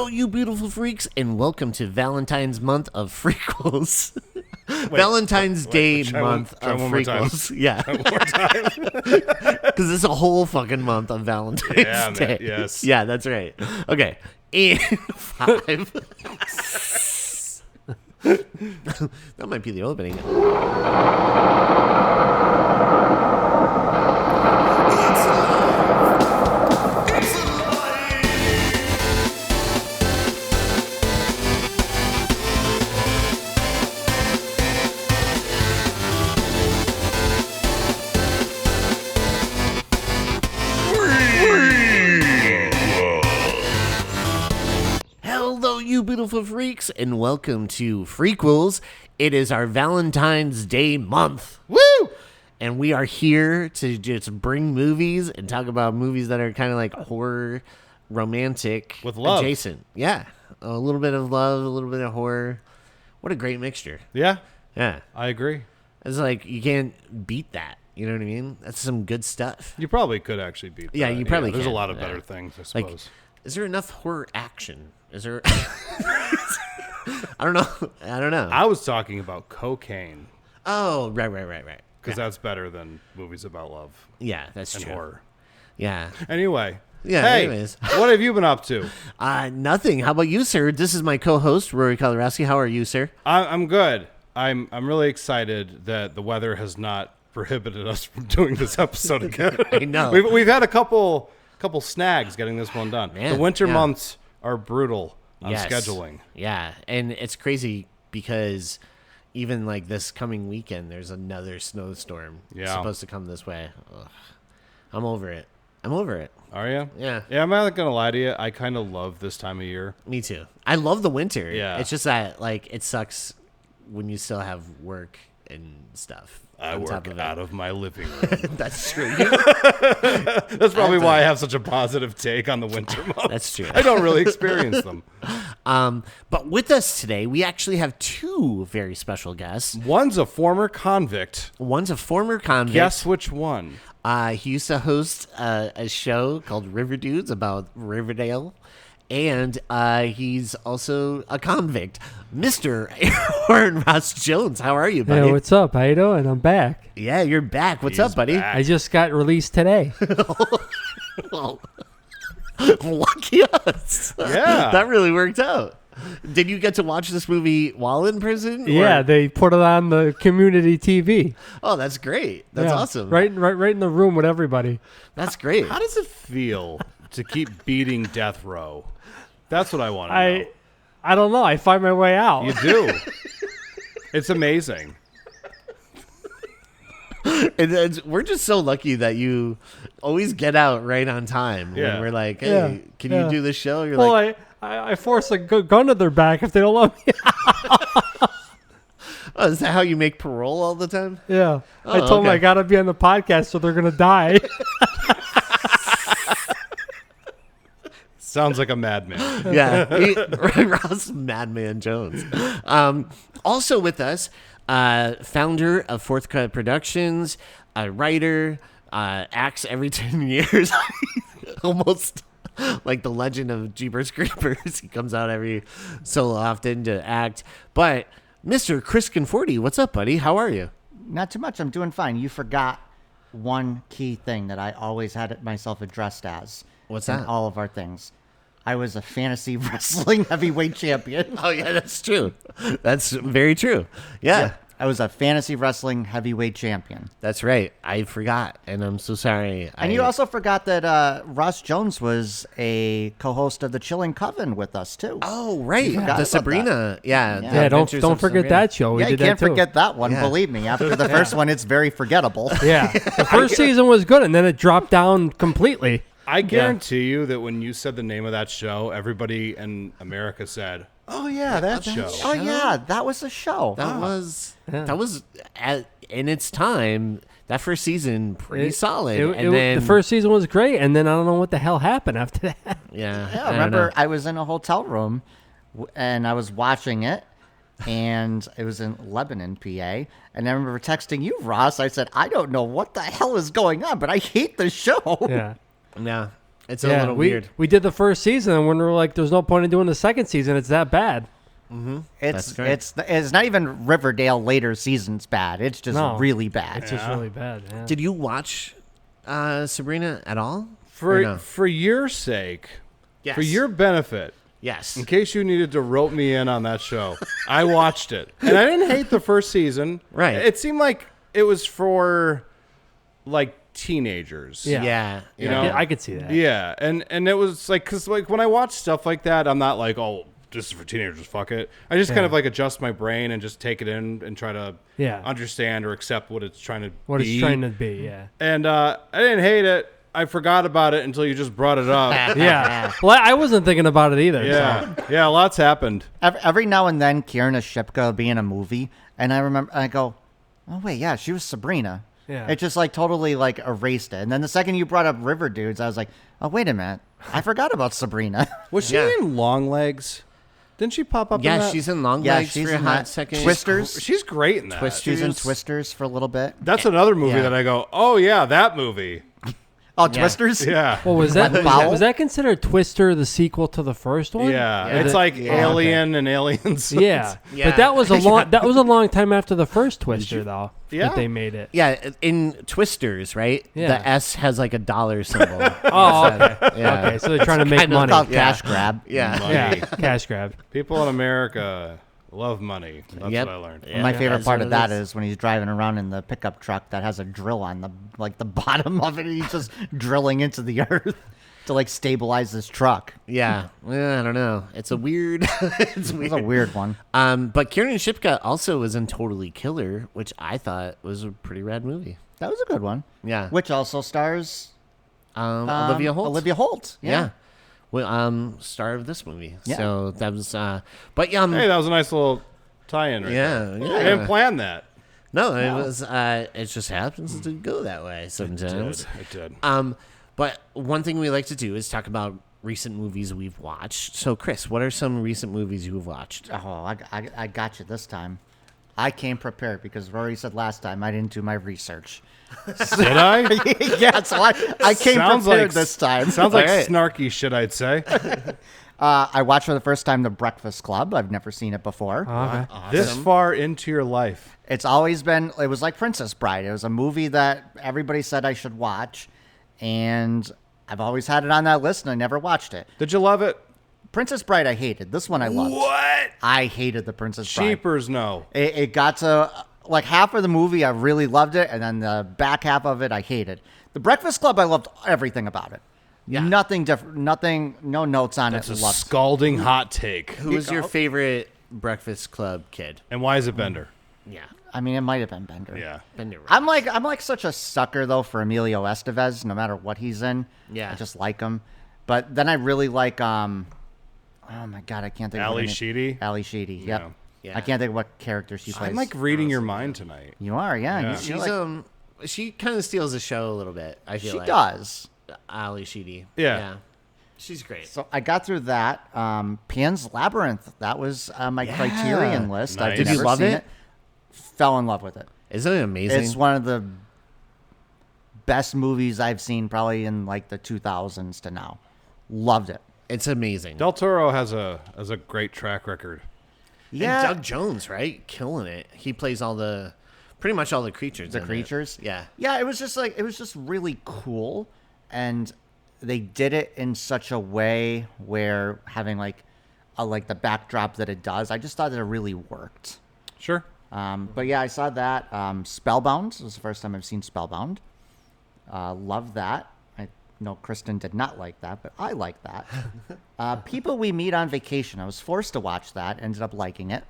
you beautiful freaks, and welcome to Valentine's month of frequels. Valentine's Day month of frequels. Yeah. One more time. Because it's a whole fucking month of Valentine's Day. Man, yes. Yeah, that's right. Okay. And 5. That might be the opening. Hello, you beautiful freaks, and welcome to Frequels. It is our Valentine's Day month. Woo! And we are here to just bring movies and talk about movies that are kind of like horror, romantic, with love. Adjacent. Yeah. A little bit of love, a little bit of horror. What a great mixture. Yeah. Yeah. I agree. It's like you can't beat that. You know what I mean? That's some good stuff. You probably could actually beat that. Yeah, you probably There's can. a lot of better things, I suppose. Like, is there enough horror action? Is there... I don't know. I was talking about cocaine. Oh, right. Because that's better than movies about love. Yeah, that's and true. Horror. Yeah. Anyway. Yeah, hey, anyways. What have you been up to? Nothing. How about you, sir? This is my co-host, Rory. How are you, sir? I'm good. I'm really excited that the weather has not prohibited us from doing this episode again. I know. We've had a couple snags getting this one done. Man, the winter yeah. months are brutal on Yes. scheduling. Yeah, and it's crazy because even like this coming weekend, there's another snowstorm supposed to come this way. Ugh. I'm over it. Are you? Yeah. Yeah, I'm not going to lie to you. I kind of love this time of year. Me too. I love the winter. Yeah. It's just that like it sucks when you still have work and stuff. I work out of my living room. That's true. That's probably why I have such a positive take on the winter months. That's true. I don't really experience them. But with us today, we actually have two very special guests. One's a former convict. One's a former convict. Guess which one? He used to host a show called River Dudes about Riverdale. And he's also a convict. Mr. Aaron Ross Jones, how are you, buddy? Hey, what's up? How you doing? I'm back. Yeah, you're back. What's up, buddy? back. I just got released today. Oh. Lucky us. Yeah. That really worked out. Did you get to watch this movie while in prison? Yeah, they put it on the community TV. Oh, that's great. That's awesome. Right in the room with everybody. That's great. How does it feel to keep beating death row? That's what I want to know. I don't know. I find my way out. You do. It's amazing. We're just so lucky that you always get out right on time. Yeah. When we're like, hey, can you do the show? You're Well, like, I force a gun to their back if they don't let me out. oh, is that how you make parole all the time? Yeah. Oh, I told them okay. I got to be on the podcast so they're going to die. Sounds like a madman. Yeah. Ross Madman Jones. Also with us, founder of Fourth Cut Productions, a writer, acts every 10 years. Almost like the legend of Jeepers Creepers. He comes out every so often to act. But Mr. Chris Conforti, what's up, buddy? How are you? Not too much. I'm doing fine. You forgot one key thing that I always had it myself addressed as. What's in that? all of our things. I was a fantasy wrestling heavyweight champion. Oh, yeah, that's true. That's very true. Yeah. I was a fantasy wrestling heavyweight champion. That's right. I forgot, and I'm so sorry. And you also forgot that Ross Jones was a co-host of the Chilling Coven with us, too. Oh, right. forgot The about Sabrina. Yeah. Yeah. The Yeah, Adventures don't of forget Sabrina. that show. We Yeah, you did can't that too. forget that one. Yeah. Believe me. After the first one, it's very forgettable. Yeah. The first season was good, and then it dropped down completely. I guarantee you that when you said the name of that show, everybody in America said, "Oh yeah, that show." Oh, yeah. That was a show. That was in its time. That first season, pretty solid. And then the first season was great, and then I don't know what the hell happened after that. yeah, Yeah, I don't remember know. I was in a hotel room and I was watching it, and it was in Lebanon, PA. And I remember texting you, Ross. I said, I don't know what the hell is going on, but I hate the show. Yeah. Yeah, It's a little weird. We did the first season, and when we were like, "There's no point in doing the second season. It's that bad." It's not even Riverdale later seasons bad. It's just really bad. It's just really bad. Yeah. Did you watch Sabrina at all? For your sake, Yes. for your benefit, Yes. in case you needed to rope me in on that show, I watched it. And I didn't hate the first season. Right. It seemed like it was for, like, teenagers. Yeah. Yeah. You know? I could see that. Yeah. And it was like, because, like, when I watch stuff like that, I'm not like, oh, this is for teenagers, fuck it. I just kind of, like, adjust my brain and just take it in and try to understand or accept what it's trying to be. It's trying to be, yeah. And I didn't hate it. I forgot about it until you just brought it up. Yeah. Well, I wasn't thinking about it either. Yeah. So. Yeah, lots happened. Every now and then, Kierna Shipka will be in a movie, and I go, oh, wait, yeah, she was Sabrina. Yeah. It just, like, totally, like, erased it. And then the second you brought up River Dudes, I was like, oh, wait a minute. I forgot about Sabrina. Was she in Long Legs? Didn't she pop up in Yeah, that? she's in Long Legs for a hot second. Twisters. She's great in that. Twisters. She's in Twisters for a little bit. That's another movie Yeah. that I go, oh, yeah, that movie. Oh, Twisters? Yeah. Well, was that Fowl? was that considered Twister the sequel to the first one? Yeah. Yeah. It's like Alien and Aliens. Yeah. Yeah. But that was a long time after the first Twister though. Yeah. That they made it. Yeah, in Twisters, right? Yeah. The S has like a dollar symbol. Oh, okay. Yeah. Okay, so they're trying to make kind of money. Called cash grab. Yeah. Money. Yeah, cash grab. People in America love money. That's Yep. what I learned. Yeah. My favorite That's part what of it that is. is when he's driving around in the pickup truck that has a drill on the bottom of it, and he's just drilling into the earth to like stabilize this truck. Yeah. I don't know. It's a weird. It's It weird. was a weird one. But Kieran Shipka also was in Totally Killer, which I thought was a pretty rad movie. That was a good one. Yeah. Which also stars Olivia Holt. Olivia Holt. Yeah. Well, star of this movie. Yeah. So that was. But Hey, that was a nice little tie-in right there. yeah. I didn't plan that. No, it was. It just happens to go that way sometimes. It did. But one thing we like to do is talk about recent movies we've watched. So, Chris, what are some recent movies you've watched? Oh, I got you this time. I came prepared because Rory said last time I didn't do my research. Did I? Yeah, so I came prepared this time. Sounds like All right. snarky shit, I'd say. I watched for the first time The Breakfast Club. I've never seen it before. Okay. This far into your life. It's always been, it was like Princess Bride. It was a movie that everybody said I should watch, and I've always had it on that list, and I never watched it. Did you love it? Princess Bride I hated. This one I loved. What? I hated The Princess Bride. Cheapers, no. It got to, like, half of the movie I really loved it, and then the back half of it I hated. The Breakfast Club, I loved everything about it. Yeah. Nothing different, no notes on It's it. a Loved. scalding hot take. Who was your favorite Breakfast Club kid? And why is it Bender? Yeah. I mean, it might have been Bender. Yeah. Bender. I'm like such a sucker though for Emilio Estevez, no matter what he's in. Yeah. I just like him. But then I really like oh my god, I can't think of Ali her name. Sheedy? Ali Sheedy. Yep. Yeah. Yeah. I can't think of what character she plays. I'm like reading your mind tonight. You are, yeah. Yeah. You're She's like- she kind of steals the show a little bit. I feel she like does. Ali Sheedy. Yeah. She's great. So I got through that. Pan's Labyrinth. That was my Criterion list. Nice. I've Did you never love seen it? Fell in love with it. Isn't it amazing? It's one of the best movies I've seen probably in like the 2000s to now. Loved it. It's amazing. Del Toro has a great track record. Yeah. And Doug Jones, right? Killing it. He plays pretty much all the creatures. The in it. creatures. Yeah. Yeah, it was just really cool, and they did it in such a way where having like the backdrop that it does, I just thought that it really worked. Sure. But yeah, I saw that. Spellbound. This was the first time I've seen Spellbound. Love that. I know Kristen did not like that, but I like that. People We Meet on Vacation. I was forced to watch that. Ended up liking it.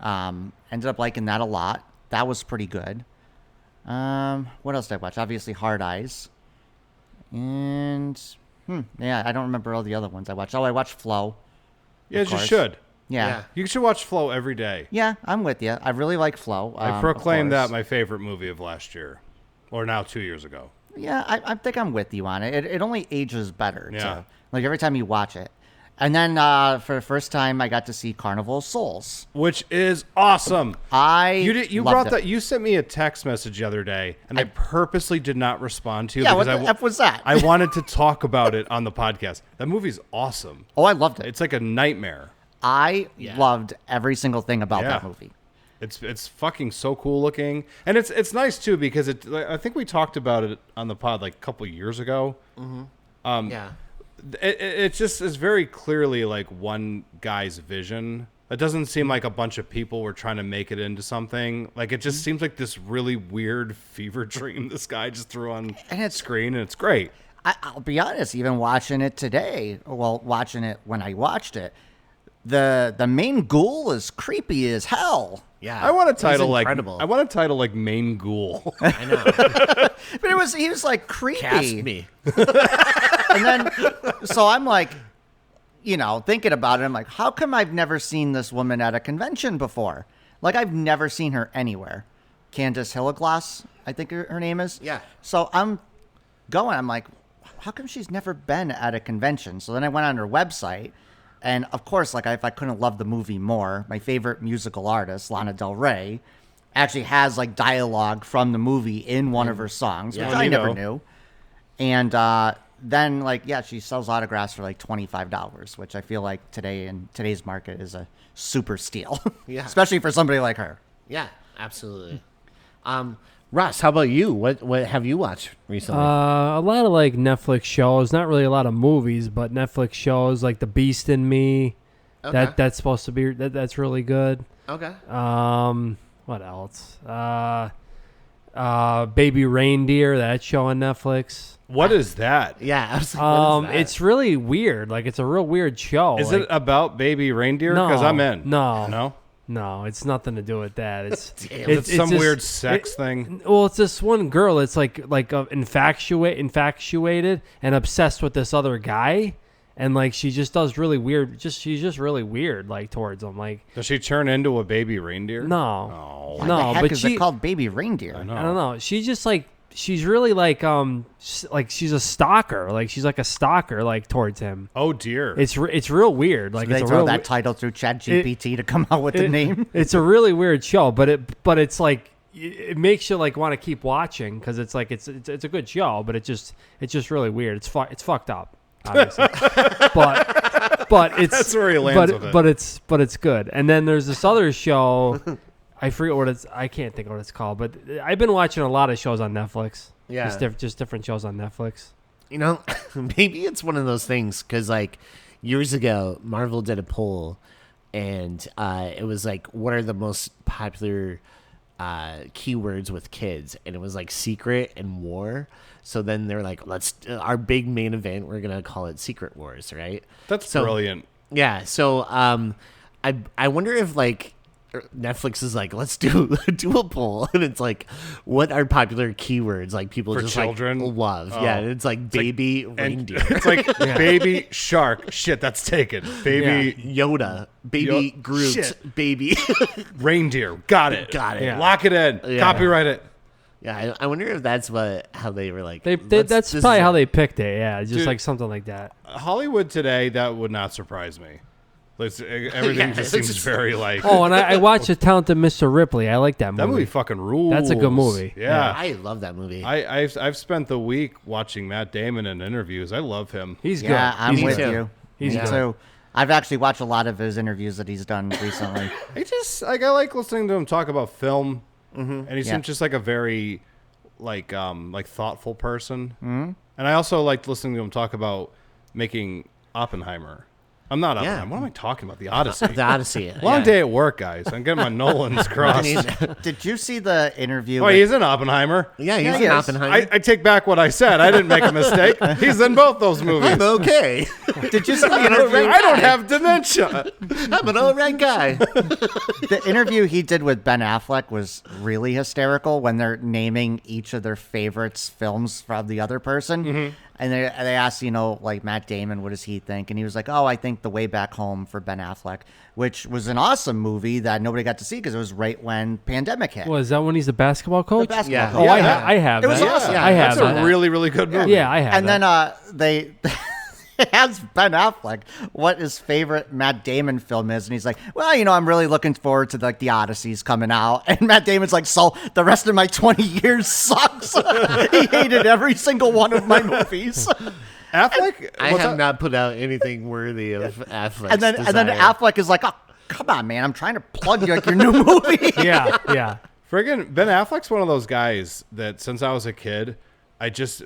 Ended up liking that a lot. That was pretty good. What else did I watch? Obviously, Hard Eyes. And yeah, I don't remember all the other ones I watched. Oh, I watched Flow. Yeah, you course. should. Yeah. You should watch Flow every day. Yeah, I'm with you. I really like Flow. I of proclaimed course. that my favorite movie of last year. Or now 2 years ago. Yeah, I think I'm with you on it. It only ages better. Yeah. Like every time you watch it. And then for the first time, I got to see Carnival of Souls, which is awesome. You loved brought it. that. You sent me a text message the other day, and I purposely did not respond to you. Yeah, because what the F was that? I wanted to talk about it on the podcast. That movie's awesome. Oh, I loved it. It's like a nightmare. I loved every single thing about that movie. It's fucking so cool looking, and it's nice too because I think we talked about it on the pod like a couple years ago. Yeah. It just is very clearly like one guy's vision. It doesn't seem like a bunch of people were trying to make it into something. Like it just seems like this really weird fever dream this guy just threw on screen, and it's great. I'll be honest, even watching it today, watching it when I watched it, the main ghoul is creepy as hell. Yeah. I want a title like Main Ghoul. I know. But he was like creepy. Cast me. And then, so I'm like, thinking about it, I'm like, how come I've never seen this woman at a convention before? Like, I've never seen her anywhere. Candace Hilleglass, I think her name is. Yeah. So I'm like, how come she's never been at a convention? So then I went on her website, and of course, like, if I couldn't love the movie more, my favorite musical artist, Lana Del Rey, actually has like dialogue from the movie in one of her songs, which I never knew. And then, like, she sells autographs for like $25, which I feel like today in today's market is a super steal. Yeah. Especially for somebody like her. Yeah, absolutely. Russ, how about you? What have you watched recently? A lot of like Netflix shows, not really a lot of movies, but Netflix shows like The Beast in Me. Okay. That's supposed to be that's really good. Okay. What else? Baby Reindeer, that show on Netflix. What is that? Yeah, absolutely. What is that? It's really weird. Like, it's a real weird show. Is like, it about baby reindeer? Because I'm in. No, it's nothing to do with that. It's it's some weird sex thing. Well, it's this one girl. It's like infatuated and obsessed with this other guy, and like she just does really weird. She's just really weird, like towards him. Like, does she turn into a baby reindeer? No, Why the heck is it called Baby Reindeer? I know. I don't know. She just like. She's really like she's a stalker. Like, she's like a stalker, like, towards him. Oh dear. It's real weird. Like, So they it's throw that title through ChatGPT to come out with the name. It's a really weird show, but it's like it makes you like want to keep watching because it's like it's a good show, but it's just really weird. It's fucked up, obviously. but it's That's where he lands with it. But it's good. And then there's this other show. I forget what I can't think of what it's called, but I've been watching a lot of shows on Netflix. Yeah. Just different shows on Netflix. Maybe it's one of those things because, like, years ago, Marvel did a poll, and it was like, what are the most popular keywords with kids? And it was like secret and war. So then they're like, our big main event, we're gonna call it Secret Wars, right? That's brilliant. Yeah. So I wonder if like Netflix is like, let's do a poll, and it's like, what are popular keywords like people for just children like love? Oh. Yeah, it's like baby reindeer. It's like baby shark. Shit, that's taken. Baby Yoda, baby Groot, shit. Baby reindeer. Got it. Yeah. Lock it in. Yeah. Copyright it. Yeah, I wonder if that's how they were like. That's probably how they picked it. Yeah, just Dude, like something like that. Hollywood today, that would not surprise me. Everything just seems very like. Oh, and I watched The Talented Mr. Ripley. I like that movie. That movie fucking rules. That's a good movie. Yeah. I love that movie. I've spent the week watching Matt Damon in interviews. I love him. He's good. Yeah, I'm He's with good. you. He's Me good. too. I've actually watched a lot of his interviews that he's done recently. I like listening to him talk about film, and he seems just like a very like thoughtful person. Mm-hmm. And I also liked listening to him talk about making Oppenheimer. I'm not Oppenheimer. What am I talking about? The Odyssey. The Odyssey. Long day at work, guys. I'm getting my Nolans crossed. Did you see the interview? Oh, he's in Oppenheimer. Yeah, he's Yeah, in he is. Oppenheimer. I take back what I said. I didn't make a mistake. He's in both those movies. I'm okay. Did you see the interview? I don't have dementia. I'm an all right guy. The interview he did with Ben Affleck was really hysterical when they're naming each of their favorites films from the other person. Mm-hmm. And they asked, like Matt Damon, what does he think? And he was like, I think The Way Back Home for Ben Affleck, which was an awesome movie that nobody got to see because it was right when pandemic hit. Is that when he's the basketball coach? The basketball Yeah. coach. Oh, I have. It was that. awesome. Yeah, I have. That's a that. really, really good movie. Yeah, I have. And that. then they asked Ben Affleck what his favorite Matt Damon film is, and he's like, well, I'm really looking forward to like the Odysseys coming out. And Matt Damon's like, so the rest of my 20 years sucks. He hated every single one of my movies. Affleck? I have not put out anything worthy of Affleck's And then Affleck is like, oh, come on, man, I'm trying to plug your new movie. Yeah. Friggin' Ben Affleck's one of those guys that since I was a kid,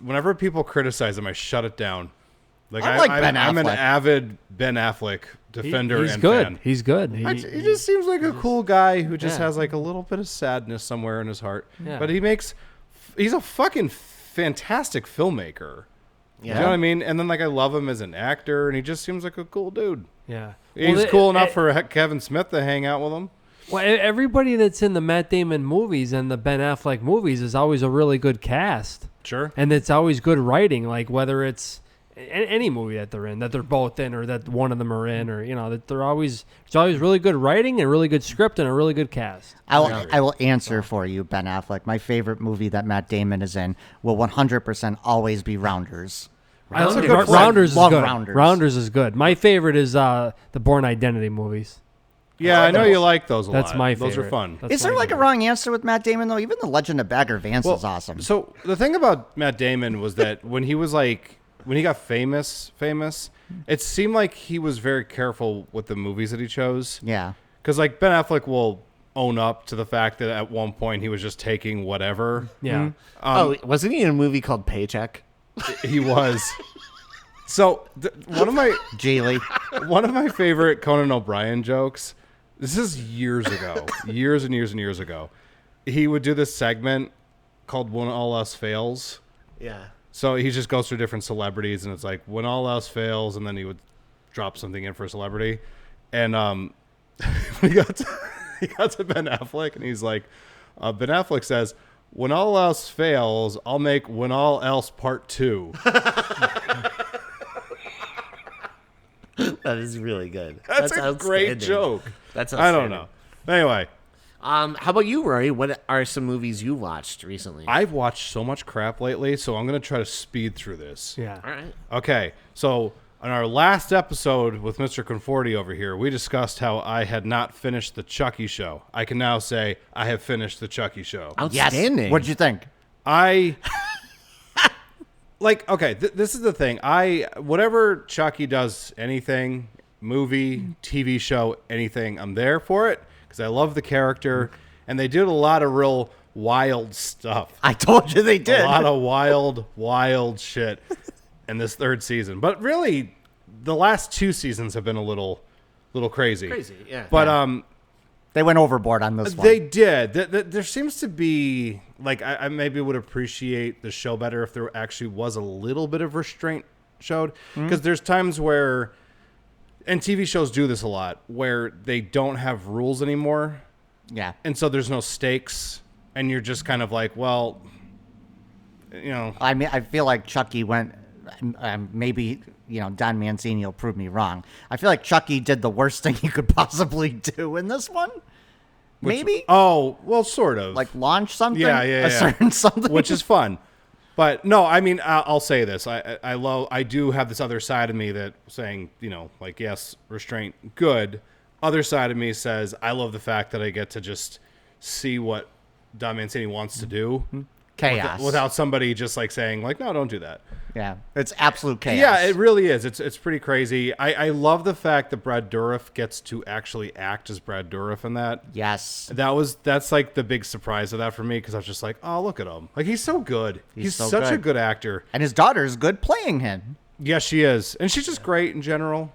whenever people criticize him, I shut it down. Like I like Ben I'm an Affleck. avid Ben Affleck defender He's and good. fan. He's good. He just seems like a cool guy who just has like a little bit of sadness somewhere in his heart. Yeah. But he's a fucking fantastic filmmaker. Yeah. You know what I mean? And then like I love him as an actor, and he just seems like a cool dude. Yeah. He's cool enough for Kevin Smith to hang out with him. Well, everybody that's in the Matt Damon movies and the Ben Affleck movies is always a really good cast. Sure. And it's always good writing, like whether it's any movie that they're in, that they're both in, or that one of them are in, or that it's always really good writing and really good script and a really good cast. I will answer for you, Ben Affleck. My favorite movie that Matt Damon is in will 100% always be Rounders. Rounders is Love good. Rounders. Rounders is good. My favorite is the Bourne Identity movies. Yeah, I know you like those a lot. That's my favorite. Those are fun. That's Is there my like a favorite. wrong answer with Matt Damon though? Even The Legend of Bagger Vance is awesome. So the thing about Matt Damon was that when he got famous, it seemed like he was very careful with the movies that he chose. Yeah. Because like Ben Affleck will own up to the fact that at one point he was just taking whatever. Yeah. Wasn't he in a movie called Paycheck? He was. So one of my favorite Conan O'Brien jokes. This is years ago, years and years ago. He would do this segment called "When All Else Fails." Yeah. So he just goes through different celebrities, and it's like when all else fails, and then he would drop something in for a celebrity. And he got to Ben Affleck, and he's like, Ben Affleck says, "When all else fails, I'll make When All Else Part 2." That is really good. That's a great joke. That's I don't know. Anyway, How about you, Rory? What are some movies you watched recently? I've watched so much crap lately, so I'm going to try to speed through this. Yeah. All right. Okay, so on our last episode with Mr. Conforti over here, we discussed how I had not finished the Chucky show. I can now say I have finished the Chucky show. Outstanding. What'd you think? This is the thing. Whatever Chucky does, anything, movie, TV show, anything, I'm there for it because I love the character, and they did a lot of real wild stuff. I told you they did. A lot of wild shit in this third season. But really, the last two seasons have been a little crazy. Crazy, yeah. But They went overboard on this one. they did. There seems to be I maybe would appreciate the show better if there actually was a little bit of restraint showed, because there's times where, and TV shows do this a lot, where they don't have rules anymore, Yeah. and so there's no stakes, and you're just kind of like, well, I mean, I feel like Chucky went. Maybe Don Mancini will prove me wrong. I feel like Chucky did the worst thing he could possibly do in this one. Maybe Oh, well, sort of. like launch something. Yeah. A certain something. Which is fun. But no, I mean, I'll say this. I do have this other side of me that saying, yes, restraint, good. Other side of me says, I love the fact that I get to just see what Don Mancini wants to do. chaos Without somebody just saying no, don't do that. Yeah, it's absolute chaos. Yeah, it really is. It's pretty crazy. I love the fact that Brad Dourif gets to actually act as Brad Dourif in that. Yes. That's like the big surprise of that for me, because I was just like, oh, look at him. Like, he's so good. He's so such a good. good actor. And his daughter's good playing him. Yes, she is. And she's just great in general,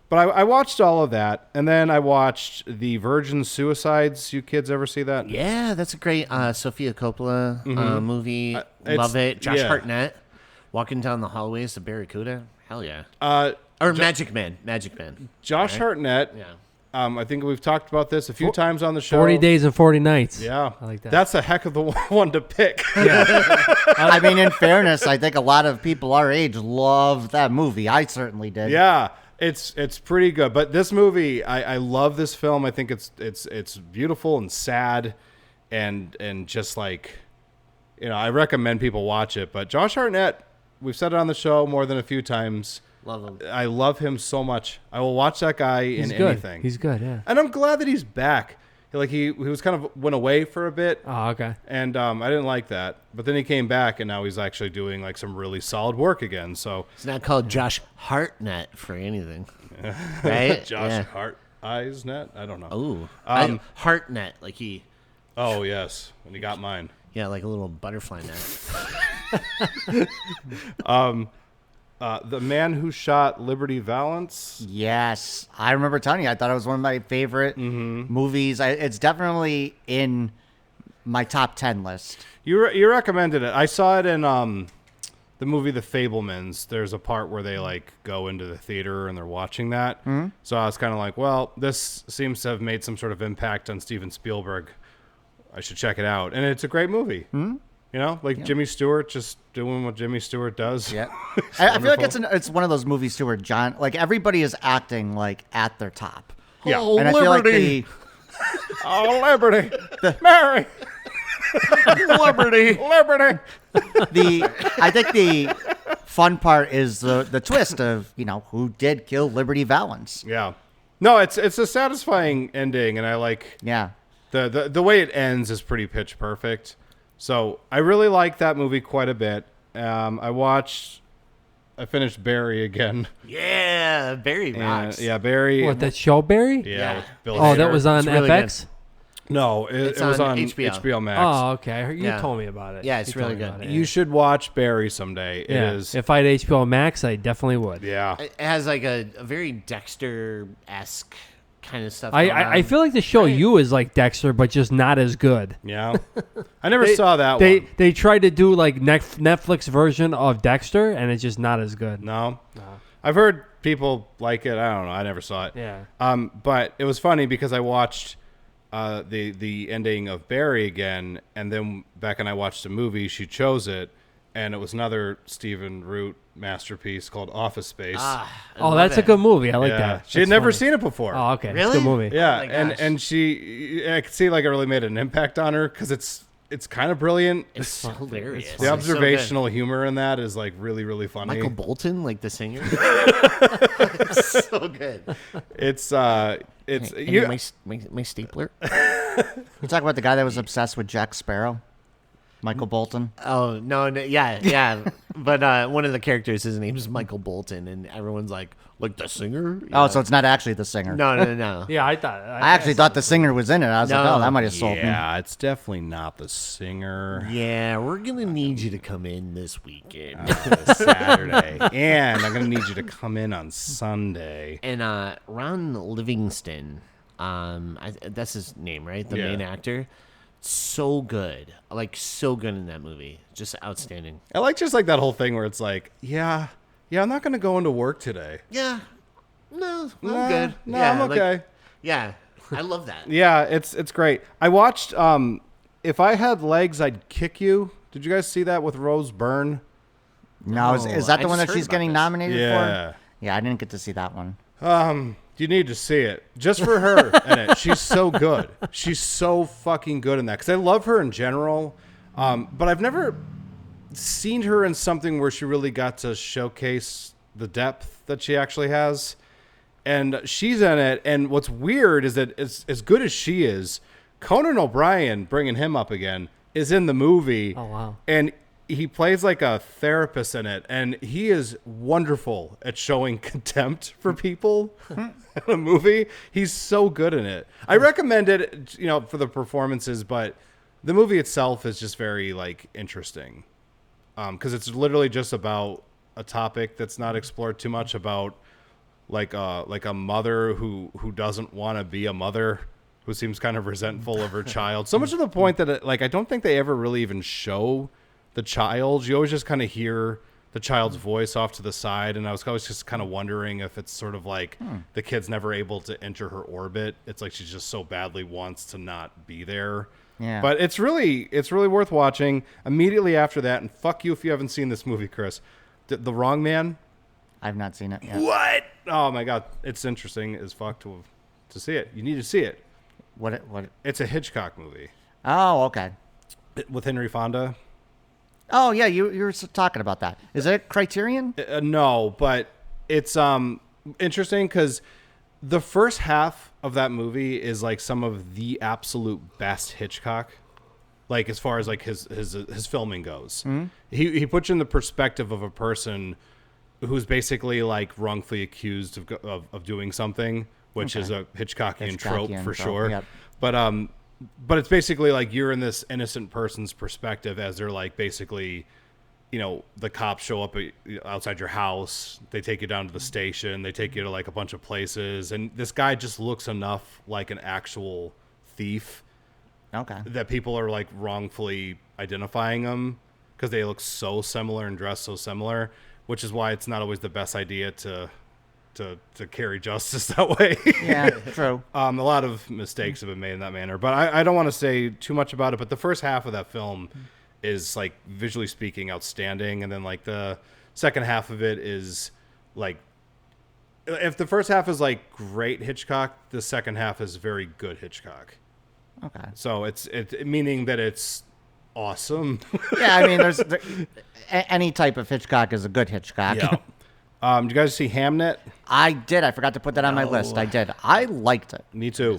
But I watched all of that, and then I watched The Virgin Suicides. You kids ever see that? Yeah, that's a great Sofia Coppola movie. Love it. Josh yeah. Hartnett walking down the hallways of Barracuda. Hell yeah. Or Magic Man. Josh Hartnett. Yeah. I think we've talked about this a few times on the show. 40 Days and 40 Nights. Yeah. I like that. That's a heck of the one to pick. I mean, in fairness, I think a lot of people our age love that movie. I certainly did. Yeah. It's pretty good. But this movie, I love this film. I think it's beautiful and sad and just I recommend people watch it. But Josh Hartnett we've said it on the show more than a few times. Love him. I love him so much. I will watch that guy in anything. He's good, yeah. And I'm glad that he's back. Like he was kind of went away for a bit. Oh, okay. And I didn't like that. But then he came back, and now he's actually doing like some really solid work again. So It's not called Josh Hartnett for anything, right? Josh Hart Eyes Net. I don't know. Ooh, Hartnett, like he. Oh yes, when he got mine. Yeah, like a little butterfly net. The Man Who Shot Liberty Valance. Yes, I remember telling you I thought it was one of my favorite movies. It's definitely in my top 10 list. You recommended it. I saw it in the movie The Fabelmans. There's a part where they like go into the theater and they're watching that. Mm-hmm. So I was kind of like, well, this seems to have made some sort of impact on Steven Spielberg. I should check it out. And it's a great movie. Mm-hmm. You know, like Jimmy Stewart just doing what Jimmy Stewart does. Yeah, I feel like it's one of those movies too where like everybody is acting like at their top. Yeah, oh, and Liberty. Oh, Liberty, Mary, Liberty. Liberty. I think the fun part is the twist of who did kill Liberty Valance. Yeah, no, it's a satisfying ending, and I like the way it ends is pretty pitch perfect. So I really like that movie quite a bit. I finished Barry again. Yeah, Barry rocks. Yeah, Barry. What, that show Barry? Yeah. With Bill Oh, Hader. that was on really FX? No, it was on HBO Max. Oh, okay. You Yeah. told me about it. Yeah, it's You told really me good. about it. You should watch Barry someday. It Yeah. is. If I had HBO Max, I definitely would. Yeah. It has like a very Dexter-esque kind of stuff. I feel like the show You is like Dexter, but just not as good. Yeah. I never saw that one. They tried to do like Netflix version of Dexter, and it's just not as good. No. I've heard people like it. I don't know. I never saw it. Yeah. But it was funny because I watched the ending of Barry again, and then back when I watched a movie, she chose it, and it was another Stephen Root masterpiece called Office Space. That's a good movie. I like that. She had That's never funny. seen it before. Oh, okay. Really? It's a good movie. Yeah, Oh my gosh. and I could see like it really made an impact on her because it's kind of brilliant. It's hilarious. The observational humor in that is like really, really funny. Michael Bolton, like the singer. So good. It's My stapler. You talk about the guy that was obsessed with Jack Sparrow, Michael Bolton. Oh no, yeah. But one of the characters, his name is Michael Bolton, and everyone's like the singer. Oh, so it's not actually the singer. No. Yeah, I thought. I actually thought the singer was in it. I was like, No. oh, that might have sold me. Yeah, it's definitely not the singer. Yeah, we're gonna need you to come in this weekend. Saturday, and I'm gonna need you to come in on Sunday. And Ron Livingston, that's his name, right? The Yeah. main actor. So good, so good in that movie. Just outstanding. I like just like that whole thing where it's like, yeah, I'm not gonna go into work today. Yeah. No, I'm Nah, good. no, yeah, I'm okay. Yeah, I love that. Yeah, it's great. I watched If I Had Legs, I'd Kick You. Did you guys see that with Rose Byrne? No, is that I the one just that heard she's about getting this. nominated Yeah. for? Yeah, I didn't get to see that one. You need to see it just for her in it. She's so good. She's so fucking good in that because I love her in general. But I've never seen her in something where she really got to showcase the depth that she actually has. And she's in it. And what's weird is that as good as she is, Conan O'Brien, bringing him up again, is in the movie. Oh, wow. And he plays like a therapist in it, and he is wonderful at showing contempt for people in a movie. He's so good in it. I recommend it, for the performances, but the movie itself is just very interesting, because it's literally just about a topic that's not explored too much about like a mother who doesn't want to be a mother, who seems kind of resentful of her child. So much to the point that I don't think they ever really even show the child. You always just kind of hear the child's voice off to the side, and I was always just kind of wondering if it's sort of like the kid's never able to enter her orbit. It's like she's just so badly wants to not be there. Yeah. But it's really worth watching. Immediately after that, and fuck you if you haven't seen this movie, Chris, The Wrong Man. I've not seen it yet. What? Oh my god, it's interesting as fuck to see it. You need to see it. What? It's a Hitchcock movie Oh, okay. with Henry Fonda. Oh yeah, you were talking about that. Is it Criterion? No, but it's interesting because the first half of that movie is like some of the absolute best Hitchcock, like as far as like his filming goes. Mm-hmm. He puts you in the perspective of a person who's basically like wrongfully accused of doing something, which is a Hitchcockian trope for sure. Yep. But it's basically like you're in this innocent person's perspective as they're like basically, you know, the cops show up outside your house. They take you down to the station. They take you to like a bunch of places. And this guy just looks enough like an actual thief that people are like wrongfully identifying him because they look so similar and dress so similar, which is why it's not always the best idea to carry justice that way. Yeah, true. A lot of mistakes have been made in that manner, but I don't want to say too much about it. But the first half of that film is like visually speaking outstanding, and then like the second half of it is like, if the first half is like great Hitchcock, the second half is very good Hitchcock. Okay. So it's meaning that it's awesome. Yeah, I mean, there's any type of Hitchcock is a good Hitchcock. Yeah. Did you guys see Hamnet? I did. I forgot to put that on my list. I did. I liked it. Me too.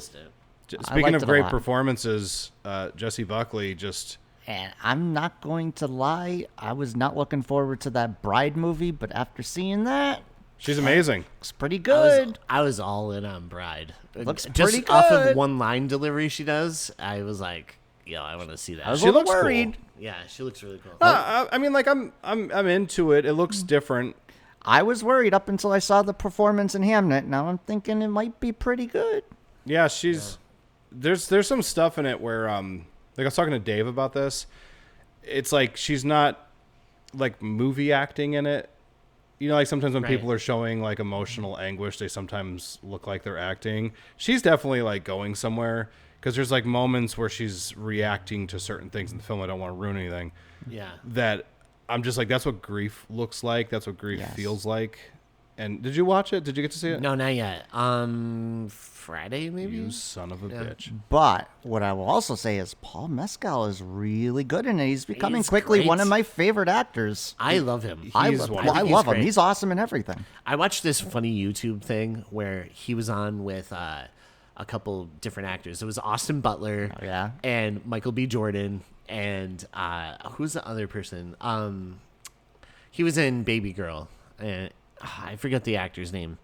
Speaking of great performances, Jessie Buckley just... And I'm not going to lie, I was not looking forward to that Bride movie, but after seeing that... She's amazing. Looks pretty good. I was all in on Bride. Looks just pretty good. Off of one line delivery she does, I was like, yo, I want to see that. I was a little worried. Cool. Yeah, she looks really cool. I mean, like I'm into it. It looks different. I was worried up until I saw the performance in Hamnet. Now I'm thinking it might be pretty good. Yeah, there's some stuff in it where like I was talking to Dave about this. It's like she's not like movie acting in it. You know, like sometimes when people are showing like emotional anguish, they sometimes look like they're acting. She's definitely like going somewhere because there's like moments where she's reacting to certain things in the film. I don't want to ruin anything. Yeah. That I'm just like, that's what grief looks like. That's what grief feels like. And did you watch it? Did you get to see it? No, not yet. Friday maybe? You son of a bitch. But what I will also say is Paul Mescal is really good in it. He's becoming quickly great. one of my favorite actors. I love him. I love him. He's awesome in everything. I watched this funny YouTube thing where he was on with a couple different actors. It was Austin Butler and Michael B. Jordan and who's the other person? He was in Baby Girl. And I forget the actor's name.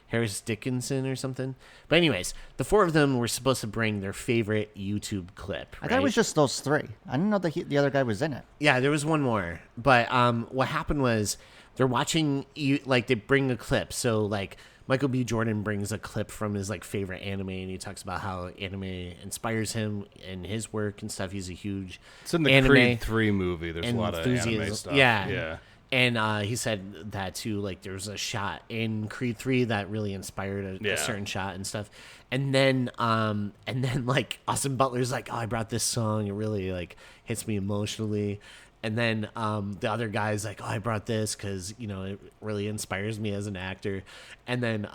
Harris Dickinson or something. But anyways, the four of them were supposed to bring their favorite YouTube clip. I thought it was just those three. I didn't know that the other guy was in it. Yeah, there was one more. But what happened was they're watching, like they bring a clip. So like Michael B. Jordan brings a clip from his like favorite anime, and he talks about how anime inspires him in his work and stuff. He's a huge It's in the anime Creed 3 movie. There's a lot of anime stuff. Yeah. And he said that too, like there was a shot in Creed 3 that really inspired a certain shot and stuff. And then like Austin Butler's like, oh, I brought this song. It really like hits me emotionally. And then the other guy's like, oh, I brought this because, you know, it really inspires me as an actor. And then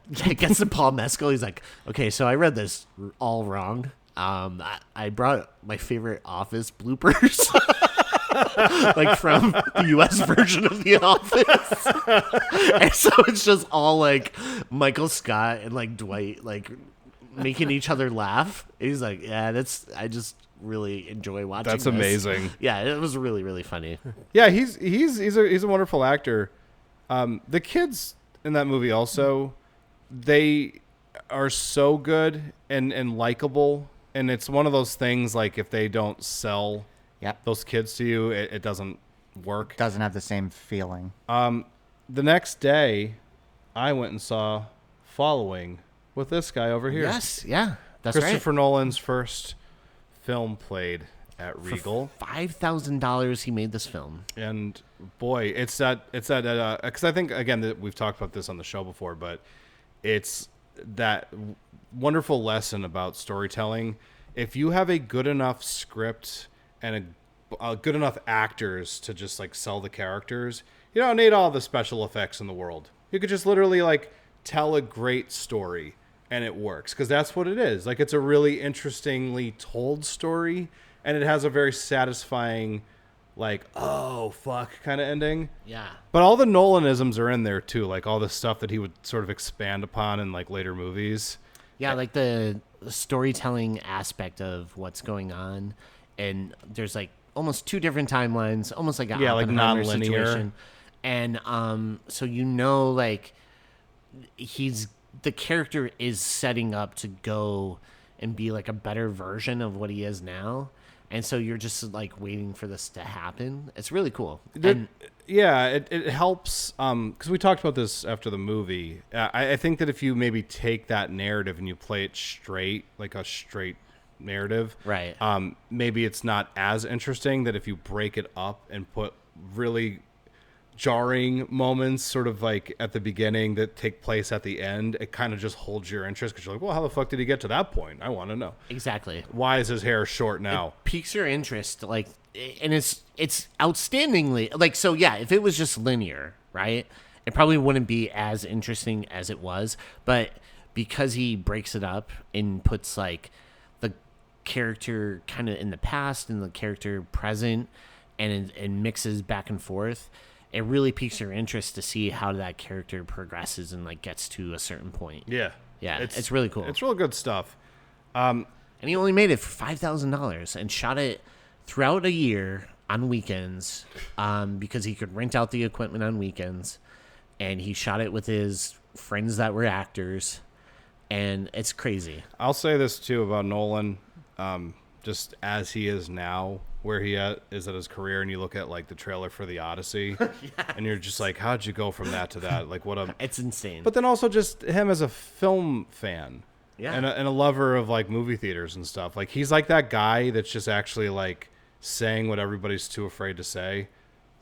it gets to Paul Mescal. He's like, okay, so I read this all wrong. I brought my favorite Office bloopers. Like from the U.S. version of The Office. And so it's just all like Michael Scott and like Dwight like making each other laugh. He's like, yeah, I just really enjoy watching That's this. amazing. Yeah, it was really, really funny. Yeah, he's a wonderful actor. The kids in that movie also, they are so good and likable. And it's one of those things like if they don't sell those kids to you, it doesn't work. Doesn't have the same feeling. The next day, I went and saw Following with this guy over here. Yes, yeah, that's Christopher Nolan's first film played at Regal. For $5,000 he made this film. And boy, it's that because I think again that we've talked about this on the show before, but it's that wonderful lesson about storytelling. If you have a good enough script and a good enough actors to just like sell the characters, you don't need all the special effects in the world. You could just literally like tell a great story and it works, because that's what it is. Like, it's a really interestingly told story, and it has a very satisfying like, oh fuck kind of ending. Yeah. But all the Nolanisms are in there too, like all the stuff that he would sort of expand upon in like later movies. Yeah, like the storytelling aspect of what's going on, and there's like almost two different timelines, almost like a like Oppenheimer non-linear situation. And so like the character is setting up to go and be like a better version of what he is now. And so you're just like waiting for this to happen. It's really cool. It helps because we talked about this after the movie. I think that if you maybe take that narrative and you play it straight, like a straight narrative, right? Maybe it's not as interesting that if you break it up and put really jarring moments sort of like at the beginning that take place at the end, it kind of just holds your interest because you're like, well, how the fuck did he get to that point? I want to know. Exactly. Why is his hair short now? It piques your interest, like, and it's outstandingly like, so yeah, if it was just linear, right, it probably wouldn't be as interesting as it was, but because he breaks it up and puts like the character kind of in the past and the character present and mixes back and forth, it really piques your interest to see how that character progresses and like gets to a certain point. Yeah. It's really cool. It's real good stuff. And he only made it for $5,000 and shot it throughout a year on weekends, because he could rent out the equipment on weekends, and he shot it with his friends that were actors, and it's crazy. I'll say this too about Nolan, just as he is now, where he is at his career, and you look at like the trailer for The Odyssey, yes. And you're just like, how'd you go from that to that? Like, what a... It's insane. But then also just him as a film fan, yeah, and a lover of like movie theaters and stuff. Like, he's like that guy that's just actually like saying what everybody's too afraid to say.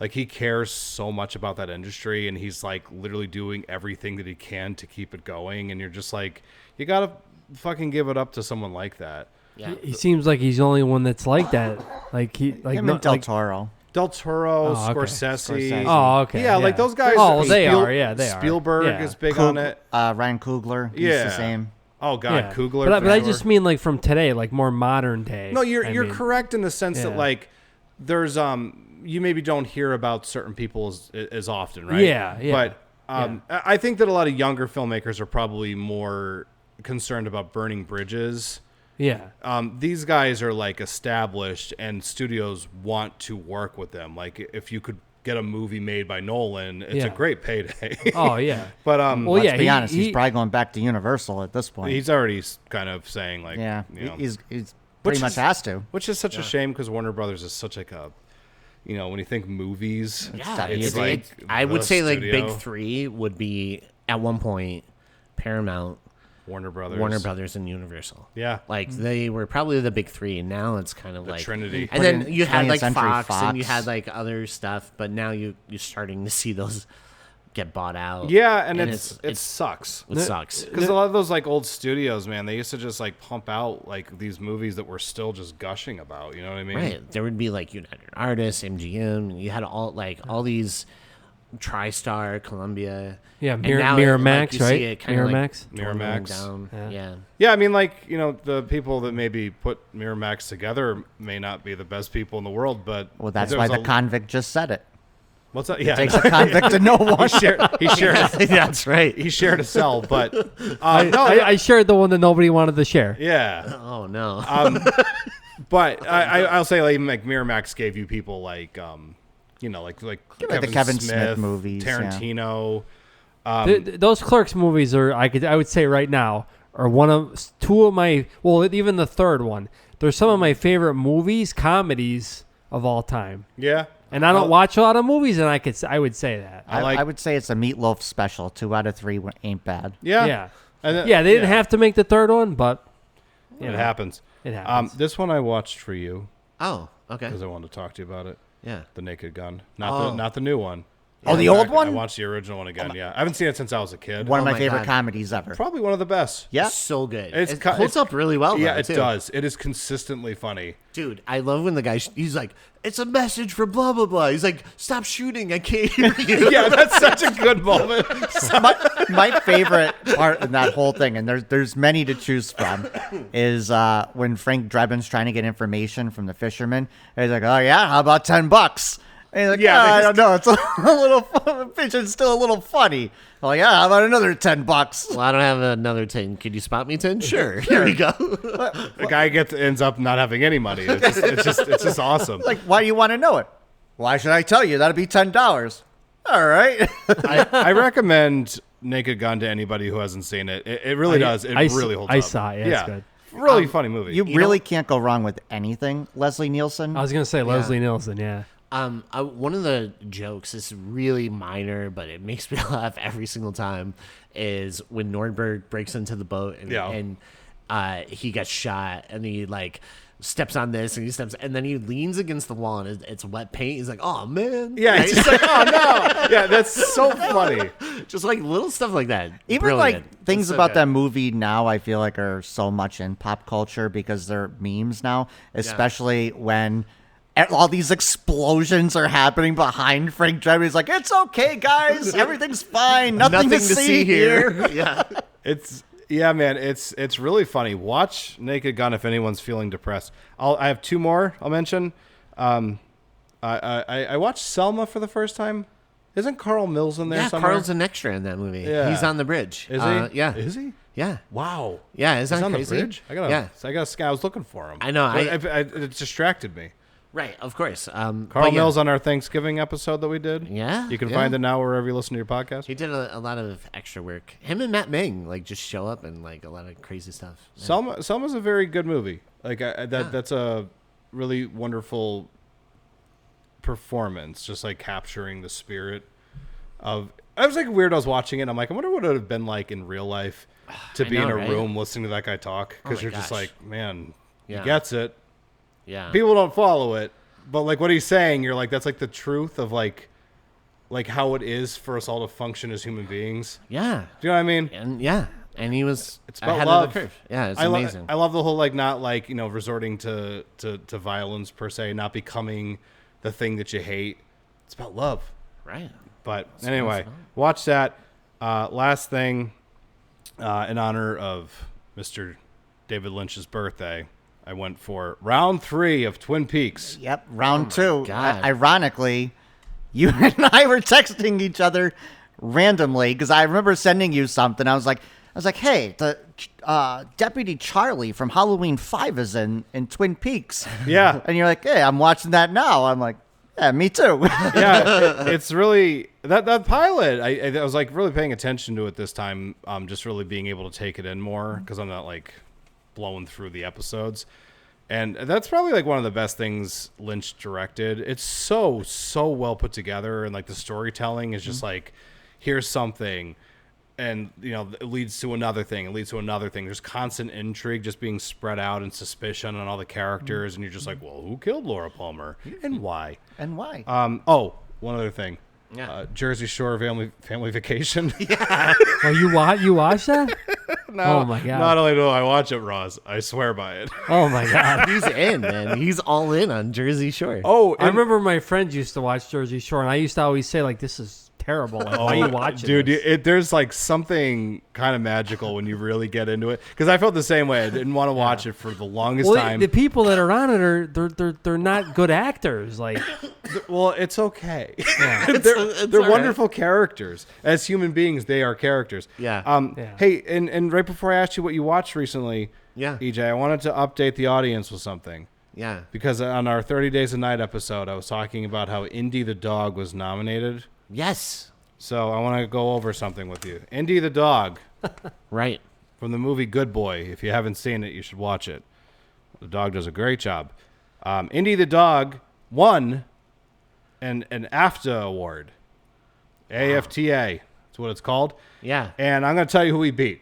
Like, he cares so much about that industry, and he's like literally doing everything that he can to keep it going. And you're just like, you gotta fucking give it up to someone like that. Yeah. He seems like he's the only one that's like that. Like Del Toro. Del Toro, okay. Scorsese. Oh, okay. Yeah, like those guys. Oh, they are. Yeah, they are. Spielberg is big on it. Ryan Coogler. He's the same. Oh God, Coogler. But I just mean like from today, like more modern day. No, you're correct in the sense that like there's you maybe don't hear about certain people as often, right? Yeah. But I think that a lot of younger filmmakers are probably more concerned about burning bridges. Yeah. These guys are like established, and studios want to work with them. Like, if you could get a movie made by Nolan, it's a great payday. Oh yeah. But let's be honest, he's probably going back to Universal at this point. He's already kind of saying like, he's pretty much has to. Which is such a shame, because Warner Brothers is such like a, when you think movies, it's like I would say like big three would be at one point Paramount, Warner Brothers, and Universal. Yeah. Like, they were probably the big three, and now it's kind of the like Trinity. And then you had like Fox, and you had like other stuff, but now you're starting to see those get bought out. Yeah, and it sucks. It sucks. Because a lot of those like old studios, man, they used to just like pump out like these movies that we're still just gushing about, you know what I mean? Right. There would be like United Artists, MGM, and you had all these TriStar, Columbia. Yeah, Miramax, right? Miramax. Down. Yeah. Yeah, I mean, like, the people that maybe put Miramax together may not be the best people in the world, but... Well, that's why the convict just said it. What's that? Yeah, it takes a convict to know one. He shared that's right. He shared a cell, but... I shared the one that nobody wanted to share. Yeah. Oh, no. But I'll say, like Miramax gave you people like... like the Kevin Smith movies, Tarantino. Those Clerks movies are, I would say right now, are two of my, well, even the third one. They're some of my favorite comedies of all time. Yeah. And I don't watch a lot of movies, and I would say that. I would say it's a Meatloaf special. 2 out of 3 ain't bad. Yeah. Yeah. They didn't have to make the third one, but it happens. It happens. This one I watched for you. Oh, okay. Because I wanted to talk to you about it. Yeah. The Naked Gun. Not the new one. Oh, the old one? I watched the original one again. Yeah, I haven't seen it since I was a kid. One of my my favorite God. comedies ever. Probably one of the best. Yeah. So good. It's It holds up really well. Yeah, though, it too. does. It is consistently funny. Dude, I love when the guy, he's like, it's a message for blah, blah, blah. He's like, stop shooting. I can't hear you. Yeah, that's such a good moment. My favorite part in that whole thing, and there's many to choose from, is when Frank Drebin's trying to get information from the fisherman. And he's like, "Oh yeah, how about $10?" And he's like, Yeah, "Yeah, I because- don't know. It's a little fishing's still a little funny." I'm like, "Yeah, how about another $10?" Well, I don't have another 10. Could you spot me 10? Sure. Here we go. The guy ends up not having any money. It's just awesome. Like, why do you want to know it? Why should I tell you? That'd be $10. All right. I recommend Naked Gun to anybody who hasn't seen it. It really does. It really holds up. I saw it. Yeah, it's good. Really funny movie. You really can't go wrong with anything, Leslie Nielsen. I was gonna say Leslie Nielsen. Yeah. One of the jokes is really minor, but it makes me laugh every single time. Is when Nordberg breaks into the boat and he gets shot, and he like steps on this and and then he leans against the wall and it's wet paint. He's like, "Oh man!" Yeah, Right? it's just like, oh no. Yeah, that's so funny. Just like little stuff like that. Even Brilliant. like things It's so about good. that movie now, I feel like are so much in pop culture because they're memes now, especially when all these explosions are happening behind Frank Drebin. He's like, "It's okay, guys. Everything's fine. Nothing to see here." Yeah. Yeah, man, it's really funny. Watch Naked Gun if anyone's feeling depressed. I have two more I'll mention. I watched Selma for the first time. Isn't Carl Mills in there Yeah, somewhere? Carl's an extra in that movie. Yeah. He's on the bridge. Is he? Yeah. Is he? Yeah. Wow. Yeah, isn't He's that on crazy? the bridge? I was looking for him. I know, It distracted me. Right, of course. Carl Mills on our Thanksgiving episode that we did. Yeah, You can yeah. find it now wherever you listen to your podcast. He did a lot of extra work. Him and Matt Ming like just show up and like a lot of crazy stuff. Yeah. Selma's a very good movie. Like that's a really wonderful performance, just like capturing the spirit of. I was like weird. I was watching it. I'm like, I wonder what it would have been like in real life to be know, in a right? room listening to that guy talk, because my you're just gosh. like, man, Yeah. he gets it. Yeah. People don't follow it, but like what he's saying, you're like, that's like the truth of like how it is for us all to function as human beings. Yeah. Do you know what I mean? And he was It's about ahead love. of the curve. Yeah, it's I amazing. I love the whole like not like resorting to violence per se, not becoming the thing that you hate. It's about love. Right. But anyway, watch that. Last thing, in honor of Mr. David Lynch's birthday, I went for round 3 of Twin Peaks. Yep, round 2. God. Ironically, you and I were texting each other randomly because I remember sending you something. I was like, "Hey, the Deputy Charlie from Halloween 5 is in Twin Peaks." Yeah. And you're like, "Hey, I'm watching that now." I'm like, "Yeah, me too." Yeah, it's really that pilot. I was like really paying attention to it this time. Just really being able to take it in more because I'm not like blowing through the episodes. And that's probably like one of the best things Lynch directed. It's so well put together, and like the storytelling is just like, here's something, and it leads to another thing. It leads to another thing. There's constant intrigue just being spread out and suspicion on all the characters, and you're just like, well, who killed Laura Palmer and why? And why? One other thing. Yeah. Jersey Shore Family Vacation. Oh, you watch that? No, Oh my God. Not only do I watch it, Roz, I swear by it. Oh my God. He's in, man. He's all in on Jersey Shore. Oh, I remember my friends used to watch Jersey Shore, and I used to always say like, "This is terrible. Like, why are you watching dude, this?" there's like something kind of magical when you really get into it. Because I felt the same way. I didn't want to watch it for the longest Well, time. the people that are on it are they're not good actors. Like, Well, it's okay. yeah. they're all right. wonderful characters. As human beings, they are characters. Yeah. Yeah. Hey, and right before I asked you what you watched recently, Yeah. EJ, I wanted to update the audience with something. Yeah. Because on our 30 Days a Night episode, I was talking about how Indy the dog was nominated. Yes. So I want to go over something with you. Indy the dog Right. from the movie Good Boy. If you haven't seen it, you should watch it. The dog does a great job. Indy the dog won an AFTA award. AFTA. That's what it's called. Yeah. And I'm going to tell you who he beat.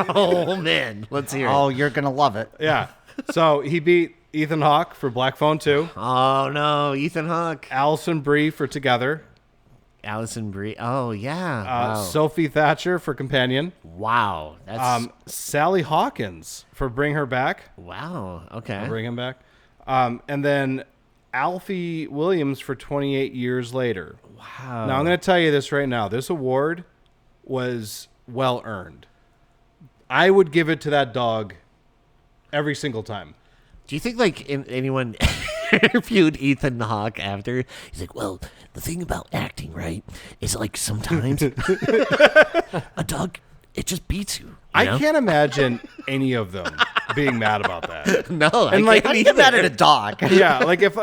Oh man. Let's hear it. Oh, you're gonna love it. Yeah. So he beat Ethan Hawke for Black Phone 2, Oh no, Ethan Hawke. Allison Brie for Together, Allison Brie. Oh yeah. Wow. Sophie Thatcher for companion. Wow. That's Sally Hawkins for Bring Her Back. wow. Okay. Bring Him Back. And then Alfie Williams for 28 Years Later. Wow. Now I'm going to tell you this right now. This award was well earned. I would give it to that dog every single time. Do you think like anyone interviewed Ethan Hawke after? He's like, well, the thing about acting, right, is like sometimes a dog, it just beats you. I can't imagine any of them being mad about that. No, And like, How do you get mad at a dog? yeah, like if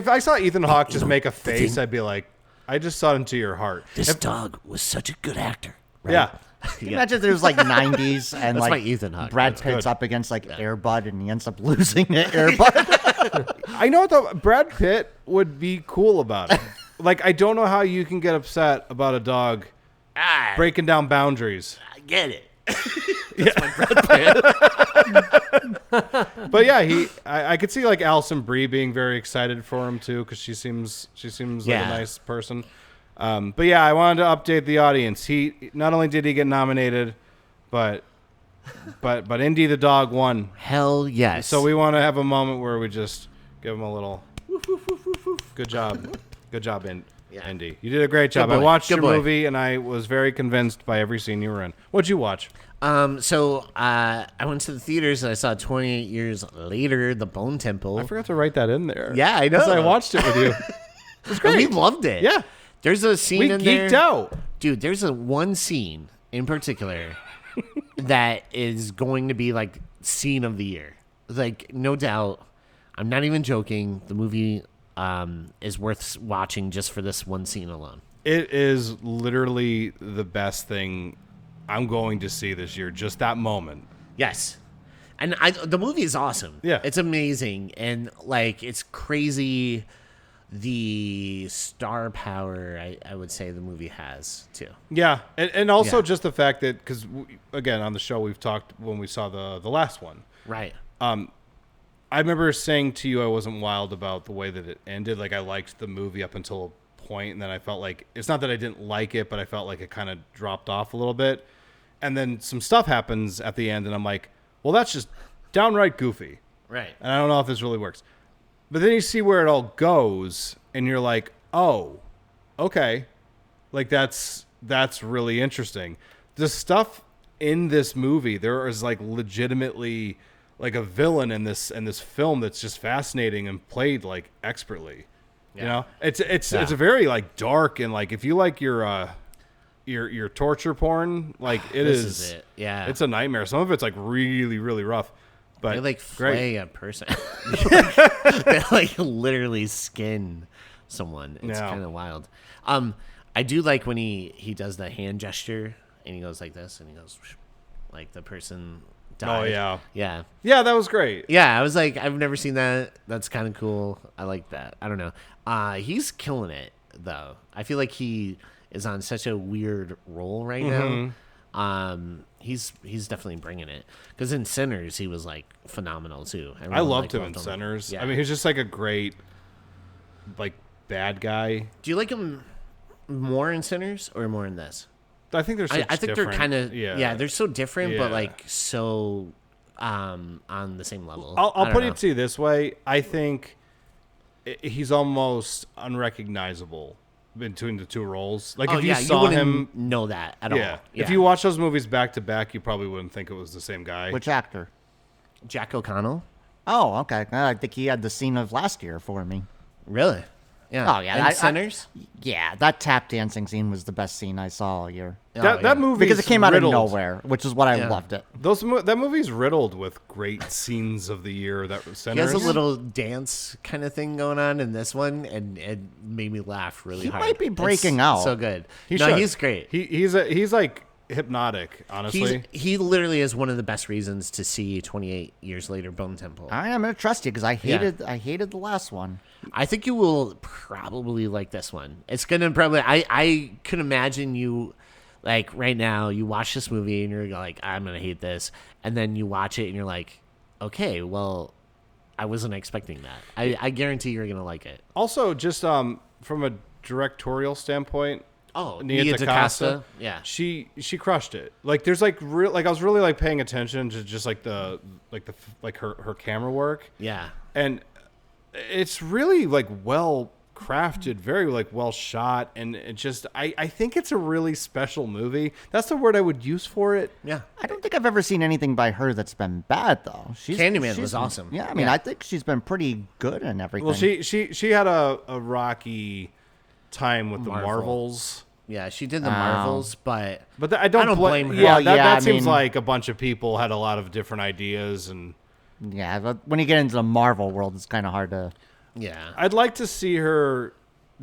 I saw Ethan Hawke just make a face, I'd be like, I just saw into your heart. This dog was such a good actor. Right? Yeah. Can you imagine there's like 90s and That's like my Ethan Hawke. Brad That's Pitt's good. up against like Air Bud and he ends up losing the Air Bud. I know though, Brad Pitt would be cool about it. Like, I don't know how you can get upset about a dog breaking down boundaries. I get it. That's my Brad Pitt. But yeah, I could see like Alison Brie being very excited for him too, because she seems like Yeah. a nice person. But yeah, I wanted to update the audience. He not only did he get nominated, but Indy the dog won. Hell yes. So we want to have a moment where we just give him a little good job. Good job, Indy. You did a great job. Good I boy. watched Good your boy. movie, and I was very convinced by every scene you were in. What'd you watch? So I went to the theaters and I saw 28 Years Later, The Bone Temple. I forgot to write that in there. Yeah, I know. 'Cause I watched it with you. And we loved it. Yeah. There's a scene We in there. geeked out. Dude, there's one scene in particular that is going to be like scene of the year. Like, no doubt. I'm not even joking. The movie is worth watching just for this one scene alone. It is literally the best thing I'm going to see this year. Just that moment. Yes. And the movie is awesome. Yeah. It's amazing. And, like, it's crazy the star power, I would say, the movie has, too. Yeah. And also Yeah. just the fact that, because, again, on the show we've talked when we saw the last one. Right. I remember saying to you I wasn't wild about the way that it ended. Like, I liked the movie up until a point, and then I felt like, it's not that I didn't like it, but I felt like it kind of dropped off a little bit. And then some stuff happens at the end, and I'm like, well, that's just downright goofy. Right. And I don't know if this really works. But then you see where it all goes, and you're like, oh, okay. Like, that's really interesting. The stuff in this movie, there is, like, legitimately, like, a villain in this film that's just fascinating and played, like, expertly. Yeah. You know? It's a very, like, dark, and, like, if you like your torture porn, like, This is it. Yeah. It's a nightmare. Some of it's, like, really, really rough. But They like great. flay a person. They like literally skin someone. It's Yeah. kind of wild. I do like when he does the hand gesture and he goes like this and he goes like the person died. Oh, yeah. Yeah. Yeah, that was great. Yeah, I was like, I've never seen that. That's kind of cool. I like that. I don't know. He's killing it though. I feel like he is on such a weird role right now. He's definitely bringing it because in Sinners he was like phenomenal too. I loved him in Sinners. Yeah. I mean, he's just like a great, like, bad guy. Do you like him more in Sinners or more in this? I think they're. I think they're kind of yeah. they're so different, but Yeah. like so on the same level. I'll I don't put know. it to you this way: I think he's almost unrecognizable between the two roles. Like, Oh, if you yeah, saw wouldn't him, know that at yeah. all. If you watch those movies back to back, you probably wouldn't think it was the same guy. Which actor? Jack O'Connell, Oh, okay. I think he had the scene of last year for me. really? Yeah. Oh, yeah, And I- Sinners. Yeah, that tap dancing scene was the best scene I saw all year. Oh, that yeah. movie Because it came out riddled. of nowhere, which is what I Yeah. loved it. That movie's riddled with great scenes of the year. That was He Sinners. has a little dance kind of thing going on in this one, and it made me laugh really He hard. might be It's breaking out. So good. He No, should. he's great. He's like hypnotic, honestly. He literally is one of the best reasons to see 28 Years Later Bone Temple. All right, I'm gonna trust you because I hated the last one. I think you will probably like this one. It's gonna probably. I could imagine you, like right now, you watch this movie and you're like, I'm gonna hate this, and then you watch it and you're like, okay, well, I wasn't expecting that. I guarantee you're gonna like it. Also, just from a directorial standpoint, Nia DaCosta. Yeah. She crushed it. Like there's like I was really like paying attention to just like her camera work. Yeah. And it's really like well crafted, very like well shot, and it just I think it's a really special movie. That's the word I would use for it. Yeah. I don't think I've ever seen anything by her that's been bad though. Candyman was awesome. Yeah, I mean, I think she's been pretty good in everything. Well, she had a rocky time with the Marvels. Yeah, she did the Marvels, but I don't blame her. Yeah, Well, that seems mean, like a bunch of people had a lot of different ideas, and yeah, but when you get into the Marvel world, it's kind of hard to. yeah. I'd like to see her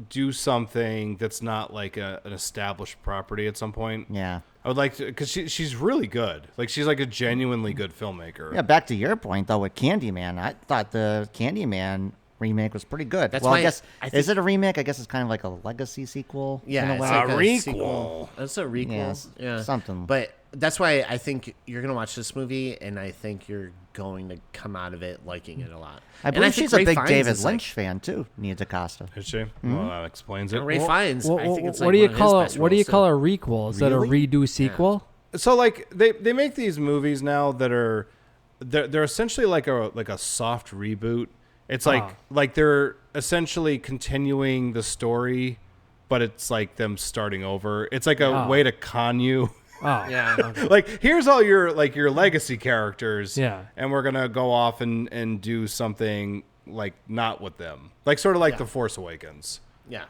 do something that's not like an established property at some point. Yeah. I would like to, because she's really good. Like she's like a genuinely good filmmaker. Yeah, back to your point though with Candyman, I thought the Candyman remake was pretty good. That's well, why I guess I think- is it a remake? I guess it's kind of like a legacy sequel. Yeah, in a it's way. like a requel. sequel. It's a requel. Yes, Yeah, something. But that's why I think you're gonna watch this movie, and I think you're going to come out of it liking it a lot. I And believe think she's a Ray big Fiennes David is, like- Lynch fan too, Nia DaCosta. Is she? Well, that explains it. Ray Fiennes, I think it's like what do you one of his call best it? What do you roles, call too. a requel? Is that a Really? redo sequel? So like they make these movies now that are they're essentially like a soft reboot. It's like they're essentially continuing the story, but it's like them starting over. It's like a way to con you. Oh, Yeah. Okay. Like here's all your legacy characters. Yeah. And we're gonna go off and do something like not with them. Like sort of like The Force Awakens. Yeah.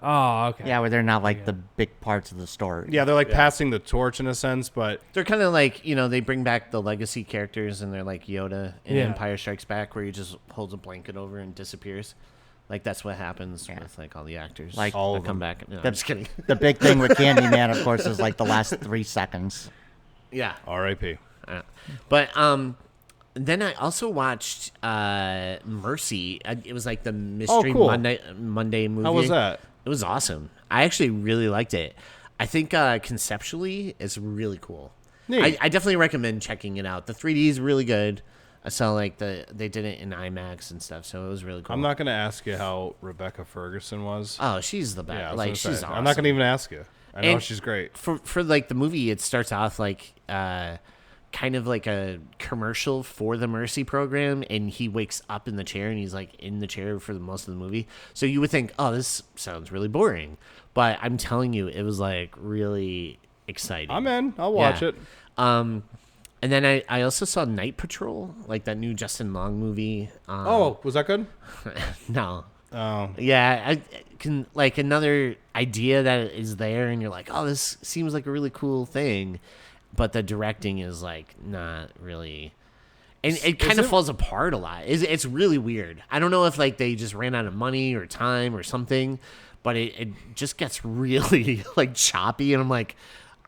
Oh, okay. Yeah, where they're not like the big parts of the story. Yeah, they're like passing the torch in a sense, but They're kind of like, they bring back the legacy characters, and they're like Yoda in Yeah. Empire Strikes Back, where he just holds a blanket over and disappears. Like that's what happens with like all the actors. Like all that of come them. back. No, I'm just kidding. The big thing with Candyman, of course, is like the last 3 seconds. Yeah. R.I.P. But then I also watched Mercy. It was like the mystery cool. Monday movie. How was that? It was awesome. I actually really liked it. I think conceptually it's really cool. Neat. I definitely recommend checking it out. The 3D is really good. I saw like they did it in IMAX and stuff, so it was really cool. I'm not gonna ask you how Rebecca Ferguson was. Oh, she's the best. Yeah, I was like gonna she's say. awesome. I'm not gonna even ask you. I know And she's great. For like the movie, it starts off like kind of like a commercial for the Mercy program, and he wakes up in the chair, and he's like in the chair for the most of the movie. So you would think, oh, this sounds really boring, but I'm telling you, it was like really exciting. I'm in. I'll watch it. And then I also saw Night Patrol, like that new Justin Long movie. Was that good? No. Oh, Yeah, I can like another idea that is there, and you're like, oh, this seems like a really cool thing, but the directing is like not really, and it kind of falls apart a lot. It's really weird. I don't know if like they just ran out of money or time or something, but it just gets really like choppy, and I'm like,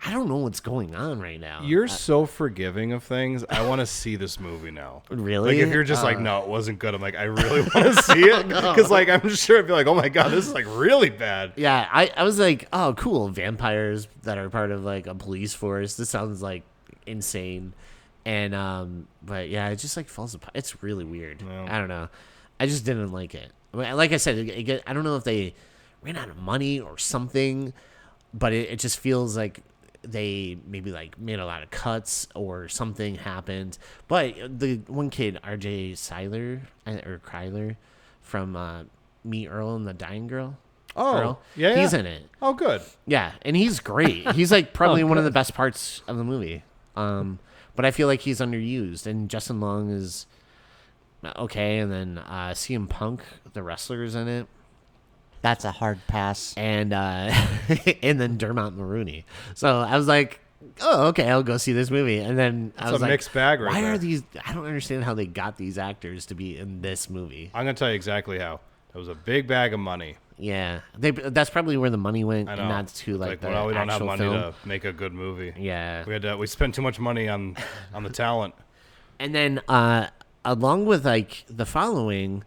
I don't know what's going on right now. you're so forgiving of things. I want to see this movie now. Really? Like if you're just like, no, it wasn't good. I'm like, I really want to see it because like I'm sure I'd be like, oh my god, this is like really bad. Yeah, I was like, oh, cool, vampires that are part of like a police force. This sounds like insane, and but yeah, it just like falls apart. It's really weird. I don't know. I just didn't like it. Like I said, I don't know if they ran out of money or something, but it just feels like they maybe like made a lot of cuts or something happened. But the one kid, RJ Kryler from Meet Earl and the Dying Girl. Oh, Earl, yeah, he's yeah. in it. Oh, good. Yeah, and he's great. He's like probably one of the best parts of the movie. But I feel like he's underused, and Justin Long is okay, and then CM Punk, the wrestler, is in it. That's a hard pass. And and then Dermot Mulroney. So I was like, oh, okay, I'll go see this movie. And then I It's was a like, mixed bag right why there. are these? I don't understand how they got these actors to be in this movie. I'm gonna tell you exactly how. It was a big bag of money. Yeah, that's probably where the money went, I know. and not to like the well, we don't have actual money film. to make a good movie. Yeah, We spent too much money on the talent. and then along with like the following,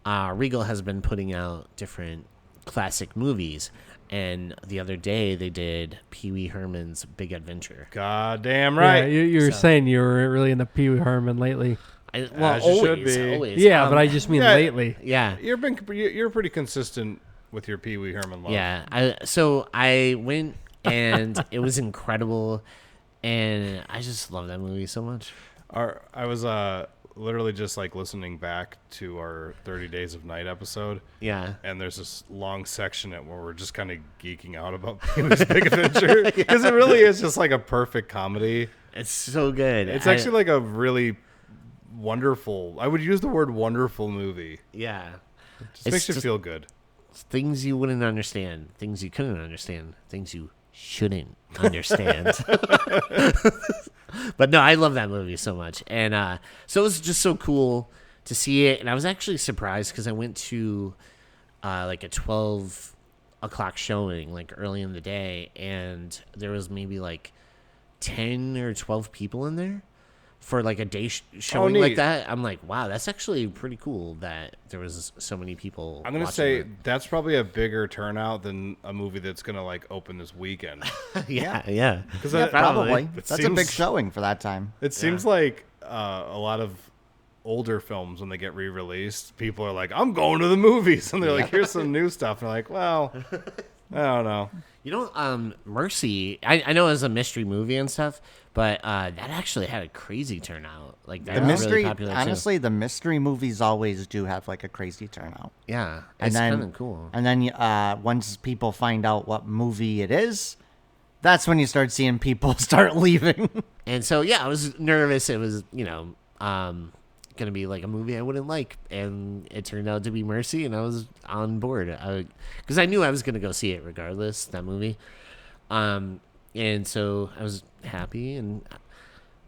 Regal has been putting out different classic movies, and the other day they did Pee Wee Herman's Big Adventure. God damn Yeah, right. you were saying you were really into Pee Wee Herman lately. As you should be. always. Yeah, but I just mean yeah. lately. Yeah, You're a pretty consistent with your Pee Wee Herman love. Yeah. I went and it was incredible, and I just love that movie so much. I was literally just like listening back to our 30 Days of Night episode. Yeah. And there's this long section where we're just kind of geeking out about Pee-wee's Big Adventure because it really is just like a perfect comedy. It's so good. It's actually like a really wonderful, I would use the word wonderful movie. Yeah. It just makes you feel good. Things you wouldn't understand, things you couldn't understand, things you shouldn't understand. But no, I love that movie so much. And so it was just so cool to see it. And I was actually surprised because I went to like a 12 o'clock showing, like early in the day. And there was maybe like 10 or 12 people in there for like a day showing like that. I'm like, wow, that's actually pretty cool that there was so many people. I'm going to say that's probably a bigger turnout than a movie that's going to like open this weekend. Yeah. Because probably. That's a big showing for that time. It seems like a lot of older films, when they get re-released, people are like, I'm going to the movies. And they're like, here's some new stuff. And they're like, well, I don't know. You know, Mercy, I know it was a mystery movie and stuff, but that actually had a crazy turnout. Like that The was mystery, really popular honestly, the mystery movies always do have like a crazy turnout. Yeah, And it's then- kind of cool. And then once people find out what movie it is, that's when you start seeing people start leaving. And so, yeah, I was nervous. It was, going to be like a movie I wouldn't like. And it turned out to be Mercy, and I was on board. Because I knew I was going to go see it regardless, that movie. And so I was happy, and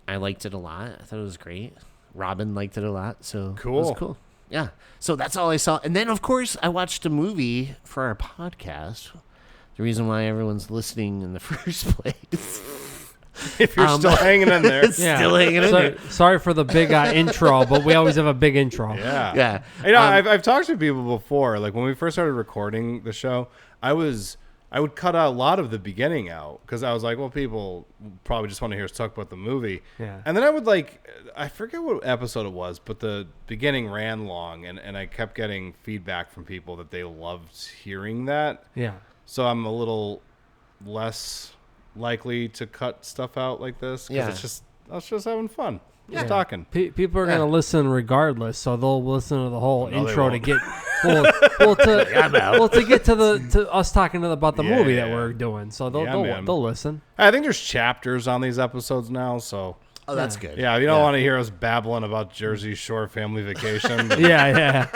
I liked it a lot. I thought it was great. Robin liked it a lot, so Cool. it was cool. Yeah. So that's all I saw. And then, of course, I watched a movie for our podcast. The reason why everyone's listening in the first place. If you're still hanging in there. Still hanging in there. Sorry for the big intro, but we always have a big intro. Yeah. Yeah. You know, I've talked to people before. Like when we first started recording the show, I would cut a lot of the beginning out because I was like, well, people probably just want to hear us talk about the movie. Yeah. And then I forget what episode it was, but the beginning ran long, and I kept getting feedback from people that they loved hearing that. Yeah. So I'm a little less likely to cut stuff out like this because I was just having fun. Just talking. People are going to listen regardless, so they'll listen to the whole No, they intro to won't. get to get to us talking about the movie that we're doing. So they'll listen. I think there's chapters on these episodes now, so Oh, that's good. yeah, if you don't want to hear us babbling about Jersey Shore family vacation, Yeah.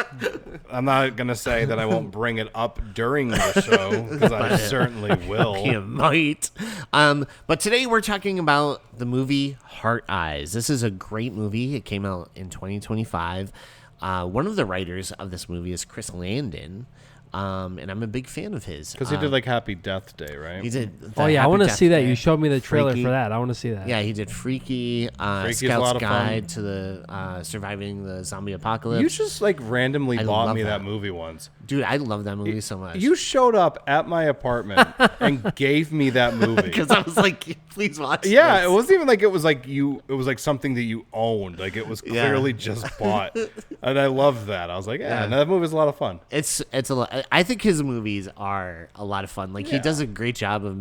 I'm not gonna say that I won't bring it up during the show because I certainly will. You might. But today we're talking about the movie Heart Eyes. This is a great movie. It came out in 2025. One of the writers of this movie is Chris Landon. And I'm a big fan of his. Because he did like Happy Death Day, right? He did. Oh yeah, I want to see that. You showed me the trailer Freaky. for that. I want to see that. Yeah, he did Freaky, Freaky's a lot Scout's of fun. Guide to the Surviving the Zombie Apocalypse. You just like randomly I bought love me that. that movie once. Dude, I love that movie so much. You showed up at my apartment and gave me that movie. Because I was like, please watch Yeah, this. it wasn't even like it was like something that you owned. Like it was clearly just bought. And I loved that. I was like, yeah, that movie's a lot of fun. It's a lot. I think his movies are a lot of fun. Like he does a great job of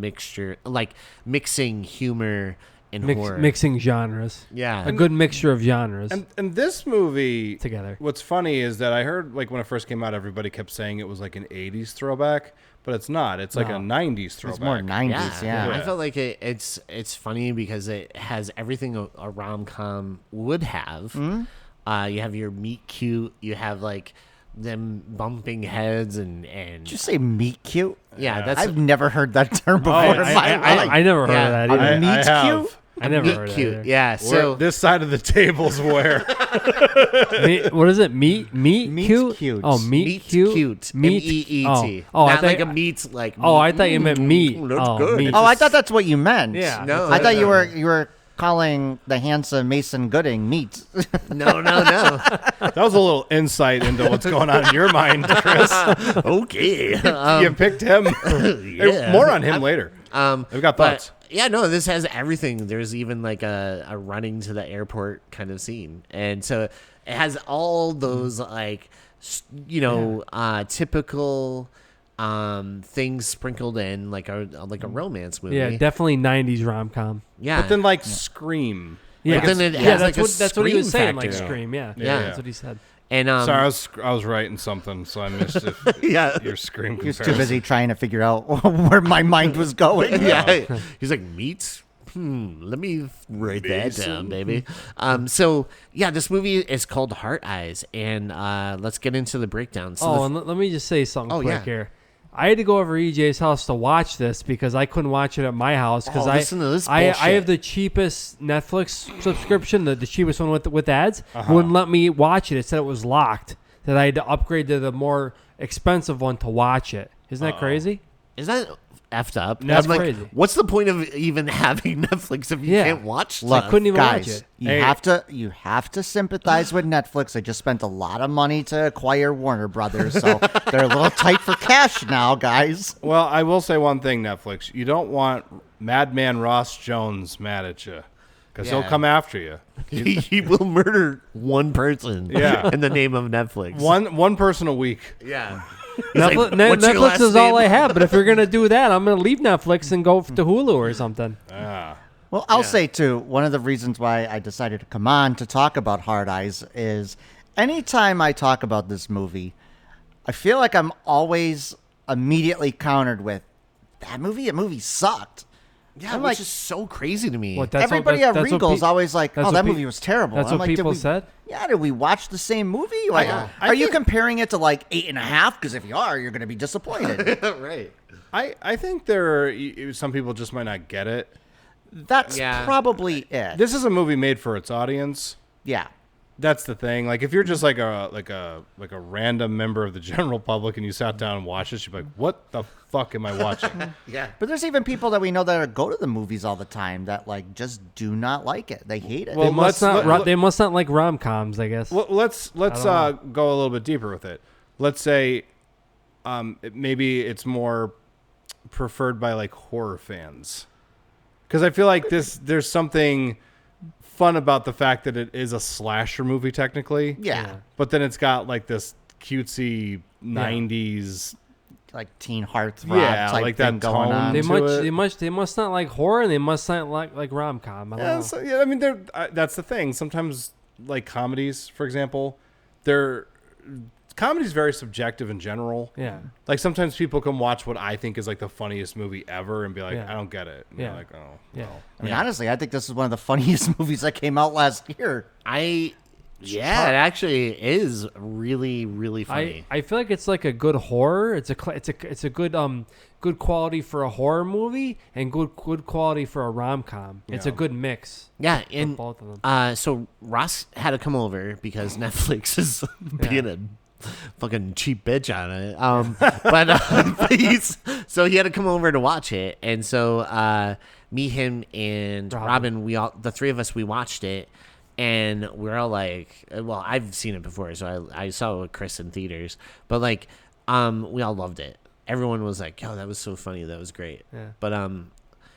mixing humor and horror. Mixing genres. Yeah. A good mixture of genres And this movie together. What's funny is that I heard like when it first came out, everybody kept saying it was like an 80s throwback, but it's not. It's like a 90s throwback. It's more 90s, yeah. I felt like it's funny because it has everything a rom-com would have. Mm-hmm. You have your meet cute. You have like them bumping heads and Did you say meat cute? yeah, that's I've never heard that term before in my life. I never heard of that either. I Meat have. cute? I never meet heard cute. of that. Yeah, so This side of the table's where What is it? Meat Meat cute? cute. Oh, meat cute. Meat Meat. M-E-E-T. Oh, I Not thought- like a meat like. Oh, I thought you meant meat. That's Oh, good. meat. Oh, I thought that's what you meant. Yeah. No, I thought no. you were calling the handsome Mason Gooding meat. No. that was a little insight into what's going on in your mind, Chris. Okay. You picked him. yeah. More on him later. We've got thoughts. But yeah, no, this has everything. There's even like a running to the airport kind of scene, and so it has all those like typical things sprinkled in like a romance movie. Yeah, definitely 90s rom-com. Yeah. But then like Scream. Yeah, But then it has like that's what he was saying, factor. like Scream. Yeah, Yeah. that's what he said. And Sorry, I was writing something, so I missed it. Yeah. Your Scream He was comparison. too busy trying to figure out where my mind was going. yeah. He's like, meat? Let me write that down, baby. So yeah, this movie is called Heart Eyes, and let's get into the breakdown. So And let me just say something quick yeah. here. I had to go over to EJ's house to watch this because I couldn't watch it at my house because listen to this I bullshit. have the cheapest Netflix subscription, the cheapest one with ads. Wouldn't let me watch it. It said it was locked. That I had to upgrade to the more expensive one to watch it. Isn't that crazy? is that effed up? That's I'm like, crazy. what's the point of even having Netflix if you Yeah. can't watch Look, stuff? couldn't even watch guys, it. you have to sympathize with Netflix. They just spent a lot of money to acquire Warner Brothers, so they're a little tight for cash now, guys. Well, I will say one thing, Netflix. You don't want Madman Ross Jones mad at you, because he'll Yeah. come after you. he will murder one person Yeah. in the name of Netflix. One person a week. Yeah. Netflix is all I have, but if you're gonna do that, I'm gonna leave Netflix and go to Hulu or something. Well, I'll say too, one of the reasons why I decided to come on to talk about Hard Eyes is anytime I talk about this movie, I feel like I'm always immediately countered with that movie sucked. Yeah, I'm which like- is so crazy to me. What, that's Everybody what, at that's what Regal is pe- always like, that's "Oh, what that pe- movie was terrible." That's I'm what like, people did we, said? Yeah, did we watch the same movie? Like, are you comparing it to like 8.5? Because if you are, you're going to be disappointed. right. I think there are some people just might not get it. That's Yeah. probably it. This is a movie made for its audience. Yeah. That's the thing. Like if you're just like a random member of the general public and you sat down and watched this, you'd be like, "What the fuck am I watching?" Yeah. But there's even people that we know that go to the movies all the time that like just do not like it. They hate it. Well, They must let's- not. let- They must not like rom-coms, I guess. Well, let's go a little bit deeper with it. Let's say maybe it's more preferred by like horror fans, because I feel like there's something fun about the fact that it is a slasher movie technically. yeah. But then it's got like this cutesy 90s. Like teen heartthrob Yeah, type like thing that going tone. on. They must not like horror, and they must not like rom-com. I don't Yeah, know. so, yeah, I mean, that's the thing. Sometimes, like comedies, for example, comedy's very subjective in general. Yeah. Like sometimes people can watch what I think is like the funniest movie ever and be like, Yeah. I don't get it. And Yeah. you're like, oh, Yeah. well. I mean, honestly, I think this is one of the funniest movies that came out last year. It actually is really, really funny. I feel like it's like a good horror. It's a good quality for a horror movie and good quality for a rom-com. It's a good mix. Yeah, and both of them. so Ross had to come over because Netflix is being a fucking cheap bitch on it. But so he had to come over to watch it, and so me, him, and Robin, the three of us, we watched it, and we're all like, well, I've seen it before, so I saw it with Chris in theaters, but like, we all loved it. Everyone was like, "Yo, that was so funny. That was great." Yeah.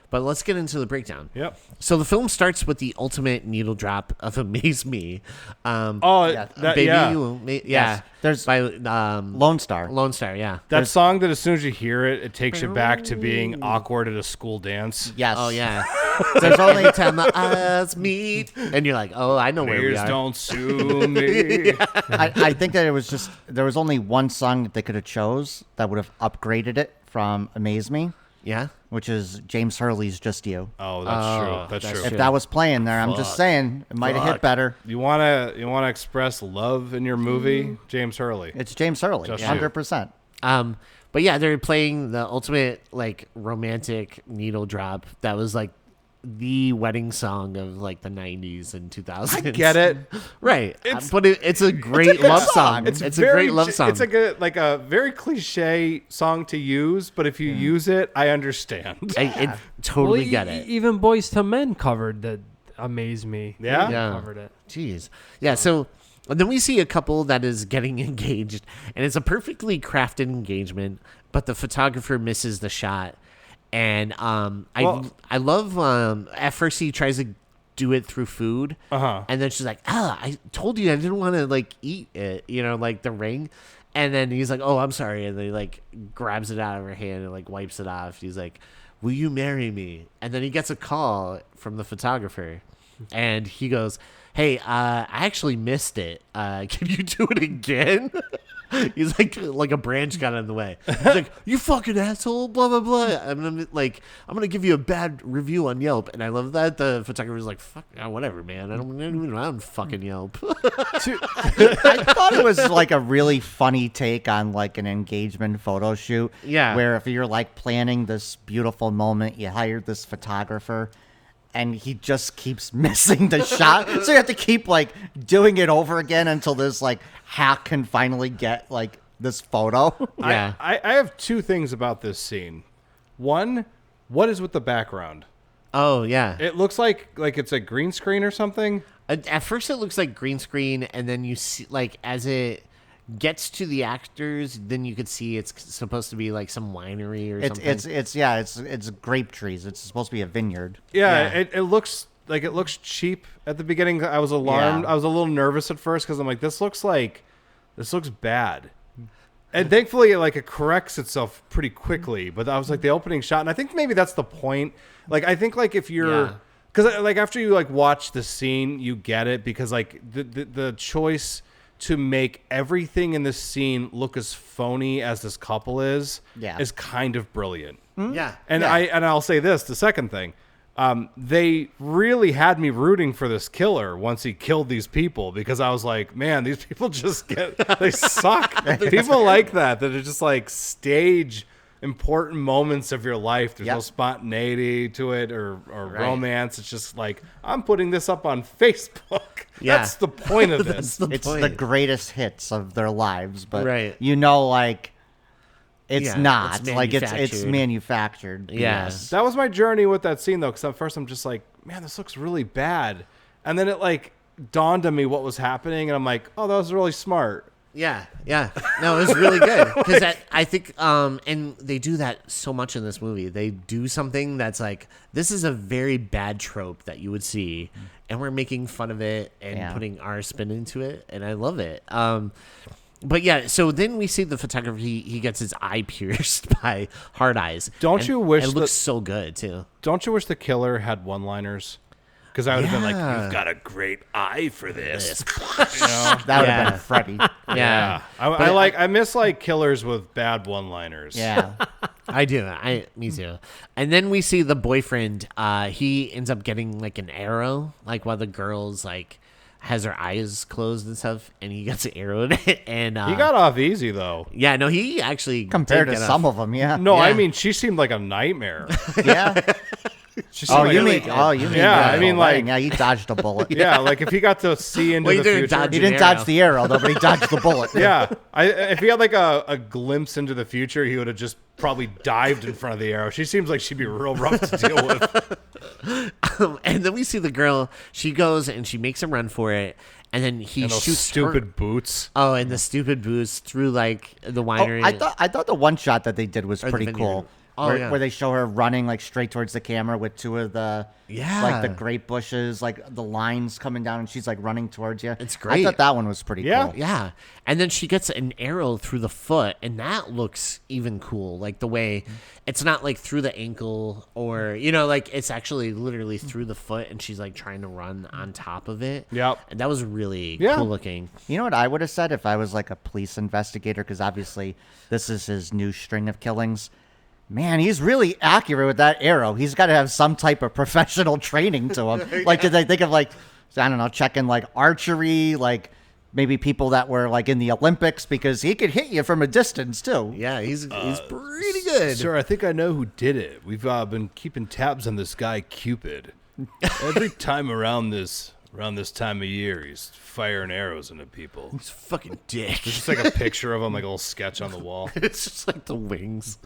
But let's get into the breakdown. Yep. So the film starts with the ultimate needle drop of "Amaze Me." Yeah. Baby, yeah. yeah. There's by Lone Star. Lone Star, yeah. That song that as soon as you hear it, it takes you back to being awkward at a school dance. Yes. Oh yeah. There's only time the eyes meet, and you're like, "Oh, I know where we Players are." don't sue me. I think that there was only one song that they could have chose that would have upgraded it from Amaze Me, Yeah. which is James Hurley's Just You. Oh, that's true. That's that's true. If that was playing there, I'm just saying it might have hit better. You wanna express love in your movie, James Hurley. It's James Hurley, Just You. 100%. But yeah, they're playing the ultimate like romantic needle drop. That was like the wedding song of like the 90s and 2000s. I get it. Right. But it's a great good love song. song. It's a great love song. It's like a very cliche song to use, but if you use it, I understand. I totally get it. Even Boys to Men covered the "Amaze Me." Yeah? They Yeah. covered it. Jeez. Yeah, so and then we see a couple that is getting engaged, and it's a perfectly crafted engagement, but the photographer misses the shot. And I love at first he tries to do it through food, and then she's like, I told you I didn't want to like eat it, like the ring. And then he's like, "Oh, I'm sorry," and then he like grabs it out of her hand and like wipes it off. He's like, "Will you marry me?" And then he gets a call from the photographer, and he goes, "Hey, I actually missed it. Can you do it again?" He's like a branch got in the way. He's like, "You fucking asshole, blah blah blah." And I'm like, "I'm gonna give you a bad review on Yelp." And I love that the photographer's like, "Fuck, whatever, man. I don't fucking Yelp." I thought it was like a really funny take on like an engagement photo shoot. Yeah. Where if you're like planning this beautiful moment, you hired this photographer and he just keeps missing the shot. So you have to keep like doing it over again until this like hack can finally get like this photo. Yeah. I have two things about this scene. One, what is with the background? Oh yeah. It looks like it's a green screen or something. At first it looks like green screen, and then you see like as it gets to the actors, then you could see it's supposed to be like some winery or something. It's grape trees. It's supposed to be a vineyard. Yeah, Yeah. It looks cheap at the beginning. I was alarmed. Yeah. I was a little nervous at first because I'm like, this looks bad. And thankfully, it corrects itself pretty quickly. But I was like, the opening shot, and I think maybe that's the point. Like, I think if you're, because after you watch the scene, you get it, because the choice to make everything in this scene look as phony as this couple is kind of brilliant. Yeah. And I'll say this, the second thing. They really had me rooting for this killer once he killed these people, because I was like, man, these people they suck. People like that are just stage important moments of your life. There's no spontaneity to it or romance. It's just I'm putting this up on Facebook. Yeah. That's the point of this. It's the greatest hits of their lives, but Right. it's Yeah, not it's it's manufactured. Yeah. BS. That was my journey with that scene, though, because at first I'm just like, man, this looks really bad. And then it dawned on me what was happening, and I'm like, oh, that was really smart. Yeah. No, it was really good, because I think, and they do that so much in this movie. They do something that's this is a very bad trope that you would see, and we're making fun of it and putting our spin into it, and I love it. But yeah, so then we see the photographer. He gets his eye pierced by hard eyes. Don't you wish it looks so good too? Don't you wish the killer had one-liners? Because I would have been like, you've got a great eye for this. That would have been Freddy. Yeah. I miss killers with bad one-liners. Yeah. I do. Me too. And then we see the boyfriend. He ends up getting an arrow, while the girl's has her eyes closed and stuff, and he gets an arrow in it. And he got off easy, though. Yeah, no, he actually Compared to did get some off. of them, yeah. No, Yeah. I mean, she seemed like a nightmare. Yeah. She seemed You mean Yeah, I mean, yeah, he dodged a bullet. yeah, if he got to see into Well, he the didn't future. dodge He didn't dodge the arrow though, but he dodged the bullet. Yeah, if he had a glimpse into the future, he would have just probably dived in front of the arrow. She seems like she'd be real rough to deal with. And then we see the girl. She goes and she makes him run for it, and then he And those shoots stupid her. boots. Oh, and the stupid boots through the winery. I thought the one shot that they did was the pretty vineyard. cool. Oh, where, yeah. where they show her running straight towards the camera with two of the the grape bushes, the lines coming down, and she's running towards you. It's great. I thought that one was pretty cool. Yeah. And then she gets an arrow through the foot, and that looks even cool. The way it's not through the ankle, or it's actually literally through the foot, and she's trying to run on top of it. Yep. And that was really Yeah. cool looking. You know what I would have said if I was a police investigator, because obviously this is his new string of killings. Man, he's really accurate with that arrow. He's got to have some type of professional training to him. Did they think of I don't know, checking archery, maybe people that were in the Olympics, because he could hit you from a distance too. Yeah, he's pretty good. Sir, I think I know who did it. We've been keeping tabs on this guy, Cupid. Every time around this time of year, he's firing arrows into people. He's a fucking dick. It's just a picture of him, a little sketch on the wall. It's just the wings.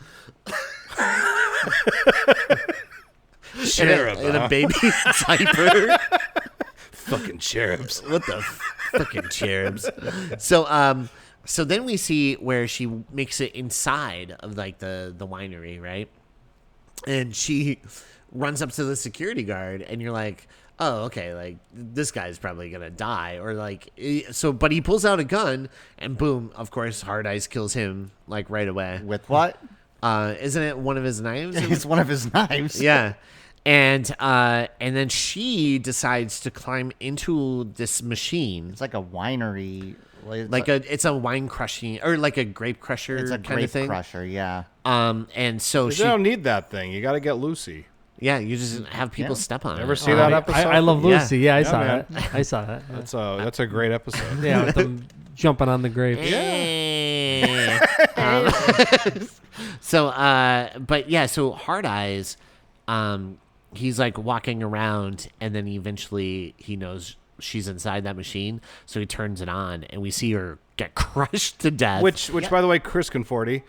Cherub, in a baby diaper. Fucking cherubs. What the fucking cherubs? So then we see where she makes it inside of the winery, right? And she runs up to the security guard, and you're like, oh, okay, like this guy's probably gonna die, or like so. But he pulls out a gun, and boom, of course, Hard Eyes kills him like right away. With what? Isn't it one of his knives? It's one of his knives. Yeah. And then she decides to climb into this machine. It's like a winery. It's a wine crushing or like a grape crusher It's a kind of thing. grape crusher, yeah. And so You don't need that thing. You got to get Lucy. yeah, you just have people step on it. Ever see that episode? I love Lucy. Yeah, I saw man. that. I saw that. That's a great episode. Yeah, with them jumping on the grape. So Hard Eyes, he's like walking around, and then eventually he knows she's inside that machine, so he turns it on, and we see her get crushed to death. Which by the way, Chris Conforti,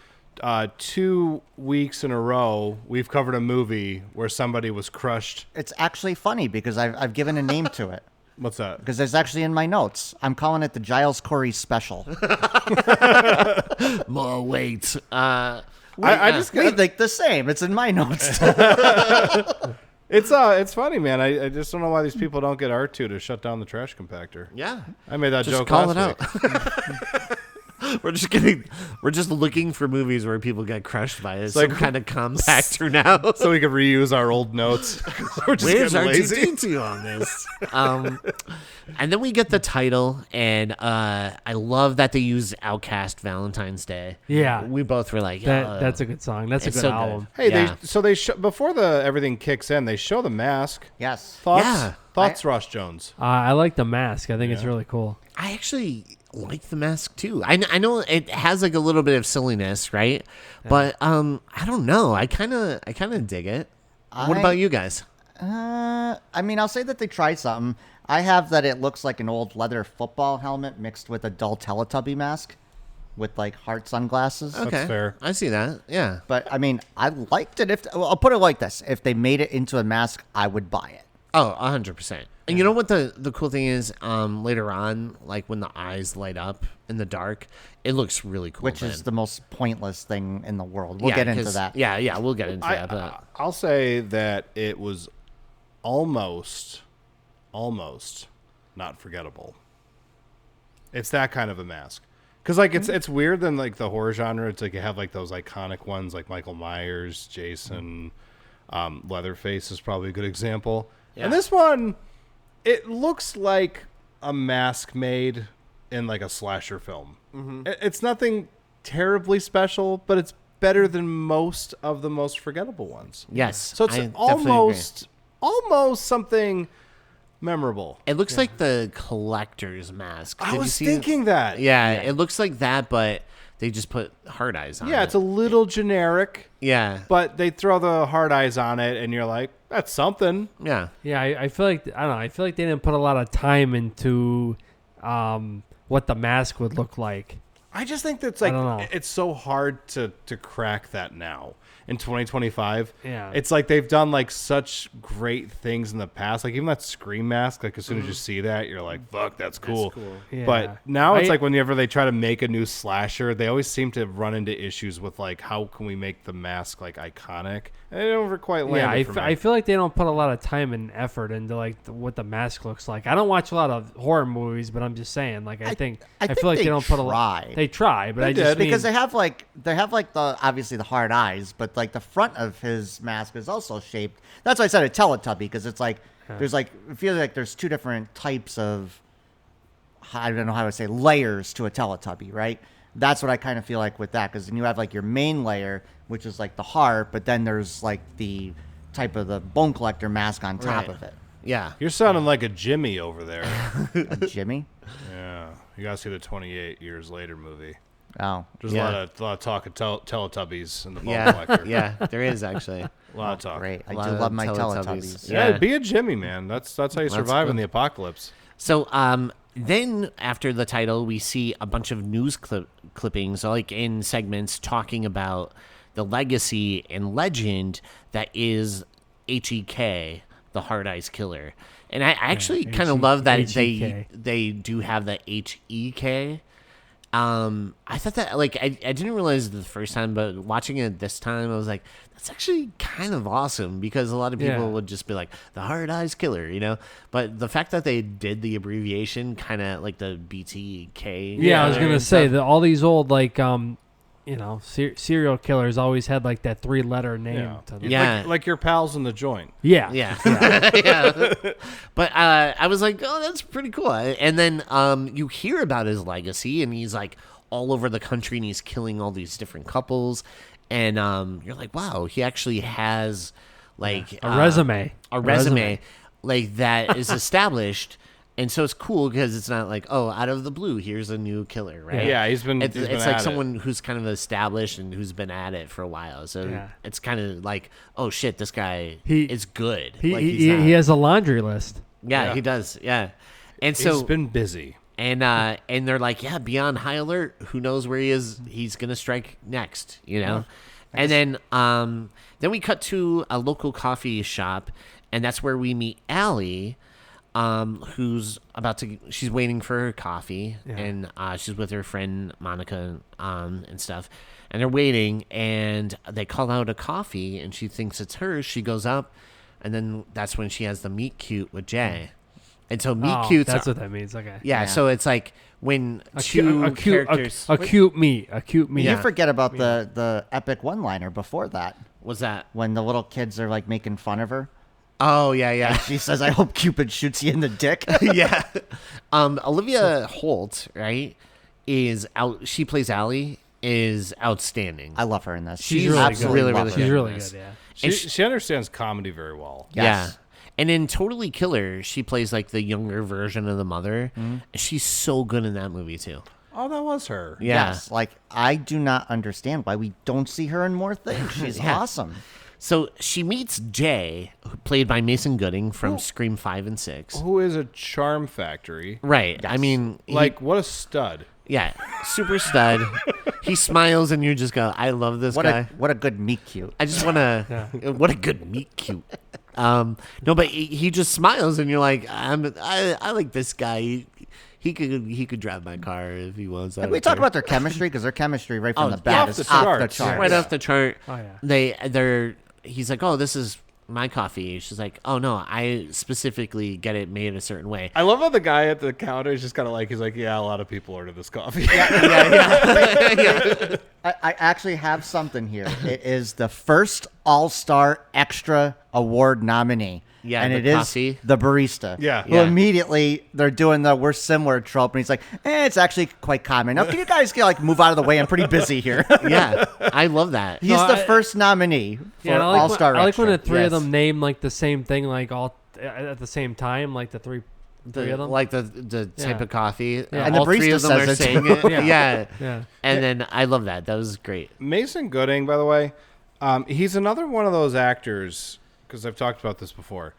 2 weeks in a row, we've covered a movie where somebody was crushed. It's actually funny because I've given a name to it. What's that? Because it's actually in my notes. I'm calling it the Giles Corey special. More weight. I just We think the same. It's in my notes. It's funny, man. I just don't know why these people don't get R2 to shut down the trash compactor. Yeah. I made that Just joke call it last week. out. We're just looking for movies where people get crushed by it. Some like- kind of compactor now. So we could reuse our old notes. We're just Where's getting lazy. R2D2 on this? And then we get the title, and I love that they use Outcast Valentine's Day. Yeah. We both were like, That's a good song. That's a It's good so good. album. Hey, Yeah. they before everything kicks in, they show the mask. Yes. Thoughts, Ross Jones. I like the mask. I think it's really cool. I actually like the mask too. I know it has like a little bit of silliness, right? But I don't know. I kind of dig it. What about you guys? I mean, I'll say that they tried something. I have that it looks like an old leather football helmet mixed with a dull Teletubby mask with like heart sunglasses. Okay, fair. I see that. Yeah. But I mean, I liked it. I'll put it like this: if they made it into a mask, I would buy it. Oh, 100%. And you know what the cool thing is? Later on, like when the eyes light up in the dark, it looks really cool. Which is the most pointless thing in the world. We'll get into 'cause- that. Yeah, we'll get into that. But I'll say that it was almost not forgettable. It's that kind of a mask. Because like it's weird than like the horror genre. It's like you have like those iconic ones like Michael Myers, Jason, Leatherface is probably a good example. Yeah. And this one, it looks like a mask made in like a slasher film. It's nothing terribly special, but it's better than most of the most forgettable ones. yes, So it's I definitely agree. almost something memorable. It looks like the collector's mask. I Did you was see thinking that. Yeah, it looks like that, but they just put hard eyes on it. Yeah, it's a little generic, Yeah. but they throw the hard eyes on it, and you're like, that's something. Yeah. Yeah, I feel like I don't know. I feel like they didn't put a lot of time into what the mask would look like. I just think that's I don't know. like it's so hard to crack that now in 2025. Yeah. It's like they've done like such great things in the past. Like even that Scream mask, like as soon as you see that, you're like, fuck, that's cool. Yeah. But now it's like whenever they try to make a new slasher, they always seem to run into issues with like how can we make the mask like iconic? And they never quite land. Yeah, I feel like they don't put a lot of time and effort into like what the mask looks like. I don't watch a lot of horror movies, but I'm just saying, like I feel like they don't put a lot. They try, but They I just did. Because they have like the obviously the hard eyes, but like the front of his mask is also shaped. That's why I said a Teletubby, because it's like there's like I feel like there's two different types of, I don't know how to say, layers to a Teletubby, right? That's what I kind of feel like with that, because then you have like your main layer, which is like the heart, but then there's like the type of the bone collector mask on top of it. Yeah. You're sounding like a Jimmy over there. A Jimmy? Yeah, you gotta see the 28 Years Later movie. Oh, There's Yeah. a lot of talk of Teletubbies in the bone Yeah. collector. Yeah, there is actually. A lot of talk. great! I lot do of love my Teletubbies. Teletubbies. Yeah, Yeah. be a Jimmy, man. That's how you survive in good. the apocalypse. So then after the title, we see a bunch of news clippings, like in segments, talking about the legacy and legend that is HEK, the Hard Eyes Killer. And I actually kind of love that HEK. they do have the HEK. I thought that, like, I didn't realize it the first time, but watching it this time, I was like, that's actually kind of awesome, because a lot of people would just be like, the Hard Eyes Killer, you know? But the fact that they did the abbreviation, kind of like the BTK. Yeah, I was going to say that all these old, like, serial killers always had, like, that 3-letter name to them. Yeah. Like your pals in the joint. Yeah. Yeah. But I was like, oh, that's pretty cool. And then you hear about his legacy, and he's like all over the country, and he's killing all these different couples. And you're like, wow, he actually has like a resume. A resume like that is established. And so it's cool because it's not like, oh, out of the blue, here's a new killer, right? Yeah, he's been it's at like someone who's kind of established and who's been at it for a while. So it's kind of like, oh shit, this guy is good. He has a laundry list. Yeah, he does. Yeah, and so he's been busy. And they're like, yeah, be on high alert. Who knows where he is? He's gonna strike next, you know. And then we cut to a local coffee shop, and that's where we meet Allie. Who's she's waiting for her coffee, and she's with her friend Monica and stuff, and they're waiting, and they call out a coffee, and she thinks it's hers. She goes up, and then that's when she has the meet cute with Jay. And so meet cutes. That's what that means. Okay. Yeah, so it's like when characters. A cute meet. You forget about the epic one-liner before that. What's that? When the little kids are like making fun of her. Oh, yeah. And she says, I hope Cupid shoots you in the dick. Yeah. Olivia Holt, right, is out. She plays Allie, is outstanding. I love her in this. She's really good. Really good. She's really good, yeah. She understands comedy very well. Yes. Yeah. And in Totally Killer, she plays like the younger version of the mother. Mm-hmm. She's so good in that movie, too. Oh, that was her. Yeah. Yes. Like, I do not understand why we don't see her in more things. She's awesome. So she meets Jay, played by Mason Gooding from Scream 5 and 6. Who is a charm factory. Right. Yes. I mean... what a stud. Yeah. Super stud. He smiles and you just go, I love this guy. What a good meet cute. I just want to... What a good meet cute. No, but he just smiles and you're like, I like this guy. He could drive my car if he wants. And we talk about their chemistry, because their chemistry right from the bat is off the chart. Right off the chart. Oh, yeah. He's like, oh, this is my coffee. She's like, oh no, I specifically get it made a certain way. I love how the guy at the counter is just kind of like, he's like, yeah, a lot of people order this coffee. Yeah. I actually have something here. It is the first All-Star Extra Award nominee. Yeah, and the coffee. Is the barista. Yeah. Who immediately they're doing the we're similar trope, and he's like, it's actually quite common. Now, can you guys move out of the way? I'm pretty busy here. Yeah, I love that. He's the first nominee for All-Star Extra. I like when the three of them name like the same thing, like all at the same time, like the three of them. Like the type of coffee. Yeah. And all the barista three of them says are it. saying it. Yeah. And then I love that. That was great. Mason Gooding, by the way, he's another one of those actors, because I've talked about this before,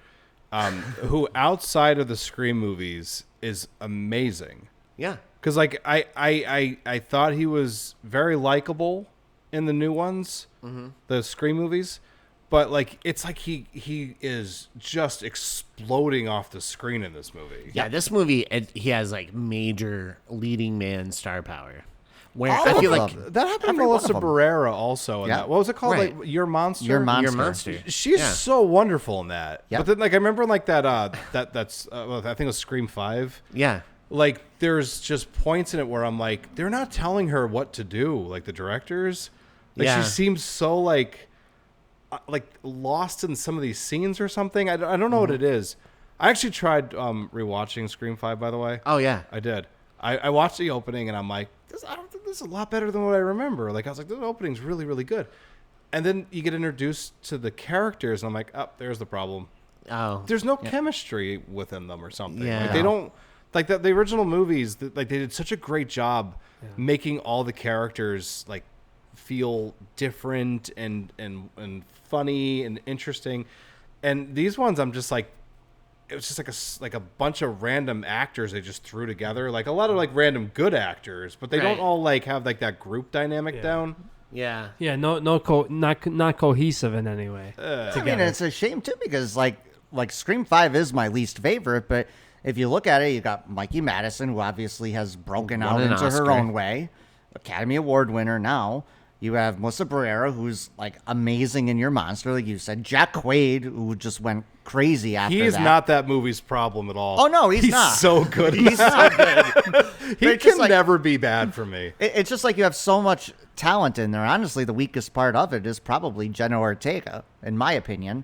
who outside of the Scream movies is amazing. Yeah. Because like I thought he was very likable in the new ones, the Scream movies, but like it's like he is just exploding off the screen in this movie. Yeah, this movie he has like major leading man star power. Where All I feel of like them. That happened to Every one Melissa of them. Barrera also in that. What was it called? Right. Like Your Monster? Your Monster. Your Monster. She's so wonderful in that. Yep. But then like I remember like that that's I think it was Scream 5. Yeah. Like there's just points in it where I'm like, they're not telling her what to do, like the directors. Like she seems so like lost in some of these scenes or something. I don't know what it is. I actually tried rewatching Scream 5, by the way. Oh yeah. I did. I watched the opening and I'm like, I don't think this is a lot better than what I remember. Like I was like, this opening's really, really good. And then you get introduced to the characters and I'm like, oh, there's the problem. Oh. There's no chemistry within them or something. Yeah. Like they don't like the original movies. Like they did such a great job making all the characters like feel different and funny and interesting. And these ones, I'm just like, it was just like a bunch of random actors they just threw together. Like a lot of like random good actors, but they don't all like have like that group dynamic down. Yeah. Yeah. Not cohesive in any way. I mean, it's a shame too, because like Scream 5 is my least favorite, but if you look at it, you got Mikey Madison, who obviously has broken out Won an into her Oscar. own way, Academy Award winner now. You have Melissa Barrera, who's like amazing in Your Monster, like you said. Jack Quaid, who just went crazy after that. He is not that movie's problem at all. Oh, no, he's not. So good. He's so good. He It's just can like- never be bad for me. It's just like you have so much talent in there. Honestly, the weakest part of it is probably Jenna Ortega, in my opinion.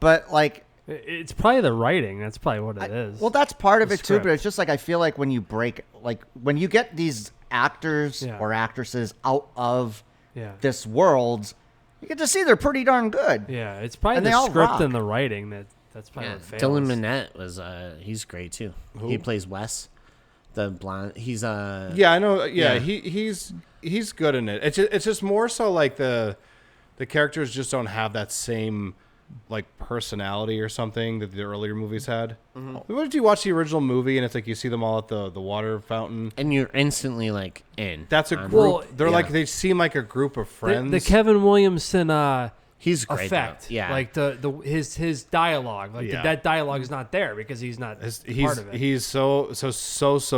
But like, It's probably the writing. That's probably what it is. well, that's part of The it too. But script. it's just like I feel like when you break, like when you get these actors Yeah. or actresses out of yeah. this world, you get to see they're pretty darn good. Yeah, it's probably And they the all script rock. and the writing that's probably Yeah, what fails. Dylan Minnette was he's great too. He plays Wes, the blonde. He's Yeah, I know. Yeah, Yeah. he's good in it. It's just more so like the characters just don't have that same like personality or something that the earlier movies had. Mm-hmm. What did you watch the original movie and it's like you see them all at the water fountain? and you're instantly like in. That's a on- group. Well, They're yeah. like they seem like a group of friends. The Kevin Williamson He's great. though. effect. Yeah, Like his dialogue. Like Yeah. that dialogue is not there because he's not part of it. He's so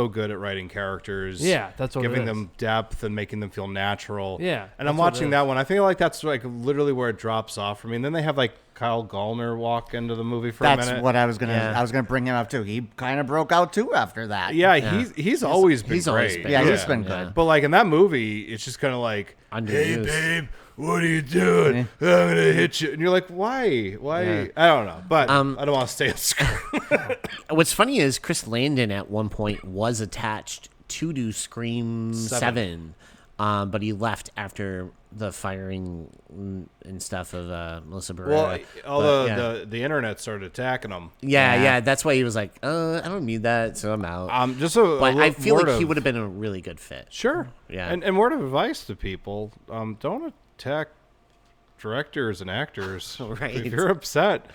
good at writing characters. Yeah, that's what it giving is. them depth and making them feel natural. Yeah, and I'm that's what it watching is. that one. I feel like that's like literally where it drops off for me. And then they have like Kyle Gallner walk into the movie for a That's minute. what I was gonna. Yeah. I was gonna bring him up too. He kind of broke out too after that. Yeah, Yeah. he's always been he's great. always been Yeah, good. he's been Yeah. good. But like in that movie, it's just kind of like, hey Underused. babe, what are you doing? I'm gonna hit you, and you're like, why? Yeah. I don't know, but I Um, don't want to stay on screen. What's funny is Chris Landon at one point was attached to do Scream 7, but he left after the firing and stuff of Melissa Barrera. The internet started attacking him. Yeah, that's why he was like, I don't need that, so I'm out. Just a But I feel word like he of- would have been a really good fit. Sure. Yeah. And word of advice to people: don't attack directors and actors. Right. If you're upset,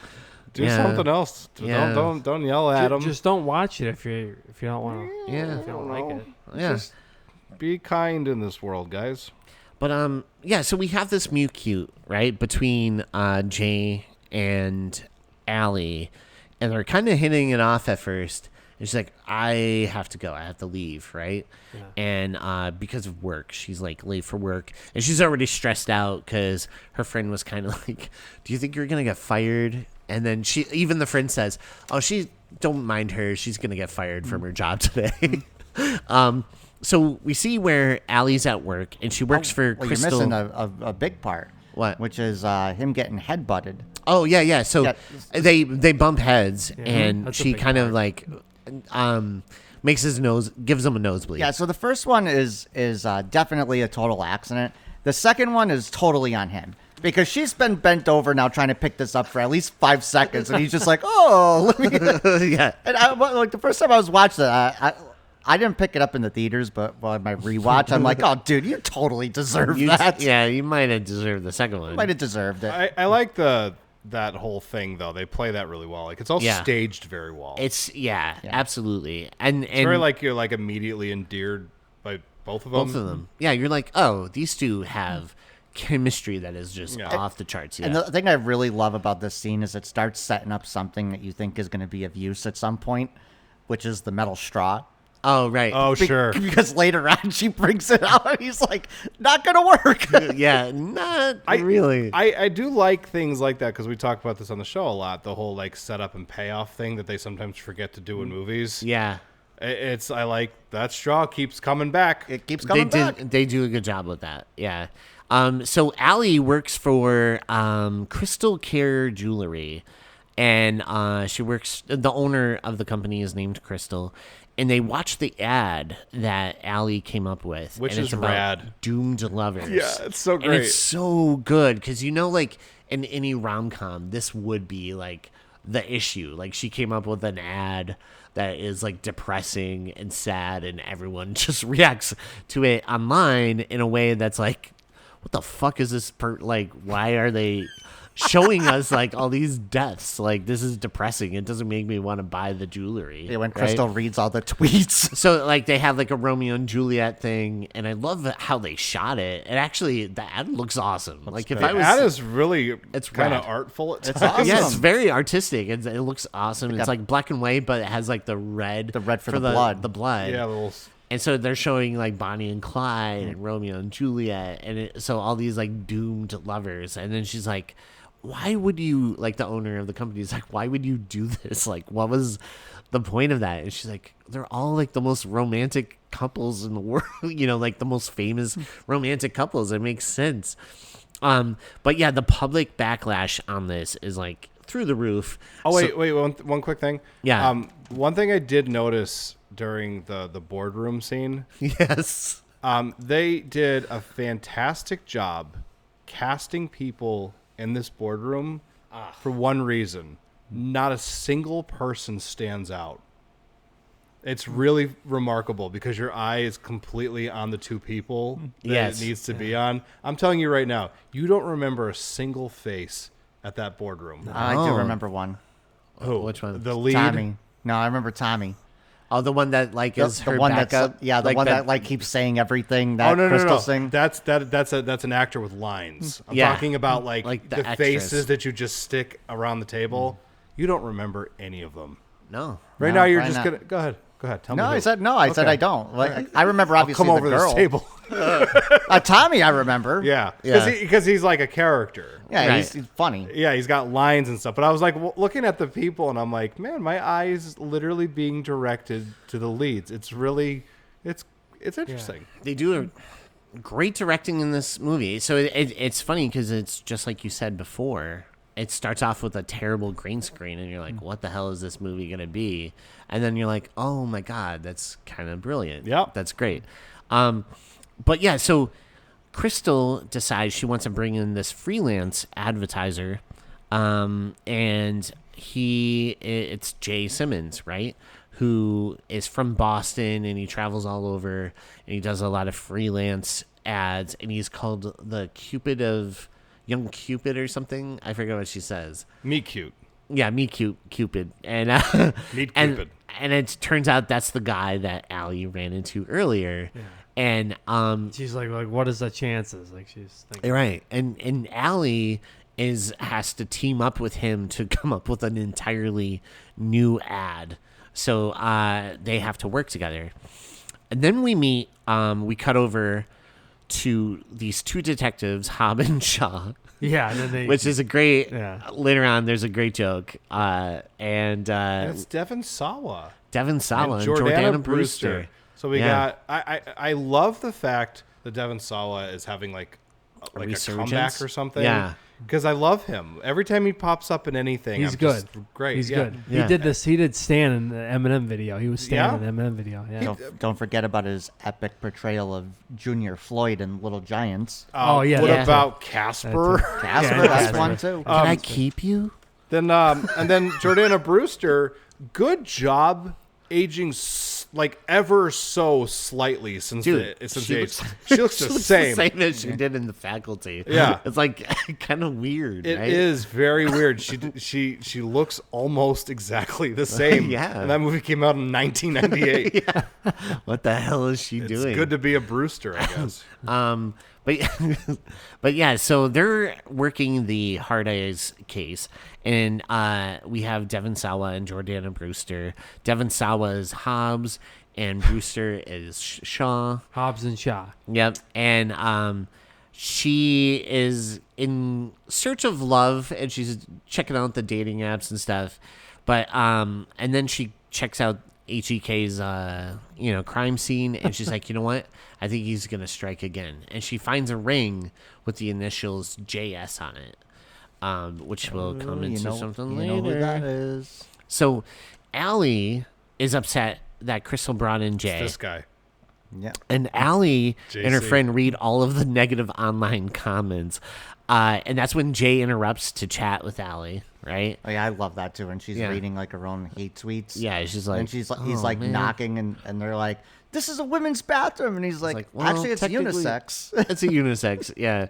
do Yeah. something else. Yeah. Don't yell at them. Just don't watch it if you don't want to. Yeah. If you don't like it. Yeah. Just be kind in this world, guys. But yeah, so we have this meet cute, right, between Jay and Allie, and they're kind of hitting it off at first. And she's like, I have to go. I have to leave, right? Yeah. And because of work, she's like late for work. And she's already stressed out because her friend was kind of like, do you think you're going to get fired? And then even the friend says, oh, don't mind her. She's going to get fired from her job today. So we see where Allie's at work, and she works for Well, Crystal. you're missing a big part. What? Which is him getting headbutted. Oh yeah. So Yeah. they bump heads, and that's a she big kind of part. like makes his nose, gives him a nosebleed. Yeah. So the first one is definitely a total accident. The second one is totally on him. Because she's been bent over now trying to pick this up for at least 5 seconds, and he's just like, "Oh, let me." yeah. And like the first time I was watching it, I didn't pick it up in the theaters, but on my rewatch, I'm like, "Oh, dude, you totally deserve that. Yeah, you might have deserved the second one. Might have deserved it." I like that whole thing though. They play that really well. Like it's all Yeah. staged very well. It's absolutely, and It's very like you're like immediately endeared by both of them. both of them. Yeah, you're like, oh, these two have chemistry that is just off the charts. Yeah. And the thing I really love about this scene is it starts setting up something that you think is going to be of use at some point, which is the metal straw. oh right. Oh sure. Because later on she brings it out and he's like, not going to work. Yeah, not really. I do like things like that because we talk about this on the show a lot. The whole like setup and payoff thing that they sometimes forget to do in movies. yeah. I like that straw keeps coming back. It keeps coming back. They do a good job with that. Yeah. So Allie works for Crystal Care Jewelry, and she works. The owner of the company is named Crystal, and they watch the ad that Allie came up with, Which and is it's about rad. doomed lovers. Yeah, it's so And great. it's so good because like in any rom-com, this would be like the issue. Like she came up with an ad that is like depressing and sad, and everyone just reacts to it online in a way that's like, what the fuck is this like, why are they showing us like all these deaths. Like, this is depressing. It doesn't make me want to buy the jewelry. Yeah, when right? Crystal reads all the tweets. So like they have like a Romeo and Juliet thing, and I love how they shot it. And actually, the ad looks awesome. Like if I was, ad is really it's kind of rad. artful. It's awesome. yeah, it's very artistic. It looks awesome. It's like black and white, but it has like the red for the blood. The blood. Yeah, little. And so they're showing like Bonnie and Clyde and Romeo and Juliet, and so all these like doomed lovers. And then she's like, "Why would you?" Like the owner of the company is like, "Why would you do this? Like, what was the point of that?" And she's like, "They're all like the most romantic couples in the world. Like the most famous romantic couples. It makes sense." But yeah, the public backlash on this is like through the roof. Oh wait, one quick thing. Yeah. One thing I did notice during the boardroom scene. Yes. They did a fantastic job casting people in this boardroom for one reason. Not a single person stands out. It's really remarkable because your eye is completely on the two people that it needs to be on. I'm telling you right now, you don't remember a single face at that boardroom. I do remember one. Who? Which one? The lead? Tommy. No, I remember Tommy. Oh, the one that like is The her one backup. the like one that like keeps saying everything that Oh no, Crystal's saying. That's an actor with lines. I'm Yeah. talking about like Like the the extras. faces that you just stick around the table. You don't remember any of them. No. Right No, now, you're probably just not. gonna go ahead. Tell me. No, who. I said no. I said Okay. I don't. Like, I remember obviously Come over the to girl. this table. Tommy, I remember. Yeah, Yeah. because he's like a character. Yeah, Right. he's funny. Yeah, he's got lines and stuff. But I was like looking at the people, and I'm like, man, my eyes literally being directed to the leads. It's really, it's interesting. They do a great directing in this movie. So it's funny because it's just like you said before. It starts off with a terrible green screen, and you're like, what the hell is this movie going to be? And then you're like, oh, my God, that's kind of brilliant. Yep. That's great. But, yeah, so Crystal decides she wants to bring in this freelance advertiser, and it's Jay Simmons, right, who is from Boston, and he travels all over, and he does a lot of freelance ads, and he's called the Cupid of... Young Cupid or something. I forget what she says. Meet cute. Yeah, Cupid. And Meet and, Cupid. And it turns out that's the guy that Allie ran into earlier. Yeah. And She's like, what is the chances? Like she's thinking. right. And Allie has to team up with him to come up with an entirely new ad. So they have to work together. And then we cut over to these two detectives, Hobb and Shaw. Yeah, and then Which is a great. Yeah. Later on, there's a great joke, and It's Devon Sawa. Devon Sawa and Jordana Jordana Brewster. So we got. I love the fact that Devon Sawa is having like a resurgence? comeback or something. Yeah. Because I love him. Every time he pops up in anything, he's I'm good. just great. He's Yeah. good. Yeah. He did this. He did Stan in the Eminem video. He was Stan Yeah? in the Eminem video. Yeah. Don't forget about his epic portrayal of Junior Floyd in Little Giants. Oh, yeah, What yeah. about Casper? Casper, Yeah, that's Casper. one too. Can I keep you? Then and then Jordana Brewster, good job aging like ever so slightly since Dude, since she the looks- age. She looks the same. Same as she did in The Faculty. Yeah. It's like kind of weird, It right? is very weird. She looks almost exactly the same. Yeah. And that movie came out in 1998. What the hell is she It's doing? good to be a Brewster, I guess. But yeah, so they're working the Hard Eyes case, and we have Devon Sawa and Jordana Brewster. Devon Sawa is Hobbs, and Brewster is Shaw. Hobbs and Shaw. Yep, and she is in search of love, and she's checking out the dating apps and stuff. But and then she checks out HEK's crime scene, and she's like, you know what? I think he's gonna strike again. And she finds a ring with the initials JS on it, which will come into something later. You know who that is. So Allie is upset that Crystal brought in Jay. This guy. Yeah. And Allie and her JC. friend read all of the negative online comments. And that's when Jay interrupts to chat with Allie, right? Oh, yeah, I love that too. And she's Yeah. reading like her own hate tweets. Yeah, she's like, and he's "Oh, like man." knocking, and they're like, "This is a women's bathroom," and he's like, like, well, "Actually, it's technically- unisex." It's a unisex, yeah.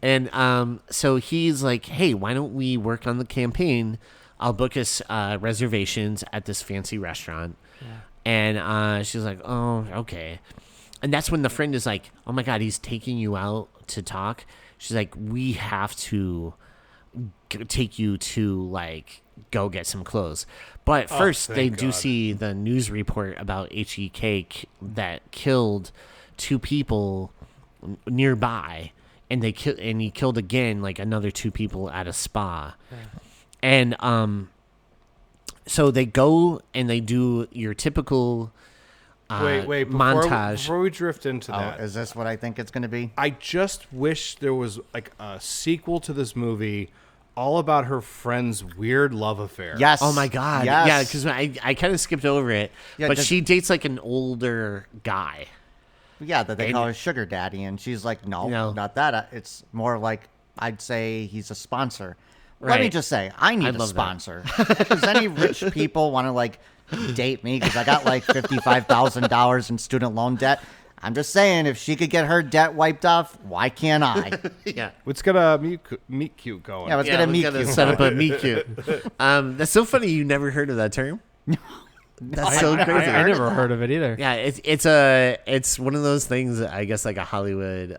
And so he's like, hey, why don't we work on the campaign? I'll book us reservations at this fancy restaurant. Yeah. And she's like, oh, okay. And that's when the friend is like, oh, my God, he's taking you out to talk. She's like, we have to take you to, like, go get some clothes. But first, they do see the news report about HEK that killed 2 people nearby. And he killed again, like, another 2 people at a spa. Yeah. And so they go and they do your typical montage. Before we drift into that. Is this what I think it's going to be? I just wish there was like a sequel to this movie all about her friend's weird love affair. Yes. Oh, my God. Yes. Yeah, because I kind of skipped over it. Yeah, but she dates, like, an older guy. Yeah, that they call her sugar daddy. And she's like, no, not that. It's more like, I'd say he's a sponsor. Let me just say, I need a sponsor. Does any rich people want to, like, date me? Because I got, like, $55,000 in student loan debt. I'm just saying, if she could get her debt wiped off, why can't I? Yeah. Let's get a meet cute going. Yeah, let's get a meet cute. Set up a meet cute. That's so funny you never heard of that term. That's so crazy. I never heard of it either. Yeah, it's one of those things, I guess, like a Hollywood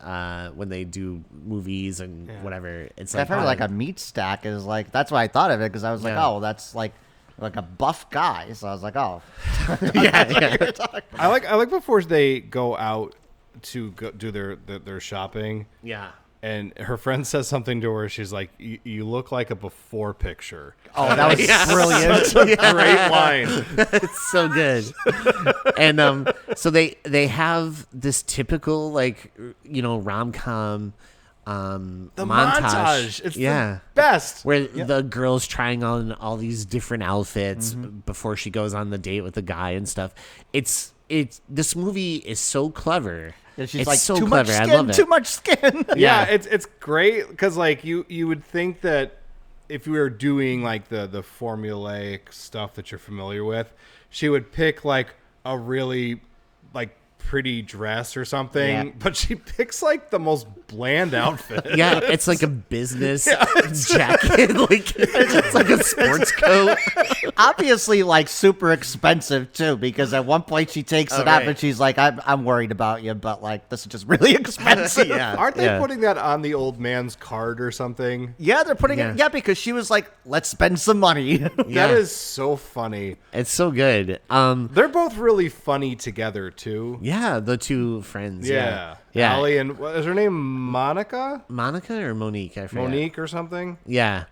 when they do movies and whatever. It's I've heard like a meat stack is like, that's why I thought of it, because I was like, oh, that's like a buff guy. So I was like, oh. Yeah. I like before they go out to go do their shopping. Yeah. And her friend says something to her. She's like, "You look like a before picture." Oh, that was brilliant! Such a great line. It's so good. And so they have this typical, like, rom-com the montage. It's the best. Where the girl's trying on all these different outfits before she goes on the date with the guy and stuff. It's this movie is so clever. Yeah, she's it's like, so too clever. much skin, I love it. too much skin. Yeah, it's great because like you would think that if you were doing like the formulaic stuff that you're familiar with, she would pick like a really like pretty dress or something, but she picks like the most bland outfit. Yeah, it's like a business jacket, like it's like a sports coat. Obviously, like super expensive too, because at one point she takes it off and she's like, "I'm worried about you, but like this is just really expensive." Aren't they putting that on the old man's card or something? Yeah, they're putting it. Yeah, because she was like, "Let's spend some money." That is so funny. It's so good. They're both really funny together too. Yeah, the 2 friends. Yeah. Allie and what is her name? Monica or Monique? I forget. Monique or something. Yeah.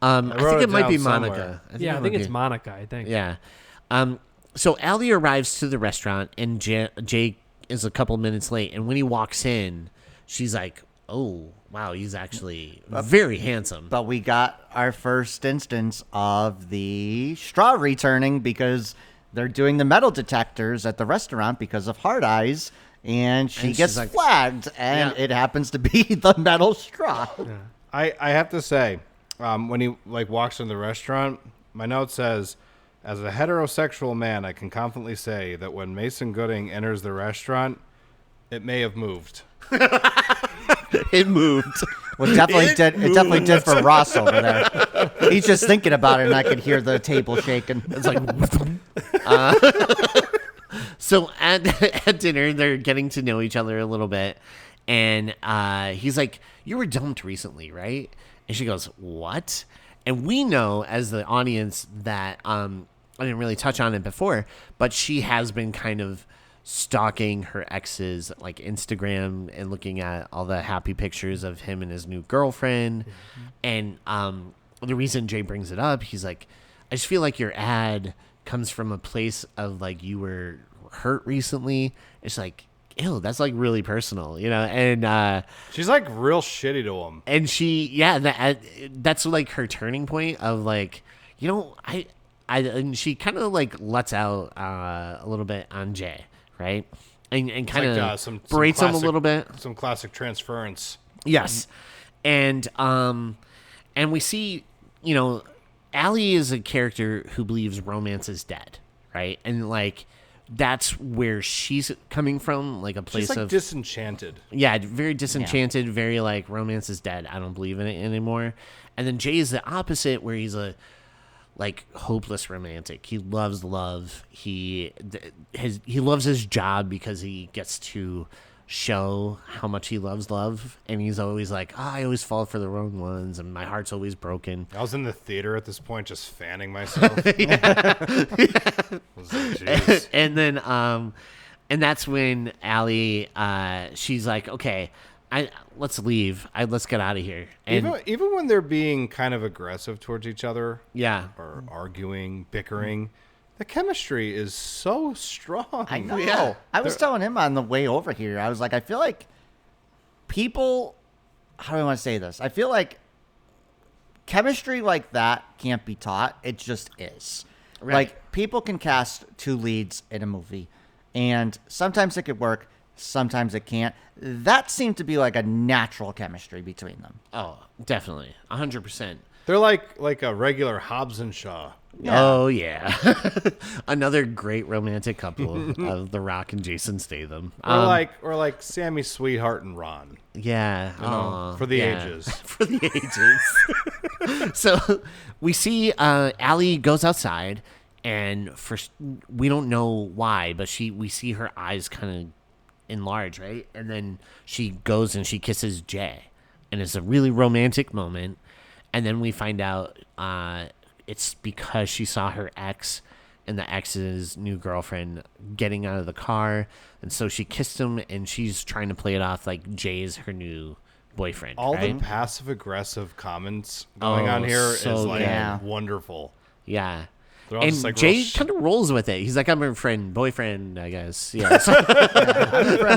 I think it might be somewhere. Monica. I think it's Monica. I think. Yeah. So Allie arrives to the restaurant, and Jake is a couple minutes late. And when he walks in, she's like, "Oh, wow, he's actually very handsome." But we got our first instance of the straw returning because they're doing the metal detectors at the restaurant because of hard eyes. And she gets like, flagged, and it happens to be the metal straw. Yeah. I have to say, when he like walks in the restaurant, my note says, "As a heterosexual man, I can confidently say that when Mason Gooding enters the restaurant, it may have moved." It moved. Well, it definitely did for Ross over there. He's just thinking about it, and I could hear the table shaking. It's like. So at dinner, they're getting to know each other a little bit, and he's like, "You were dumped recently, right?" And she goes, "What?" And we know as the audience that I didn't really touch on it before, but she has been kind of stalking her ex's like Instagram and looking at all the happy pictures of him and his new girlfriend. And the reason Jay brings it up, he's like, "I just feel like your ad comes from a place of like you were hurt recently." It's like, ew, that's like really personal, and she's like real shitty to him. And that's like her turning point of like, and she kind of like lets out a little bit on Jay, right? And kind of like, berates him a little bit. Some classic transference. Yes. And we see, Allie is a character who believes romance is dead, right? And like that's where she's coming from, like a place She's like of disenchanted. Yeah, very disenchanted, very like romance is dead. I don't believe in it anymore. And then Jay is the opposite, where he's a like hopeless romantic. He loves love. He loves his job because he gets to show how much he loves love, and he's always like, I always fall for the wrong ones, and my heart's always broken. I was in the theater at this point, just fanning myself. I was like, jeez. And then and that's when Allie she's like, okay, let's leave. Let's get out of here. And Even when they're being kind of aggressive towards each other, yeah, or arguing, bickering, the chemistry is so strong. I know. Yeah. I was telling him on the way over here, I was like, I feel like people, how do I want to say this? I feel like chemistry like that can't be taught. It just is. Right. Like, people can cast two leads in a movie, and sometimes it could work, sometimes it can't. That seemed to be like a natural chemistry between them. Oh, definitely. 100%. They're like a regular Hobbs and Shaw. Yeah. Oh yeah, another great romantic couple of The Rock and Jason Statham. Or like Sammy Sweetheart and Ron. Yeah, For the ages. For the ages. So we see Allie goes outside, and we don't know why, but we see her eyes kind of enlarge, right? And then she goes and she kisses Jay, and it's a really romantic moment. And then we find out it's because she saw her ex and the ex's new girlfriend getting out of the car. And so she kissed him, and she's trying to play it off like Jay's her new boyfriend. All right? the passive-aggressive comments going on here so is like good. wonderful. Yeah. They're all And just like Jay real kind of rolls with it. He's like, I'm her boyfriend, I guess. Yeah. So,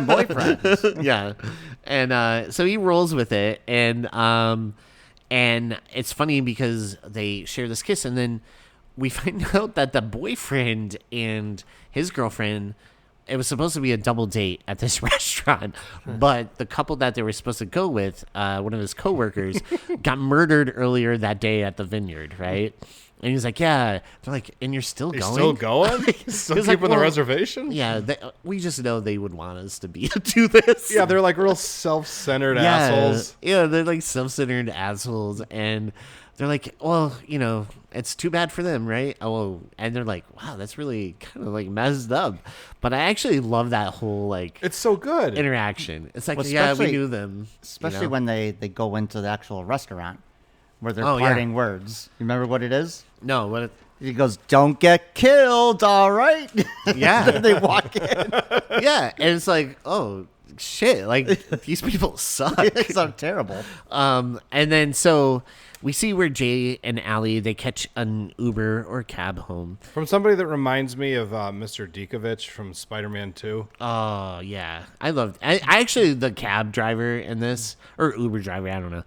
Boyfriend. yeah. And so he rolls with it. And it's funny because they share this kiss, and then we find out that the boyfriend and his girlfriend, it was supposed to be a double date at this restaurant, but the couple that they were supposed to go with, one of his coworkers, got murdered earlier that day at the vineyard, right? And he's like, yeah. They're like, and you're still going? Still going? Still He's keeping like, the well, reservation? Yeah, we just know they would want us to do this. Yeah, they're like real self-centered assholes. Yeah, they're like self-centered assholes, and they're like, well, it's too bad for them, right? Oh, and they're like, wow, that's really kind of like messed up. But I actually love that whole like It's so good. interaction. It's like, Well, yeah, we especially- knew them, Especially when they go into the actual restaurant where they're Oh, yeah. parting words. You remember what it is? No, what? He goes, "Don't get killed, all right?" Yeah. Then they walk in. Yeah, and it's like, oh shit, like these people suck. It's so terrible. And then so we see where Jay and Allie, they catch an Uber or cab home. From somebody that reminds me of Mr. Dikovich from Spider-Man 2. Oh yeah, I actually the cab driver in this, or Uber driver, I don't know,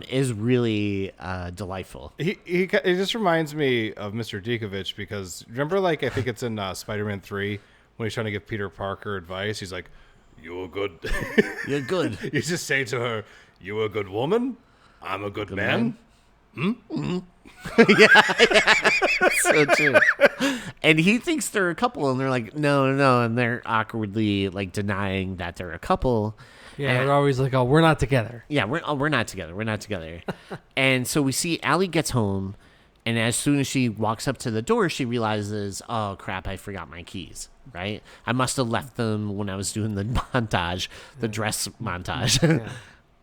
is really delightful. He just reminds me of Mr. Dikovich because remember, like, I think it's in Spider-Man 3 when he's trying to give Peter Parker advice. He's like, "You a good." You're good. You just say to her, "You a good woman? I'm a good man." So true. And he thinks they're a couple, and they're like, no, and they're awkwardly like denying that they're a couple. Yeah, they're always like, "Oh, we're not together." Yeah, we're not together. We're not together. And so we see Allie gets home, and as soon as she walks up to the door, she realizes, oh crap, I forgot my keys. Right? I must have left them when I was doing the montage, the dress montage. Yeah.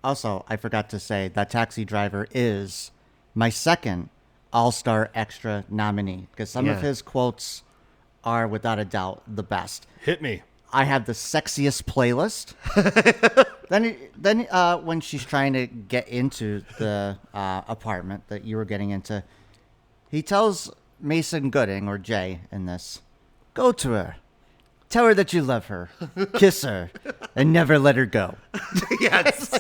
Also, I forgot to say that taxi driver is my second All-Star Extra nominee because some of Yeah. his quotes are without a doubt the best. Hit me. I have the sexiest playlist. then when she's trying to get into the apartment that you were getting into, he tells Mason Gooding, or Jay in this, go to her. Tell her that you love her. Kiss her. And never let her go. Yes.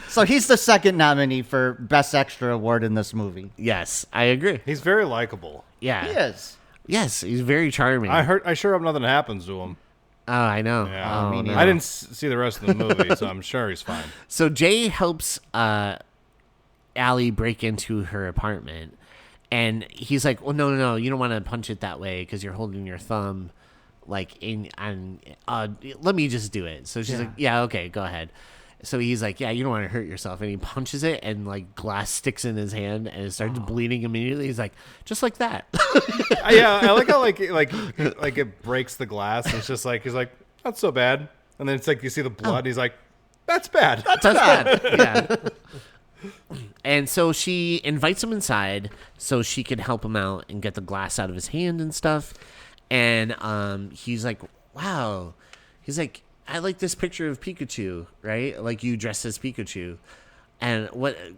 So he's the second nominee for Best Extra Award in this movie. Yes, I agree. He's very likable. Yeah. He is. Yes, he's very charming. I sure hope nothing happens to him. Oh, I know. Yeah. Oh, me no. neither. I didn't see the rest of the movie, so I'm sure he's fine. So Jay helps Allie break into her apartment, and he's like, well, no, you don't want to punch it that way because you're holding your thumb like let me just do it. So she's like, yeah, okay, go ahead. So he's like, yeah, you don't want to hurt yourself. And he punches it, and like glass sticks in his hand, and it starts bleeding immediately. He's like, just like that. Yeah, I like how like it breaks the glass. And it's just like, he's like, not so bad. And then it's like you see the blood. And he's like, that's bad. That's bad. Yeah. And so she invites him inside so she can help him out and get the glass out of his hand and stuff. And he's like, wow. He's like, I like this picture of Pikachu, right? Like you dressed as Pikachu. And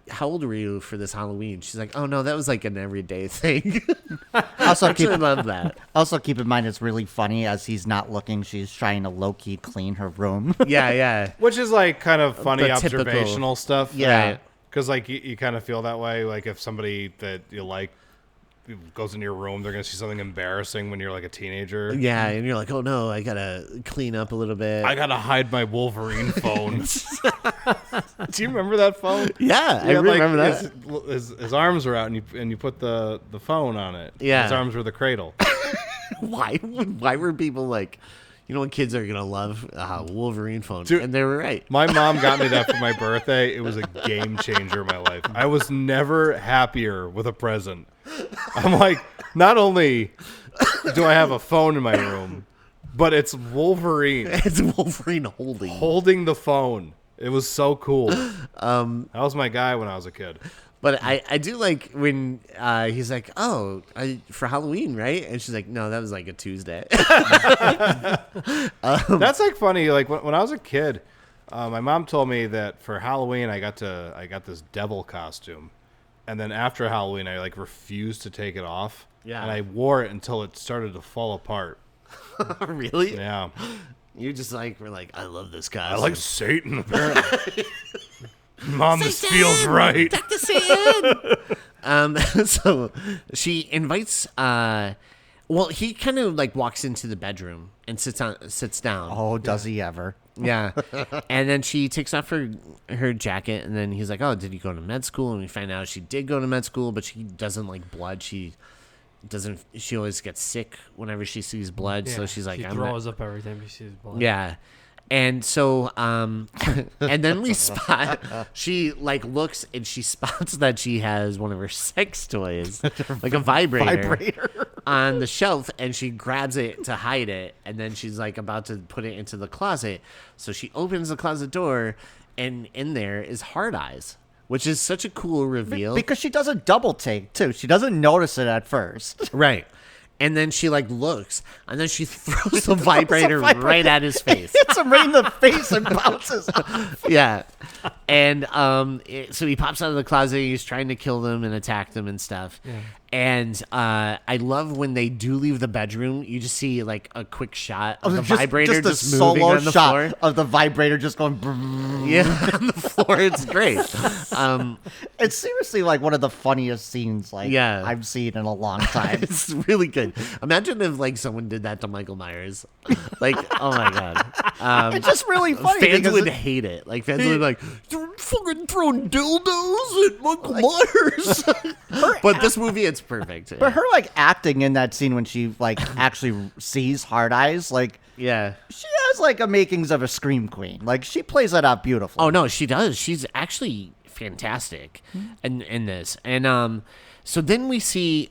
how old were you for this Halloween? She's like, oh no, that was like an everyday thing. Also, I love that. Also, keep in mind it's really funny as he's not looking. She's trying to low key clean her room. Yeah. Which is like kind of funny The observational typical stuff. Yeah. Because like you kind of feel that way. Like if somebody that you like goes into your room, they're gonna see something embarrassing when you're like a teenager. Yeah, and you're like, oh no, I gotta clean up a little bit. I gotta hide my Wolverine phone. Do you remember that phone? Yeah, I remember that. His arms were out, and you put the phone on it. Yeah, his arms were the cradle. Why were people like, you know what kids are gonna love? Wolverine phone. Dude, and they were right. My mom got me that for my birthday. It was a game changer in my life. I was never happier with a present. I'm like, not only do I have a phone in my room, but it's Wolverine. It's Wolverine holding the phone. It was so cool. That was my guy when I was a kid. But I do like when he's like, oh, for Halloween, right? And she's like, no, that was like a Tuesday. That's like funny. Like when I was a kid, my mom told me that for Halloween I got this devil costume, and then after Halloween I like refused to take it off. Yeah. And I wore it until it started to fall apart. Really? Yeah. You just like were like, I love this costume. I like Satan apparently. Mom, Satan! This feels right. Dr. Satan! So she invites. Well, he kind of like walks into the bedroom and sits down. Oh, does he ever? Yeah. And then she takes off her jacket, and then he's like, "Oh, did you go to med school?" And we find out she did go to med school, but she doesn't like blood. She always gets sick whenever she sees blood. Yeah, so she's like, she throws up every time she sees blood. Yeah. And so, and then we spot, she like looks and she spots that she has one of her sex toys, like a vibrator on the shelf, and she grabs it to hide it. And then she's like about to put it into the closet. So she opens the closet door, and in there is Hard Eyes, which is such a cool reveal. Because she does a double take too. She doesn't notice it at first. Right. And then she like looks, and then she throws the vibrator right at his face. Hits him right in the face and bounces off. Yeah. And so he pops out of the closet. He's trying to kill them and attack them and stuff. Yeah. And I love when they do leave the bedroom. You just see like a quick shot of the vibrator just moving on the floor. Of the vibrator just going. Yeah, on the floor. It's great. It's seriously like one of the funniest scenes I've seen in a long time. It's really good. Imagine if like someone did that to Michael Myers. Like, oh my god. It's just really funny. Fans would hate it. Like fans would be like, "You're fucking throwing dildos at Michael Myers." But this movie, it's perfect. But her like acting in that scene when she like actually sees Hard Eyes, like yeah, she has like a makings of a scream queen. Like she plays that out beautifully. Oh no, she does. She's actually fantastic in this. And so then we see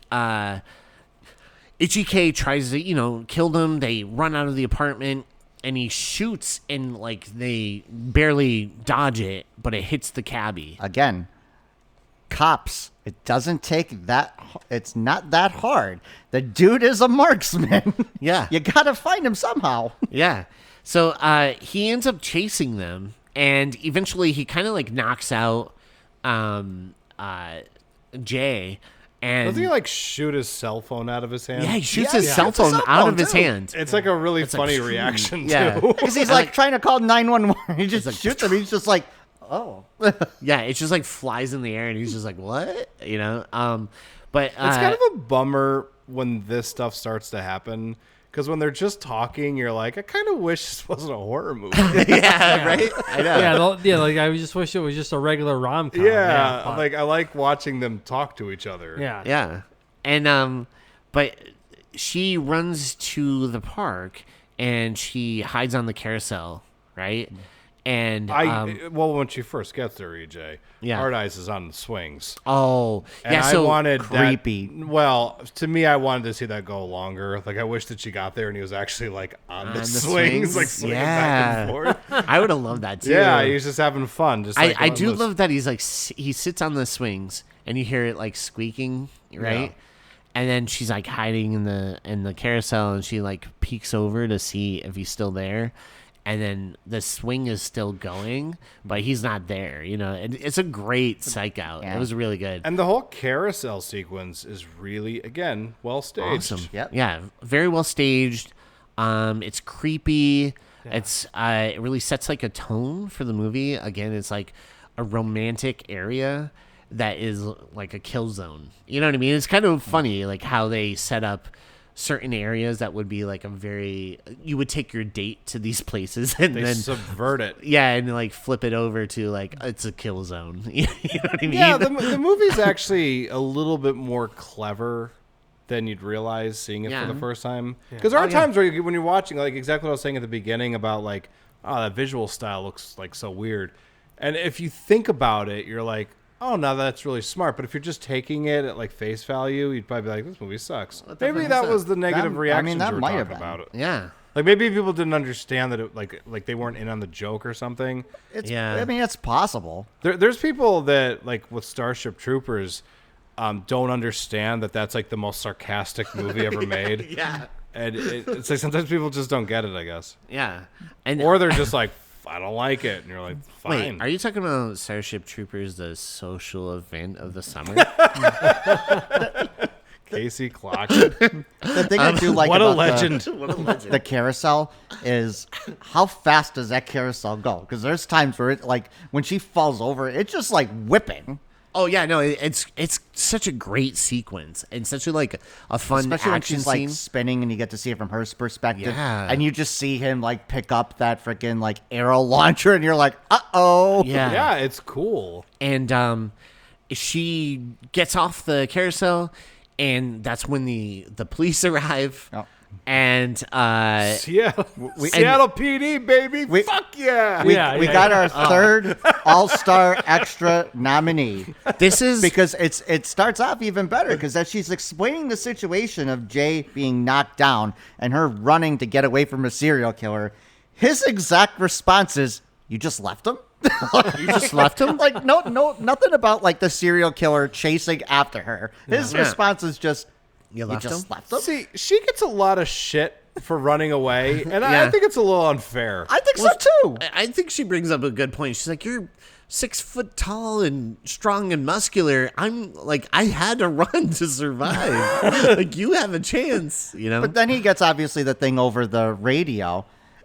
Ichike tries to kill them. They run out of the apartment, and he shoots, and like they barely dodge it, but it hits the cabbie again. Cops, it doesn't take that. It's not that hard. The dude is a marksman. Yeah, you gotta find him somehow. Yeah. So he ends up chasing them, and eventually he kind of like knocks out Jay. And doesn't he like shoot his cell phone out of his hand? Yeah, he shoots his cell phone out of his hand. It's like a really funny reaction too. Because he's like trying to call 911. He just shoots him. He's just like, oh. Yeah, it just like flies in the air, and he's just like, what? But it's kind of a bummer when this stuff starts to happen. Because when they're just talking, you're like, I kind of wish this wasn't a horror movie. Yeah, right? I know. Yeah, like I just wish it was just a regular rom-com. Yeah, like I like watching them talk to each other. Yeah. Yeah. And, but she runs to the park and she hides on the carousel, right? And when she first gets there, EJ, Hard Eyes is on the swings. Oh, and yeah. I So wanted creepy. To me, I wanted to see that go longer. Like, I wish that she got there and he was actually like on the swings, like swinging back and forth. I would have loved that too. Yeah, he was just having fun. Just like I do love that he's like he sits on the swings and you hear it like squeaking, right? Yeah. And then she's like hiding in the carousel and she like peeks over to see if he's still there. And then the swing is still going, but he's not there. You know, it's a great psych out. Yeah. It was really good. And the whole carousel sequence is really, again, well staged. Awesome. Yep. Yeah, very well staged. It's creepy. Yeah. It really sets like a tone for the movie. Again, it's like a romantic area that is like a kill zone. You know what I mean? It's kind of funny, like how they set up certain areas that would be like you would take your date to these places and then subvert it. Yeah, and like flip it over to like it's a kill zone. You know what I mean? Yeah, the movie's actually a little bit more clever than you'd realize seeing it for the first time. Because there are times where when you're watching, like exactly what I was saying at the beginning about like, oh, that visual style looks like so weird. And if you think about it, you're like, oh, no, that's really smart. But if you're just taking it at like face value, you'd probably be like, this movie sucks. Maybe that was the negative reaction you were talking about it. Yeah. Like maybe people didn't understand that it like they weren't in on the joke or something. I mean, it's possible. There's people that like with Starship Troopers don't understand that that's like the most sarcastic movie ever made. Yeah. And it's like sometimes people just don't get it, I guess. Yeah. Or they're just like, I don't like it. And you're like, fine. Wait, are you talking about Starship Troopers, the social event of the summer? Casey Clockett. The thing I do like what about a legend. The carousel is how fast does that carousel go? Because there's times where it like when she falls over, it's just like whipping. Oh yeah, no, it's such a great sequence and such a like a fun especially action when she's scene. Like spinning and you get to see it from her perspective. Yeah. And you just see him like pick up that freaking like arrow launcher and you're like, uh-oh. Yeah. Yeah, it's cool. And she gets off the carousel and that's when the police arrive. Oh. And Seattle PD, baby. Fuck yeah. We got our third All-Star Extra nominee. This is because it starts off even better because as she's explaining the situation of Jay being knocked down and her running to get away from a serial killer, his exact response is, "You just left him?" You just left him? Like no, nothing about like the serial killer chasing after her. His response is just, You just left him? See, she gets a lot of shit for running away, and I think it's a little unfair. I think so too. I think she brings up a good point. She's like, you're 6 foot tall and strong and muscular. I'm like, I had to run to survive. Like, you have a chance, you know? But then he gets obviously the thing over the radio.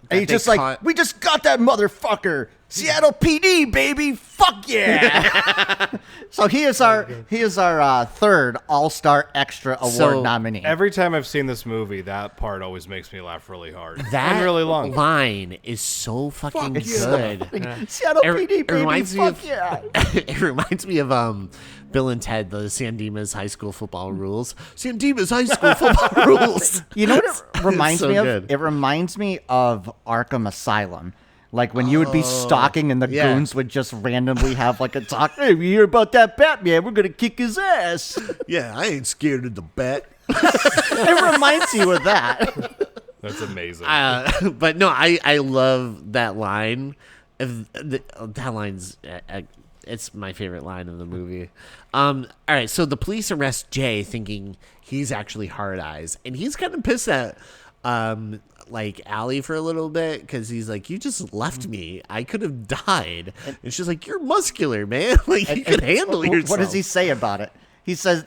And he's just like, we just got that motherfucker. Seattle PD, baby. Fuck yeah. So he is our third All-Star Extra Award nominee. Every time I've seen this movie, that part always makes me laugh really hard. That and really long. line is so fucking good. Seattle PD, baby. Fuck yeah. It reminds me of Bill and Ted, the San Dimas High School football rules. San Dimas High School football rules. You know what it reminds me of? Good. It reminds me of Arkham Asylum. Like when you would be stalking and the goons would just randomly have like a talk. Hey, we hear about that Batman? We're going to kick his ass. Yeah, I ain't scared of the bat. It reminds you of that. That's amazing. But no, I love that line. That line's... it's my favorite line of the movie. All right, so the police arrest Jay thinking he's actually Hard Eyes. And he's kind of pissed at... like Allie for a little bit because he's like, you just left me, I could have died. And she's like, you're muscular, man. Like you could handle yourself. What does he say about it? He says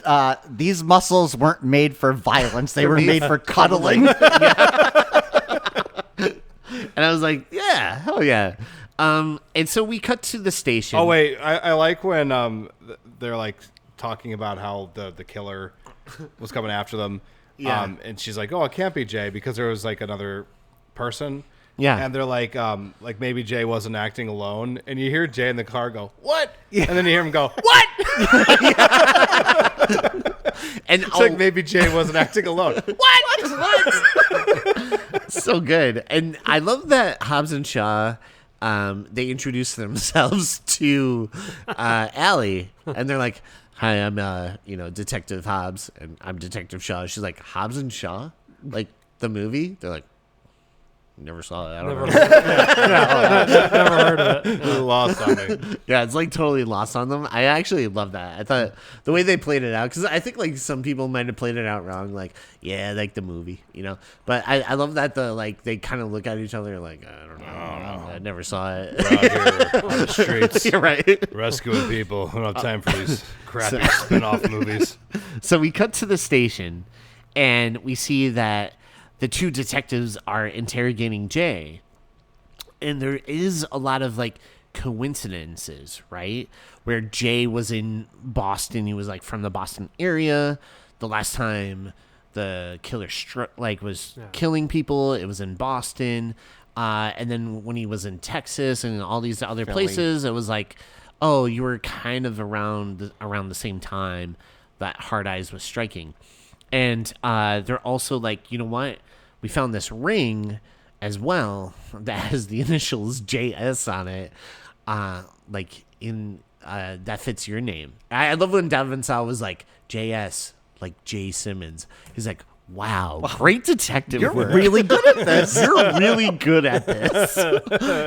these muscles weren't made for violence, they were made for cuddling. And I was like, yeah, hell yeah. And so we cut to the station. Oh wait, I like when they're like talking about how the killer was coming after them. Yeah. And she's like, oh, it can't be Jay because there was like another person. Yeah. And they're like maybe Jay wasn't acting alone. And you hear Jay in the car go, what? Yeah. And then you hear him go, what? And It's like maybe Jay wasn't acting alone. what? So good. And I love that Hobbs and Shaw, they introduce themselves to Allie, and they're like, "Hi, I'm Detective Hobbs, and I'm Detective Shaw." She's like, "Hobbs and Shaw, like the movie?" They're like, "Never saw it. I don't know." Never heard of it. Lost on me. Yeah, it's like totally lost on them. I actually love that. I thought the way they played it out, because I think like some people might have played it out wrong, like, yeah, like the movie, But I love that they kind of look at each other like, I don't know. I never saw it. We're out here on the streets. You're right. Rescuing people. I don't have time for these crappy spin-off movies. So we cut to the station, and we see that the two detectives are interrogating Jay. And there is a lot of coincidences, right? Where Jay was in Boston. He was from the Boston area. The last time the killer was killing people, it was in Boston. And then when he was in Texas and all these other places, it was oh, you were kind of around the same time that Hard Eyes was striking. And they're also you know what? We found this ring as well that has the initials JS on it. That fits your name. I love when Devin Saw was like JS, like Jay Simmons. He's like, wow, great detective. You're really good at this. You're really good at this.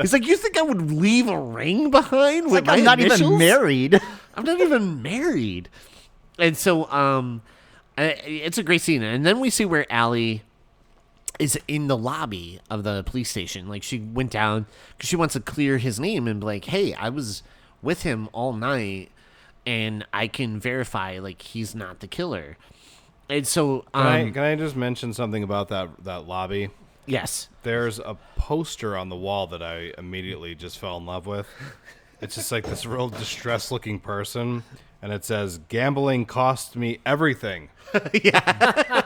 He's like, you think I would leave a ring behind with my I'm not initials? even married. I'm not even married. And so it's a great scene. And then we see where Allie is in the lobby of the police station. She went down because she wants to clear his name and be like, hey, I was with him all night and I can verify he's not the killer. And so Can I just mention something about that lobby? Yes. There's a poster on the wall that I immediately just fell in love with. It's just this real distressed looking person, and it says, "Gambling cost me everything." Yeah.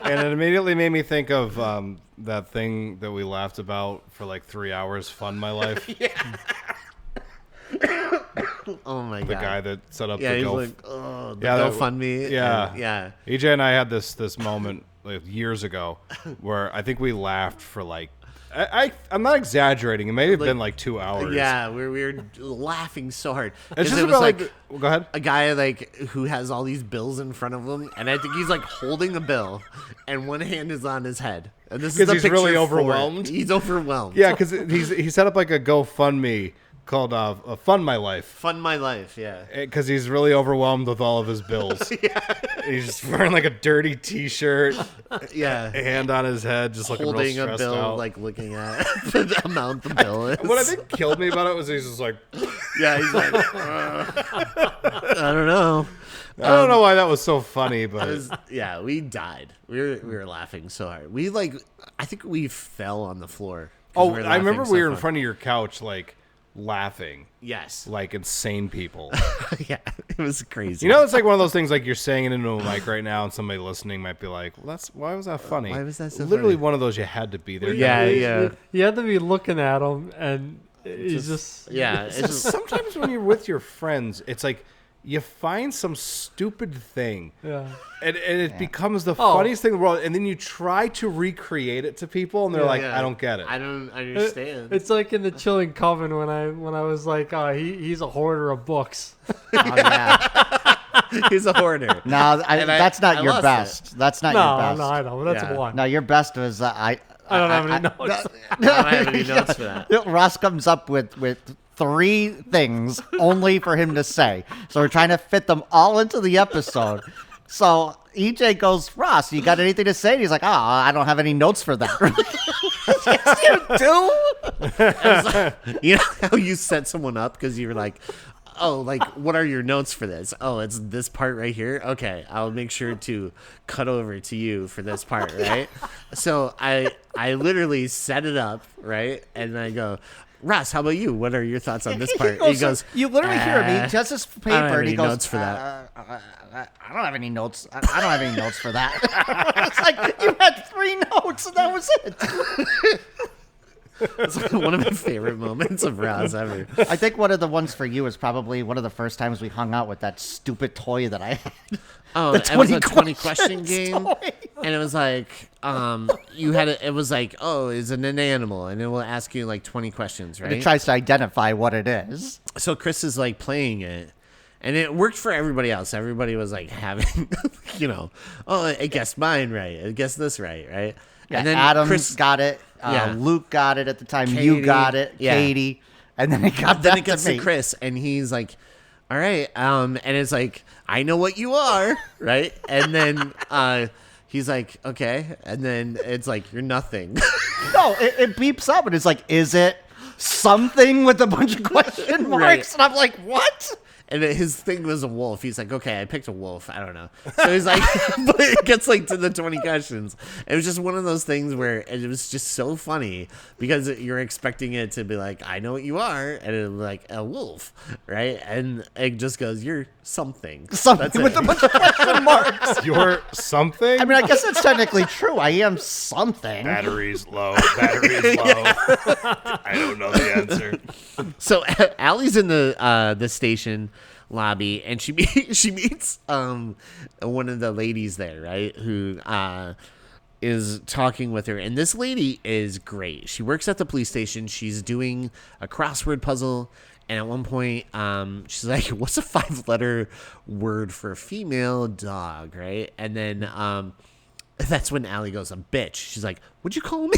And it immediately made me think of that thing that we laughed about for 3 hours, Fund My Life. Yeah. Oh my god. The guy that set up yeah, the he's GoFundMe. Yeah. Yeah. EJ and I had this moment years ago where I think we laughed for I'm not exaggerating. It may have been 2 hours. Yeah, we were laughing so hard. It's just it was about go ahead. A guy who has all these bills in front of him, and I think he's holding a bill, and one hand is on his head. And this is the he's picture really for it. overwhelmed. He's overwhelmed. Yeah, because he set up a GoFundMe called Fund My Life. Fund My Life, yeah. Because he's really overwhelmed with all of his bills. Yeah. He's just wearing a dirty T-shirt. Yeah. A hand on his head, just looking real holding stressed a bill, out. looking at the amount the bill is. What I think killed me about it was he's just yeah, he's I don't know. I don't know why that was so funny, but we died. We were laughing so hard. We I think we fell on the floor. Oh, I remember we were in front of your couch, laughing. Yes. Like insane people. Yeah, it was crazy. It's one of those things you're saying it into a mic right now and somebody listening might be like, well, why was that funny? Why was that so Literally funny? one of those you had to be there. Yeah. You had to be looking at him, and he's just it's just Sometimes when you're with your friends, it's you find some stupid thing. Yeah. And it becomes the funniest thing in the world. And then you try to recreate it to people, and they're I don't get it. I don't understand. It's like in the Chilling Coven when I was like, he's a hoarder of books. Oh, yeah. He's a hoarder. No, that's not your best. It. That's not your best. No, I know. But that's one. No, your best was I don't have any notes. I don't have any notes for that. Ross comes up with 3 things only for him to say. So we're trying to fit them all into the episode. So EJ goes, Ross, you got anything to say? And he's like, I don't have any notes for that. Yes, you do? You know how you set someone up because you were like, oh, what are your notes for this? Oh, it's this part right here. Okay, I'll make sure to cut over to you for this part, right? So I literally set it up, right? And I go, Ross, how about you? What are your thoughts on this part? He goes, you literally hear me, he has his paper, I don't have and he any goes, notes for that. I don't have any notes. I don't have any notes for that. It's you had 3 notes, and that was it. It's like one of my favorite moments of Roz ever. I think one of the ones for you is probably one of the first times we hung out with that stupid toy that I had. Oh, it was a 20 question game, and it was like, you had it was like, oh, is it an animal? And it will ask you like 20 questions, right? And it tries to identify what it is. So Chris is like playing it, and it worked for everybody else. Everybody was like having, oh, I guessed mine right. I guessed this right, right? Yeah, and then Adam Chris got it. Luke got it at the time. Katie, You got it. yeah. Katie. And then it got then back it gets to me. to Chris, and he's like, all right, and it's like, I know what you are, right? And then he's like, okay, and then it's like, you're nothing. No, it beeps up, and it's like, is it something with a bunch of question marks? Right. And I'm like, what? And his thing was a wolf. He's like, okay, I picked a wolf. I don't know. So he's like, but it gets like to the 20 questions. It was just one of those things where it was just so funny because you're expecting it to be like, I know what you are. And it was like a wolf, right? And it just goes, you're something. Something with a bunch of question marks. You're something? I mean, I guess it's technically true. I am something. Battery's low. Battery's low. I don't know the answer. So Allie's in the station lobby, and she meets one of the ladies there, right, who is talking with her, and this lady is great. She works at the police station. She's doing a crossword puzzle, and at one point she's like, what's a 5-letter word for a female dog, right? And then that's when Allie goes, a bitch. She's like, what'd you call me?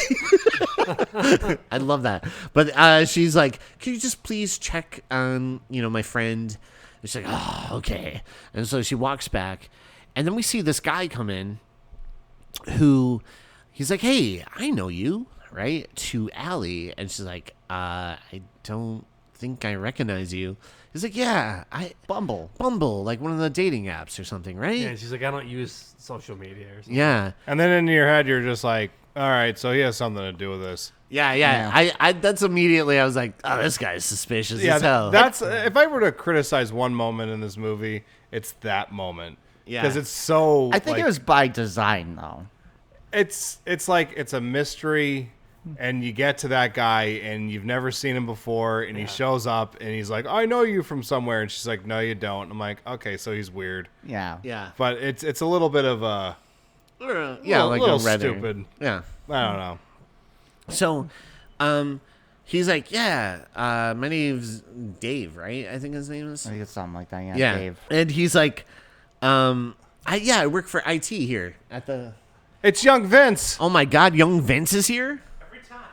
I love that. But she's like, can you just please check on, my friend? And she's like, oh, okay. And so she walks back. And then we see this guy come in who, he's like, hey, I know you, right? To Allie. And she's like, I don't think I recognize you. He's like, yeah, Bumble, like one of the dating apps or something, right? Yeah, she's like, I don't use social media or something. Yeah. And then in your head, you're just like, all right, so he has something to do with this. Yeah. I that's immediately I was like, oh, this guy's suspicious as hell. That's if I were to criticize one moment in this movie, it's that moment. Yeah. Because it's so. I think it was by design, though. It's like it's a mystery, and you get to that guy, and you've never seen him before, and he shows up, and he's like, I know you from somewhere, and she's like, no, you don't. I'm like, okay, so he's weird. Yeah. Yeah. But it's a little bit of a. Yeah, like little a redder. stupid. Yeah. I don't know. So, he's like, yeah, my name's Dave, right? I think his name is. I think it's something like that. Yeah, Yeah. Dave. And he's like, I work for IT here at the. It's young Vince. Oh my God, young Vince is here. Every time.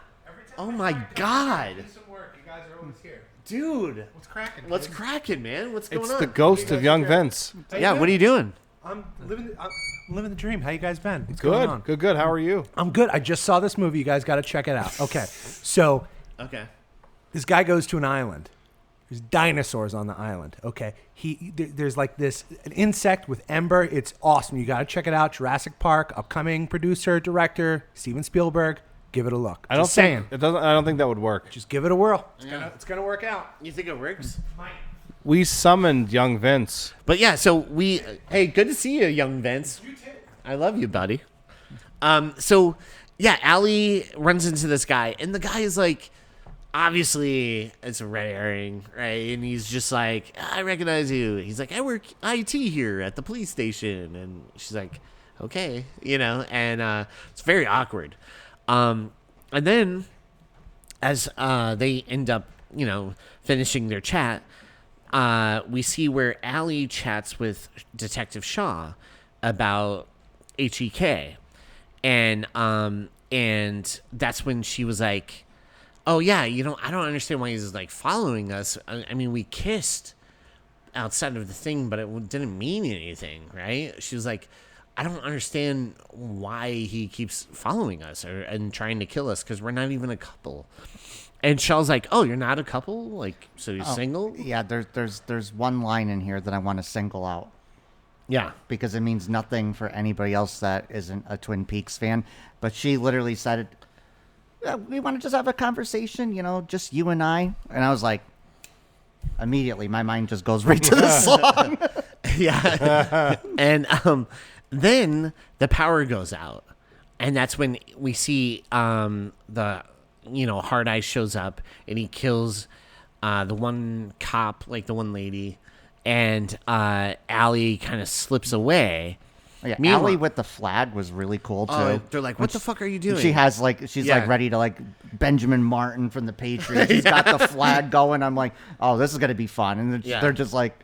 Oh my God, Do some work. You guys are always here. dude, What's cracking? what's cracking, man? What's going It's on? the ghost of young Vince. Yeah, what are you doing? I'm living the dream. How you guys been? What's going on? Good. How are you? I'm good. I just saw this movie. You guys got to check it out. Okay. So Okay. this guy goes to an island. There's dinosaurs on the island. Okay. There's like an insect with ember. It's awesome. You got to check it out. Jurassic Park, upcoming producer, director, Steven Spielberg. Give it a look. I don't Just saying. I don't think that would work. Just give it a whirl. It's gonna work out. You think it works? We summoned young Vince. But yeah, so hey, good to see you, young Vince. You too. I love you, buddy. So yeah, Allie runs into this guy, and the guy is like, obviously it's a red herring, right? And he's just like, I recognize you. He's like, I work IT here at the police station, and she's like, okay, and it's very awkward. And then as they end up, finishing their chat, we see where Allie chats with Detective Shaw about HEK, and that's when she was like, "Oh yeah, I don't understand why he's like following us. I mean, we kissed outside of the thing, but it didn't mean anything, right?" She was like, "I don't understand why he keeps following us and trying to kill us because we're not even a couple." And Shaw's like, "Oh, you're not a couple? Like, so you're single?" Yeah, there's one line in here that I want to single out. Yeah. Because it means nothing for anybody else that isn't a Twin Peaks fan. But she literally said, yeah, we want to just have a conversation, just you and I. And I was like, immediately, my mind just goes right to the song. Yeah. And then the power goes out. And that's when we see the Hard Eye shows up and he kills the one cop, like the one lady, and Allie kind of slips away. Yeah, Meanwhile- Allie with the flag was really cool too. They're like, "What the fuck are you doing?" She has she's Yeah. ready to Benjamin Martin from the Patriots. She's got the flag going. I'm like, oh, this is gonna be fun. And they're just like,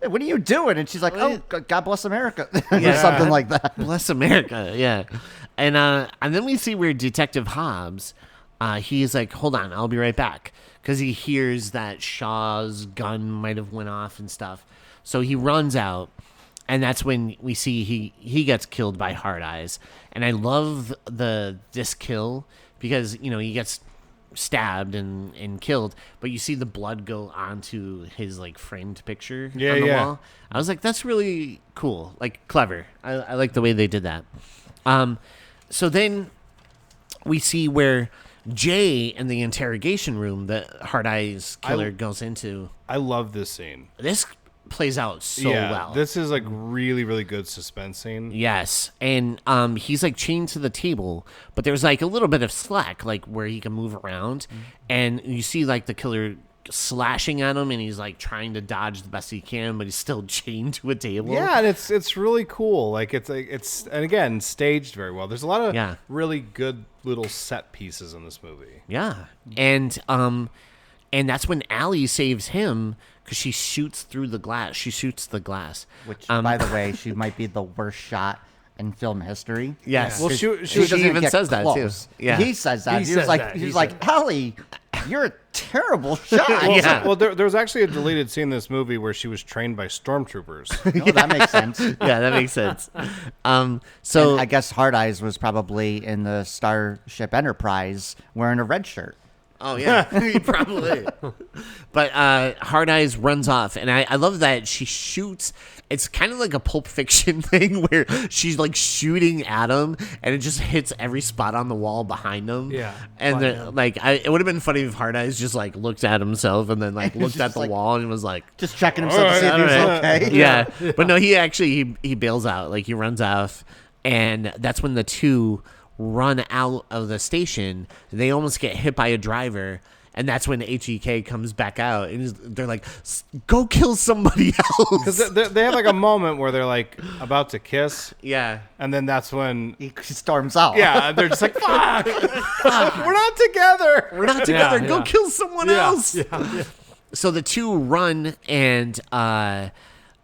hey, what are you doing? And she's like, oh, God bless America, or something like that. Bless America, yeah. And then we see where Detective Hobbs, he's like, hold on, I'll be right back, because he hears that Shaw's gun might have went off and stuff. So he runs out. And that's when we see he gets killed by Hard Eyes. And I love this kill because, he gets stabbed and killed, but you see the blood go onto his framed picture on the wall. I was like, that's really cool, clever. I like the way they did that. So then we see where Jay in the interrogation room that Hard Eyes killer goes into. I love this scene. This plays out so well. This is really, really good suspense scene. Yes. And he's chained to the table, but there's a little bit of slack, where he can move around. And you see the killer slashing at him, and he's trying to dodge the best he can, but he's still chained to a table. Yeah, and it's really cool. It's and again, staged very well. There's a lot of really good little set pieces in this movie. Yeah. And that's when Allie saves him, because she shoots through the glass. She shoots the glass. Which, by the way, she might be the worst shot in film history. Yes. Well, she doesn't even get says that, close. too. Yeah. He says that. He He was says like, that. he He was said like, Allie, you're a terrible shot. Well, there was actually a deleted scene in this movie where she was trained by stormtroopers. No, that makes sense. Yeah, that makes sense. So And I guess Hard Eyes was probably in the Starship Enterprise wearing a red shirt. Oh, yeah, probably. But Hard Eyes runs off, and I love that she shoots. It's kind of like a Pulp Fiction thing where she's shooting at him, and it just hits every spot on the wall behind him. Yeah. And Fun, it would have been funny if Hard Eyes just looked at himself and then looked at the wall and was like, Just checking himself to see if he was okay. yeah. But no, he actually he bails out. He runs off, and that's when the two run out of the station. They almost get hit by a driver, and that's when HEK comes back out, and they're like, go kill somebody else. Because they have a moment where they're about to kiss. Yeah. And then that's when He storms out. yeah, they're just like, fuck, we're not together. We're not together. Yeah, Go yeah. kill someone else. Yeah. So the two run, and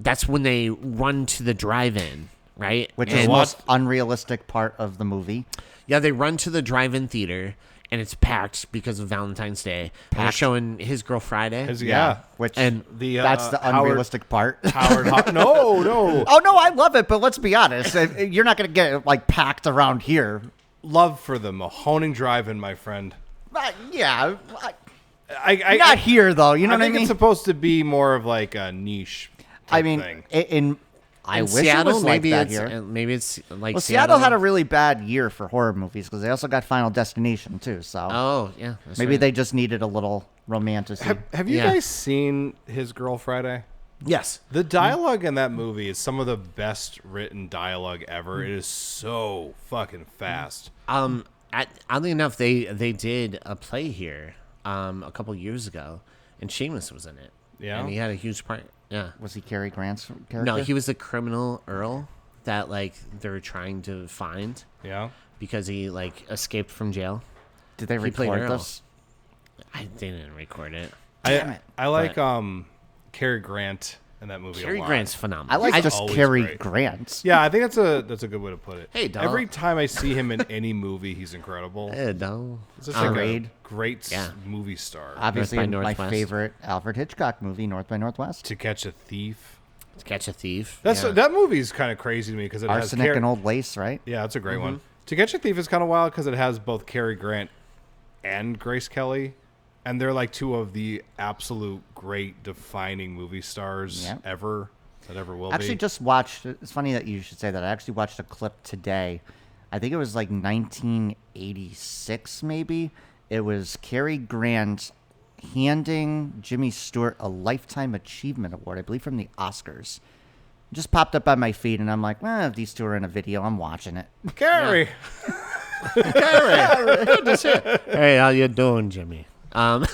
that's when they run to the drive-in, right? Which is And- the most unrealistic part of the movie. Yeah, they run to the drive-in theater, and it's packed because of Valentine's Day. They're showing His Girl Friday. Yeah. Which And that's the Howard- unrealistic part. No. Oh no, I love it, but let's be honest. You're not gonna get it packed around here. Love for the Mahoning Drive-In, my friend. Yeah, I not here though. You know I what I think mean? it's supposed to be more of a niche type thing. I in wish Seattle, it was maybe like that it's here. maybe it's like Well, Seattle had a really bad year for horror movies because they also got Final Destination too. So Oh yeah, that's maybe right. they just needed a little romanticism. Have you Yeah. guys seen His Girl Friday? Yes. The dialogue in that movie is some of the best written dialogue ever. It is so fucking fast. Oddly enough, they did a play here a couple years ago, and Seamus was in it. Yeah? and he had a huge part. Yeah. Was he Cary Grant's character? No, he was the criminal Earl that they were trying to find Yeah. because he escaped from jail. Did they he played record Earl. this? I didn't record it. Damn it. I like Cary Grant in that movie. Cary a lot. Grant's phenomenal. I like just always Cary great. Grant. Yeah, I think that's a good way to put it. Hey, dog. Every time I see him in any movie, he's incredible. No. It's just Agreed. a great Yeah. movie star. Obviously, by my Northwest. favorite Alfred Hitchcock movie, North by Northwest. To Catch a Thief. To Catch a Thief. That's yeah. that movie's kind of crazy to me because it Arsenic has and Old Lace, right? Yeah, that's a great one. To Catch a Thief is kind of wild because it has both Cary Grant and Grace Kelly, and they're two of the absolute great defining movie stars Yeah. ever that ever will Actually, be. just watched. It's funny that you should say that. I actually watched a clip today. I think it was 1986, maybe. It was Cary Grant handing Jimmy Stewart a Lifetime Achievement Award, I believe, from the Oscars. It just popped up on my feed, and I'm like, if these two are in a video, I'm watching it. Cary. Good to see you. Hey, how you doing, Jimmy? But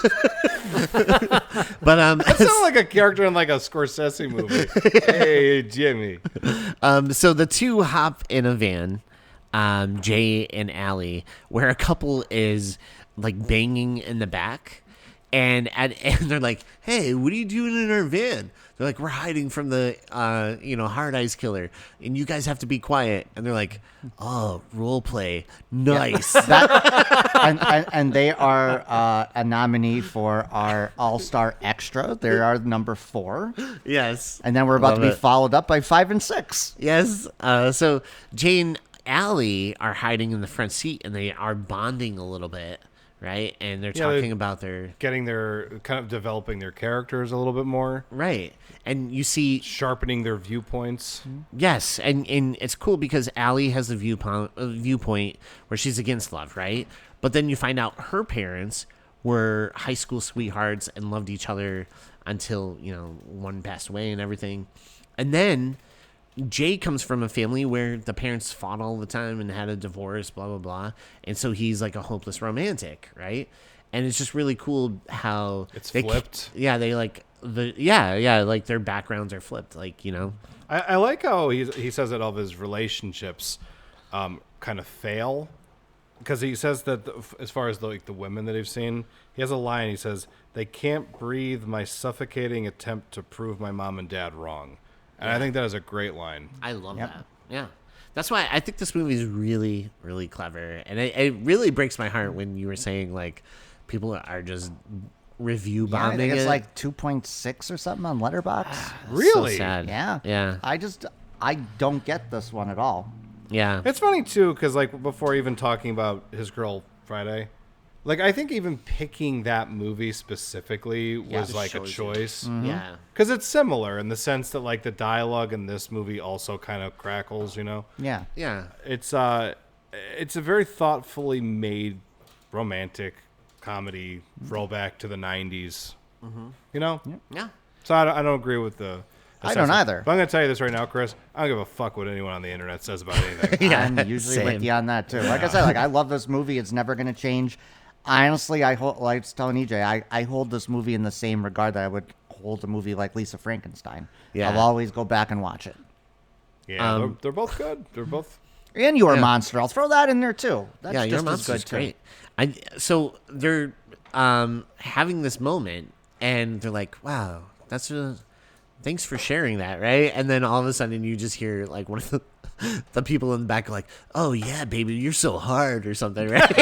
That sounds like a character in like a Scorsese movie. Hey, Jimmy. So the two hop in a van, Jay and Allie, where a couple is like banging in the back, and they're like, "Hey, what are you doing in our van?" They're like, "We're hiding from the Hard Eyes killer, and you guys have to be quiet." And they're like, "Oh, role play, nice." And they are a nominee for our All-Star Extra. They are number 4. Yes, And then we're about Love to be it. followed up by 5 and 6. Yes. So Jay and Allie are hiding in the front seat, and they are bonding a little bit, right? And they're talking about their Getting their kind of developing their characters a little bit more, right. And you see, sharpening their viewpoints. yes, and it's cool because Allie has a viewpoint where she's against love, right? But then you find out her parents were high school sweethearts and loved each other until one passed away and everything. And then Jay comes from a family where the parents fought all the time and had a divorce, blah, blah, blah. And so he's like a hopeless romantic, right? And it's just really cool how It's they flipped. Yeah, they like like their backgrounds are flipped, I like how he says that all of his relationships kind of fail, because he says that as far as the women that he've seen, he has a line. He says, "They can't breathe my suffocating attempt to prove my mom and dad wrong." And I think that is a great line. I love Yep. that. Yeah. That's why I think this movie is really, really clever. And it really breaks my heart when you were saying, like, people are just review Yeah, I bombing think it's it. like 2.6 or something on Letterboxd. Really? So sad. Yeah. Yeah. I don't get this one at all. Yeah. It's funny too, because like before even talking about His Girl Friday, like I think even picking that movie specifically was it like a shows you. choice. Yeah. Because it's similar in the sense that like the dialogue in this movie also kind of crackles, Yeah. Yeah. It's a very thoughtfully made romantic comedy throwback to the 90s. Yeah. So I don't agree with the I don't either. But I'm going to tell you this right now, Chris. I don't give a fuck what anyone on the internet says about anything. Yeah, I'm usually same. with you on that too. Like I said, I love this movie. It's never going to change. Honestly, like I was telling EJ, I hold this movie in the same regard that I would hold a movie like Lisa Frankenstein. Yeah. I'll always go back and watch it. Yeah, they're both good. They're both... And Your Monster. I'll throw that in there too. That's Yeah, just Your as Monster's good too. great. So they're having this moment, and they're like, "Wow, thanks for sharing that," right? And then all of a sudden, you just hear like one of the people in the back like, "Oh yeah, baby, you're so hard," or something, right?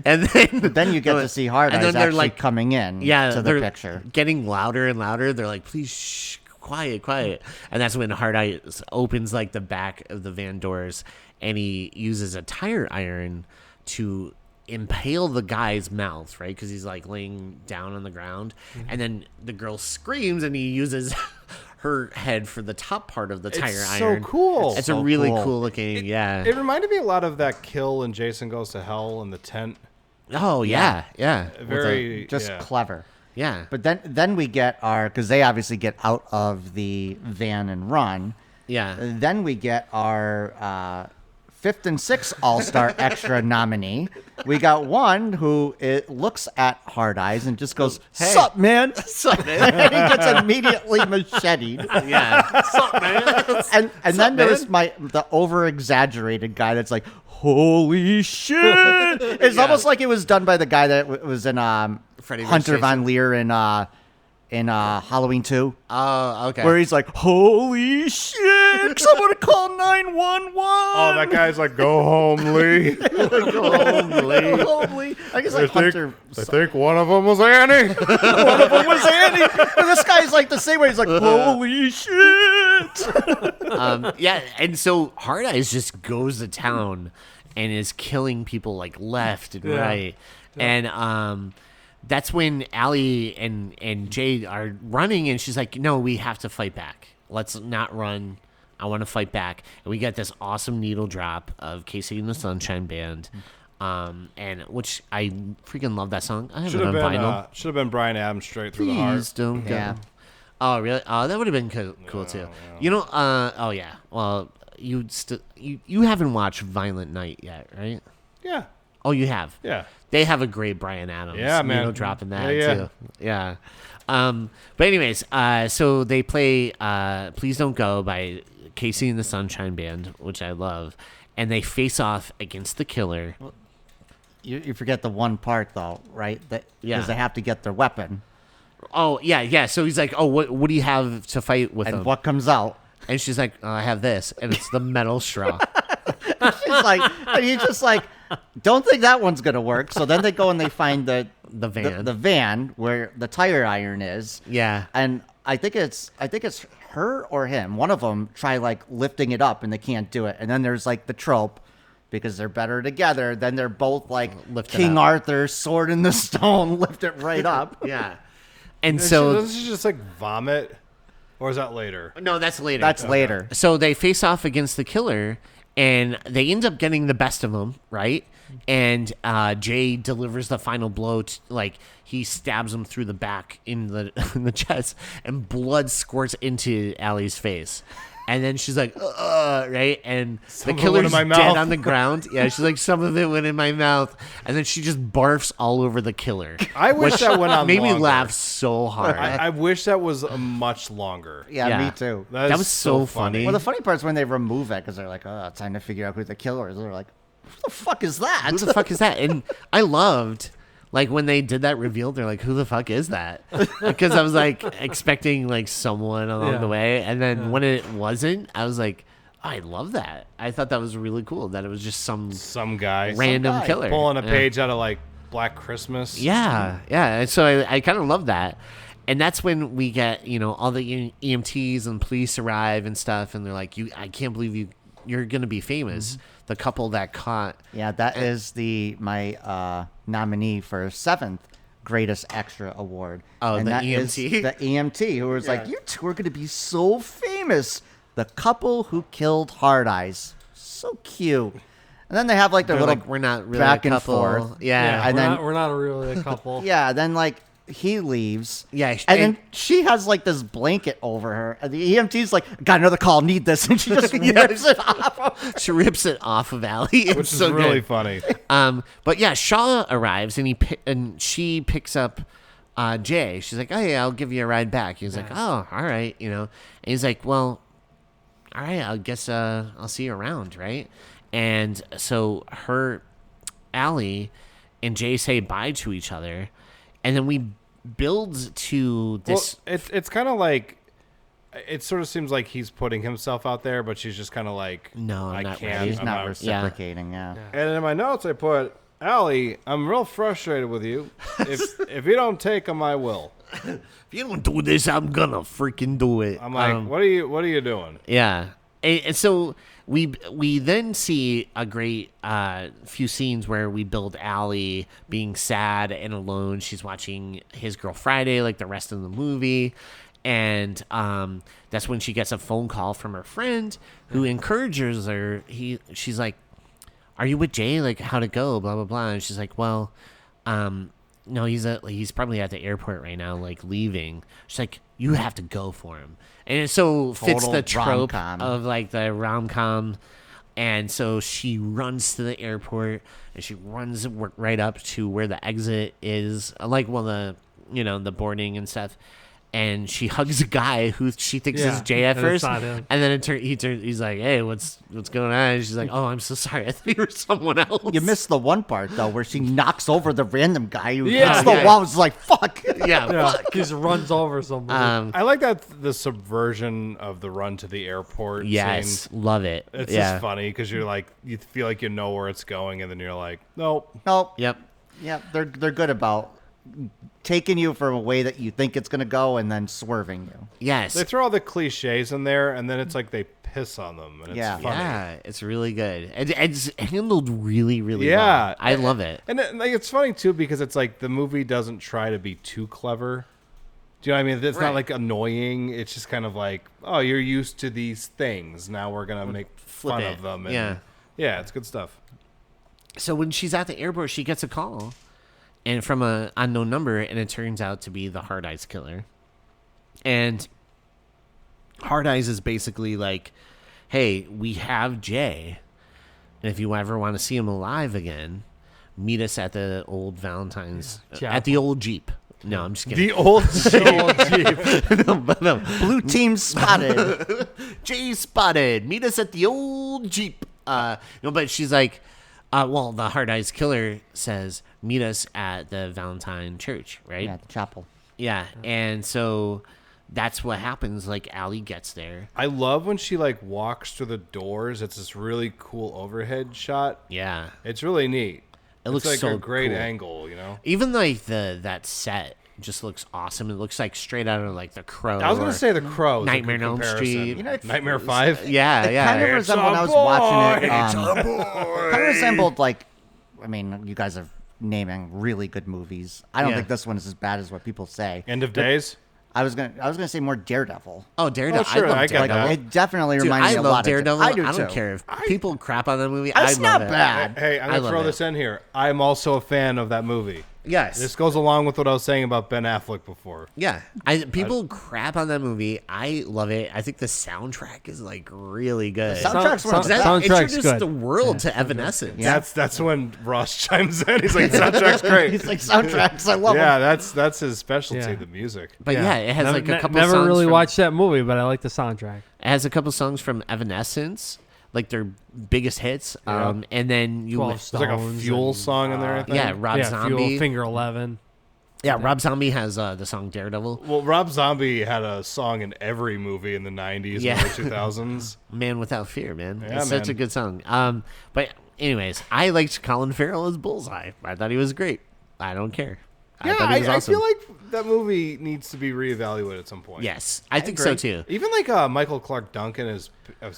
And Then you get to see Hard and Eyes then they're actually like coming in yeah, to the they're picture. getting louder and louder. They're like, "Please, shh, quiet." And that's when Hard Eyes opens like the back of the van doors, and he uses a tire iron to impale the guy's mouth, right? Because he's like laying down on the ground, and then the girl screams, and he uses her head for the top part of the tire so iron. cool. It's So a really cool. cool looking, yeah. It reminded me a lot of that kill in Jason Goes to Hell in the tent. Oh yeah. Very Just yeah. clever. Yeah. But then we get because they obviously get out of the van and run. Yeah. Then we get our 5th and 6th All-Star Extra nominee. We got one who looks at Hard Eyes and just goes, Hey. "Sup, man?" Sup, man? And he gets immediately macheted. Yeah. Sup, man? And then there's the over-exaggerated guy that's like, "Holy shit!" It's Yeah. almost like it was done by the guy that was in Freddy vs. Hunter Jason. Von Leer in Halloween 2. Oh, okay. Where he's like, "Holy shit! Someone call 911!" Oh, that guy's like, "Go home, Lee." Holy! I guess like Hunter. I think one of them was Annie. One of them was Andy. But this guy's like the same way. He's like, "Holy shit!" Yeah, and so Hard Eyes just goes to town and is killing people like left and right. And that's when Allie and Jade are running, and she's like, "No, we have to fight back. Let's not run. I want to fight back." And we get this awesome needle drop of Casey and the Sunshine Band, and which I freaking love that song. I have Should it have on been vinyl. should have been Bryan Adams, Straight Through the Heart. Please don't go. Yeah. Oh, really? Oh, that would have been cool too. Oh yeah. Well, you haven't watched Violent Night yet, right? Yeah. Oh, you have. Yeah. They have a great Bryan Adams. Yeah, man. Dropping that Yeah. too. Yeah. But anyways, so they play "Please Don't Go" by Casey and the Sunshine Band, which I love, and they face off against the killer. You forget the one part though, right? That Yeah. because they have to get their weapon, Oh yeah. So he's like, "Oh, what do you have to fight with and them?" what comes out. And she's like, "I have this," and it's the metal straw. She's like, and he's just like, don't think that one's gonna work. So then they go and they find the van. the van where the tire iron is. Yeah. And I think it's her or him. One of them try like lifting it up and they can't do it. And then there's like the trope because they're better together. Then they're both like Lift it King up. Arthur, sword in the stone, lift it right up. Yeah. And So so does she just like vomit, or is that later? no, that's later. That's later. So they face off against the killer, and they end up getting the best of them, right? And Jay delivers the final blow. Like he stabs him through the back in the chest, and blood squirts into Allie's face. And then she's like, right? And Some the of it went killer's in my dead mouth. on the ground. Yeah, she's like, some of it went in my mouth. And then she just barfs all over the killer. I wish which that went on made me longer. laugh so hard. I wish that was a much longer. Yeah, Yeah. me too. That is was so funny. Well, the funny part is when they remove it because they're like, oh, it's time to figure out who the killer is. They're like, who the fuck is that? Who the fuck is that? And I loved, like, when they did that reveal, they're like, who the fuck is that? Because I was, like, expecting, like, someone along Yeah. the way. And then when it wasn't, I was like, oh, I love that. I thought that was really cool, that it was just some Guy random guy killer. pulling a Yeah. page out of like Black Christmas. Yeah, yeah. And so I kind of love that. And that's when we get, all the EMTs and police arrive and stuff. And they're like, I can't believe you're going to be famous. Mm-hmm. The couple that caught. Yeah, that is my nominee for 7th greatest extra award. Oh, and the that is EMT? the EMT who was like, you two are going to be so famous. The couple who killed Hard Eyes. So cute. And then they have like their They're little like, we're not really back a and couple. forth. Yeah. and then- we're not really a couple. Yeah, then like he leaves. Yeah, and and- then she has like this blanket over her. And the EMT's like, got another call, need this. And she just rips it off. She rips it off of Allie. It's Which is so really good. funny. But yeah, Shaw arrives and she picks up Jay. She's like, "Oh yeah, I'll give you a ride back." He's like, "Oh, all right," And he's like, "Well, all right, I guess I'll see you around, right?" And so Allie and Jay say bye to each other, and then we build to this. Well, it's kind of like, it sort of seems like he's putting himself out there, but she's just kind of like, No, I'm I not can't. ready. He's I'm not reciprocating, yeah. And in my notes, I put, Allie, I'm real frustrated with you. If you don't take them, I will. If you don't do this, I'm gonna freaking do it. I'm like, what are you doing? Yeah, and so we then see a great few scenes where we build Allie being sad and alone. She's watching His Girl Friday like the rest of the movie, and that's when she gets a phone call from her friend who encourages her. She's like, "Are you with Jay? Like, how'd it go? Blah blah blah." And she's like, "Well, no, he's probably at the airport right now, like leaving." She's like, "You have to go for him," and it so fits Total the trope rom-com. of like the rom-com. And so she runs to the airport and she runs right up to where the exit is, like the boarding and stuff. And she hugs a guy who she thinks Yeah, is Jay at and it's first, not him. and then he's like, "Hey, what's going on?" And she's like, "Oh, I'm so sorry. I thought you were someone else." You missed the one part though where she knocks over the random guy who Yeah, hits the yeah. wall. It's like, fuck. Yeah. Yeah, he just runs over somebody. I like that the subversion of the run to the airport Yes, scene. love it. It's yeah. just funny because you're like, you feel like you know where it's going, and then you're like, nope. Nope. Yep. Yeah, they're good about taking you from a way that you think it's gonna go and then swerving you. Yes. They throw all the cliches in there, and then it's like they piss on them, and it's Yeah. funny. Yeah, it's really good. It's handled really, really Yeah. well. I love it. And like it's funny too because it's like the movie doesn't try to be too clever. Do you know what I mean? It's Right. not like annoying. It's just kind of like, oh, you're used to these things. Now we're gonna make fun it. of them. And Yeah. yeah, it's good stuff. So when she's at the airport, she gets a call, and from an unknown number, and it turns out to be the Hard Eyes killer. And Hard Eyes is basically like hey, we have Jay, and if you ever want to see him alive again, meet us at the old Valentine's, at the old Jeep. No, I'm just kidding. The old Jeep. No. Blue team spotted. Jay spotted. Meet us at the old Jeep. But she's like, well, the Hard Eyes Killer says, meet us at the Valentine Church, right? Yeah, the chapel. Yeah, and so that's what happens. Like, Allie gets there. I love when she like walks through the doors. It's this really cool overhead shot. Yeah, It's really neat. it looks like so a great cool. angle, you know. Even like that set just looks awesome. It looks like straight out of like The Crow. I was gonna or- say The Crow. is a Nightmare good on Elm comparison. Street. You know, Nightmare 5. Yeah, It yeah. kind of It's resembled when a I was watching it. boy. Kind of resembled like, I mean, you guys are naming really good movies. I don't Yeah. think this one is as bad as what people say. End of Days. I was gonna say more Daredevil. Oh, Daredevil. Oh, sure, I love I get Daredevil. that. It definitely Dude, reminded I me a love lot Daredevil. of. I do don't too. care if people crap on that movie. It's I love not it. bad. Hey, I'm I gonna love throw it. this in here. I'm also a fan of that movie. Yes. This goes along with what I was saying about Ben Affleck before. Yeah, people crap on that movie. I love it. I think the soundtrack is like really good. Soundtrack's one of the That best. Soundtrack's introduced good. the world to Evanescence. Yeah. That's when Ross chimes in. He's like, "Soundtrack's great." He's like soundtracks. I love Yeah, them. that's his specialty, Yeah. the music. But yeah, it has like a couple. Never songs really from, watched that movie, but I like the soundtrack. It has a couple songs from Evanescence, like their biggest hits. Yeah. And then you, 12 There's like a Stones Fuel and, song in there. I think. yeah, Rob Zombie. Fuel, Finger 11. Yeah, Rob Zombie has the song Daredevil. Well, Rob Zombie had a song in every movie in the 90s Yeah. and early 2000s. Man Without Fear, man. Yeah, It's such man. a good song. But anyways, I liked Colin Farrell as Bullseye. I thought he was great. I don't care. I Yeah, thought he was I awesome. feel like that movie needs to be reevaluated at some point. Yes, I think so too. Even like Michael Clark Duncan as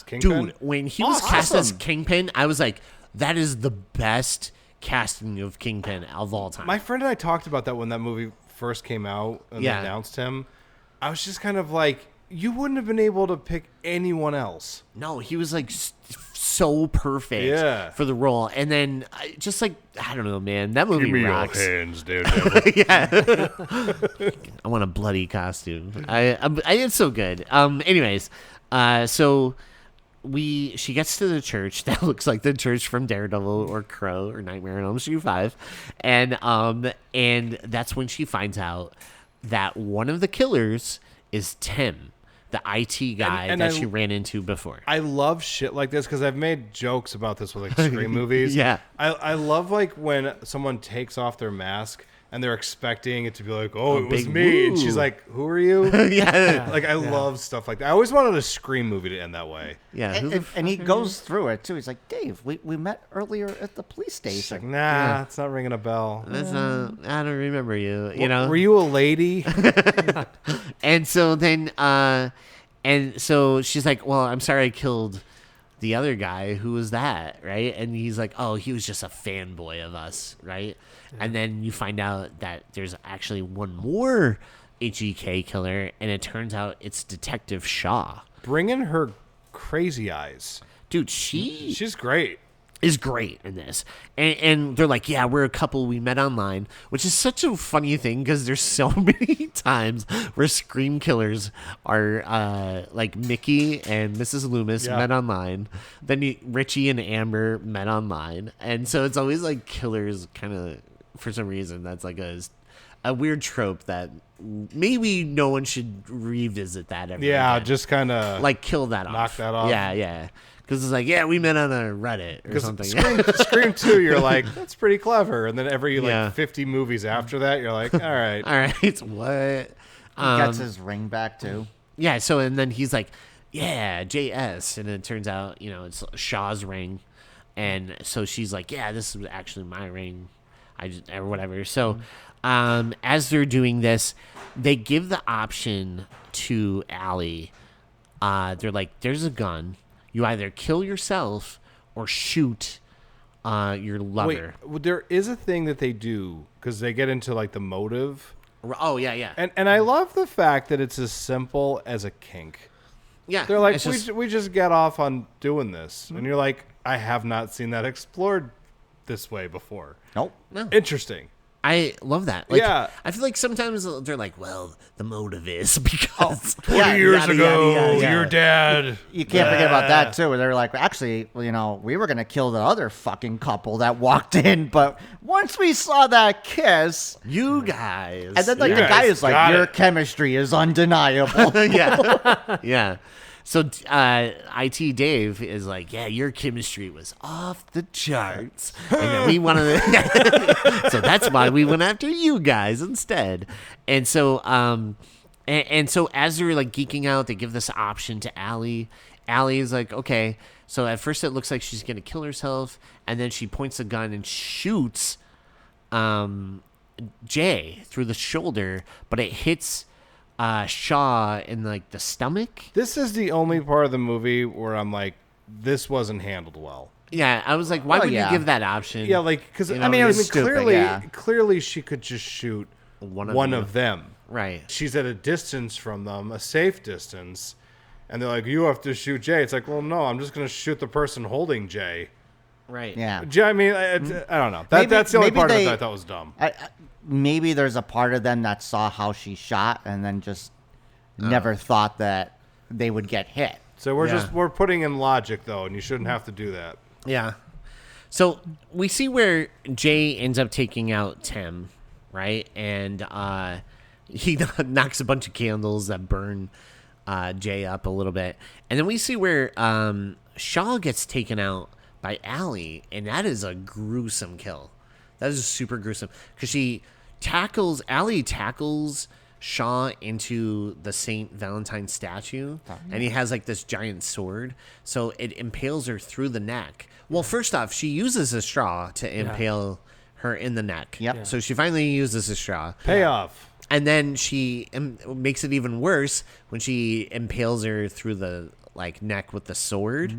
Kingpin. Dude, when he was cast as Awesome. Kingpin, I was like, that is the best casting of Kingpin of all time. My friend and I talked about that when that movie first came out and Yeah. they announced him. I was just kind of like, you wouldn't have been able to pick anyone else. No, he was like so perfect Yeah. for the role. And then just like, I don't know, man, that movie rocks. hands, Daredevil. I want a bloody costume. It's so good. Anyways, so she gets to the church that looks like the church from Daredevil or Crow or Nightmare on Elm Street 5, and that's when she finds out that one of the killers is Tim, the IT guy And that I- she ran into before. I love shit like this because I've made jokes about this with like Scream movies. Yeah. I love like when someone takes off their mask and they're expecting it to be like, oh, it was big me. And woo. she's like, who are you? Yeah, Like, I love stuff like that. I always wanted a Scream movie to end that way. yeah. Who the And he goes through it too. He's like, Dave, we met earlier at the police It's like, station. nah, it's not ringing a bell. That's I don't remember you. You know. Were you a lady? And so then, and so she's like, well, I'm sorry I killed the other guy. Who was that? Right. And he's like, oh, he was just a fanboy of us. Right. And then you find out that there's actually one more HEK killer. And it turns out it's Detective Shaw. Bring in her crazy eyes. Dude, she She's great. is great in this. And they're like, yeah, we're a couple we met online, which is such a funny thing because there's so many times where Scream killers are like Mickey and Mrs. Loomis Yeah. met online. Then Richie and Amber met online. And so it's always like killers kind of, for some reason, that's like a weird trope that maybe no one should revisit that ever Yeah, again. just kind of Like kill that off. knock that off. Yeah. Because it's like, yeah, we met on a Reddit or something. Scream 2, you're like, that's pretty clever. And then every like Yeah. 50 movies after that, you're like, all right. All right, what? He gets his ring back too. Yeah, so and then he's like, yeah, JS. And it turns out, it's Shaw's ring. And so she's like, yeah, this is actually my ring. Or whatever. So as they're doing this, they give the option to Allie. They're like, there's a gun. You either kill yourself or shoot your lover. Wait, there is a thing that they do because they get into like the motive. Oh, yeah. And I love the fact that it's as simple as a kink. Yeah. They're like, it's just- we just get off on doing this. And you're like, I have not seen that explored this way before. Nope. Interesting. I love that. Like, Yeah. I feel like sometimes they're like, well, the motive is because 20 years yada, ago, yada, yada. your dad. You can't forget about that too. They were like, actually, well, we were gonna kill the other fucking couple that walked in, but once we saw that kiss, You guys. and then like You the guy guys is like, got your it." chemistry is undeniable. yeah. Yeah. So IT Dave is like, yeah, your chemistry was off the charts. And then we wanted to, so that's why we went after you guys instead. And so and so as they're like geeking out, they give this option to Allie. Allie is like, okay. So at first it looks like she's gonna kill herself, and then she points a gun and shoots Jay through the shoulder, but it hits Shaw in like the stomach. This is the only part of the movie where I'm like, this wasn't handled well. Yeah, I was like, why would you give that option? Yeah, like because You know, I mean, it was stupid, clearly, yeah. clearly she could just shoot one of them. Right. She's at a distance from them, a safe distance, and they're like, you have to shoot Jay. It's like, well, no, I'm just gonna shoot the person holding Jay. Right. Yeah. Jay, I mean, I don't know. Maybe- That's the only maybe part of it they- that I thought was dumb. Maybe there's a part of them that saw how she shot and then just never thought that they would get hit. So Yeah. we're putting in logic though, and you shouldn't have to do that. Yeah. So we see where Jay ends up taking out Tim, right? And he knocks a bunch of candles that burn Jay up a little bit. And then we see where Shaw gets taken out by Allie, and that is a gruesome kill. That is super gruesome because Allie tackles Shaw into the Saint Valentine statue, and he has like this giant sword, so it impales her through the neck. Well, first off, she uses a straw to impale her in the neck. Yep. Yeah. So she finally uses a straw. Payoff. And then she makes it even worse when she impales her through the like neck with the sword.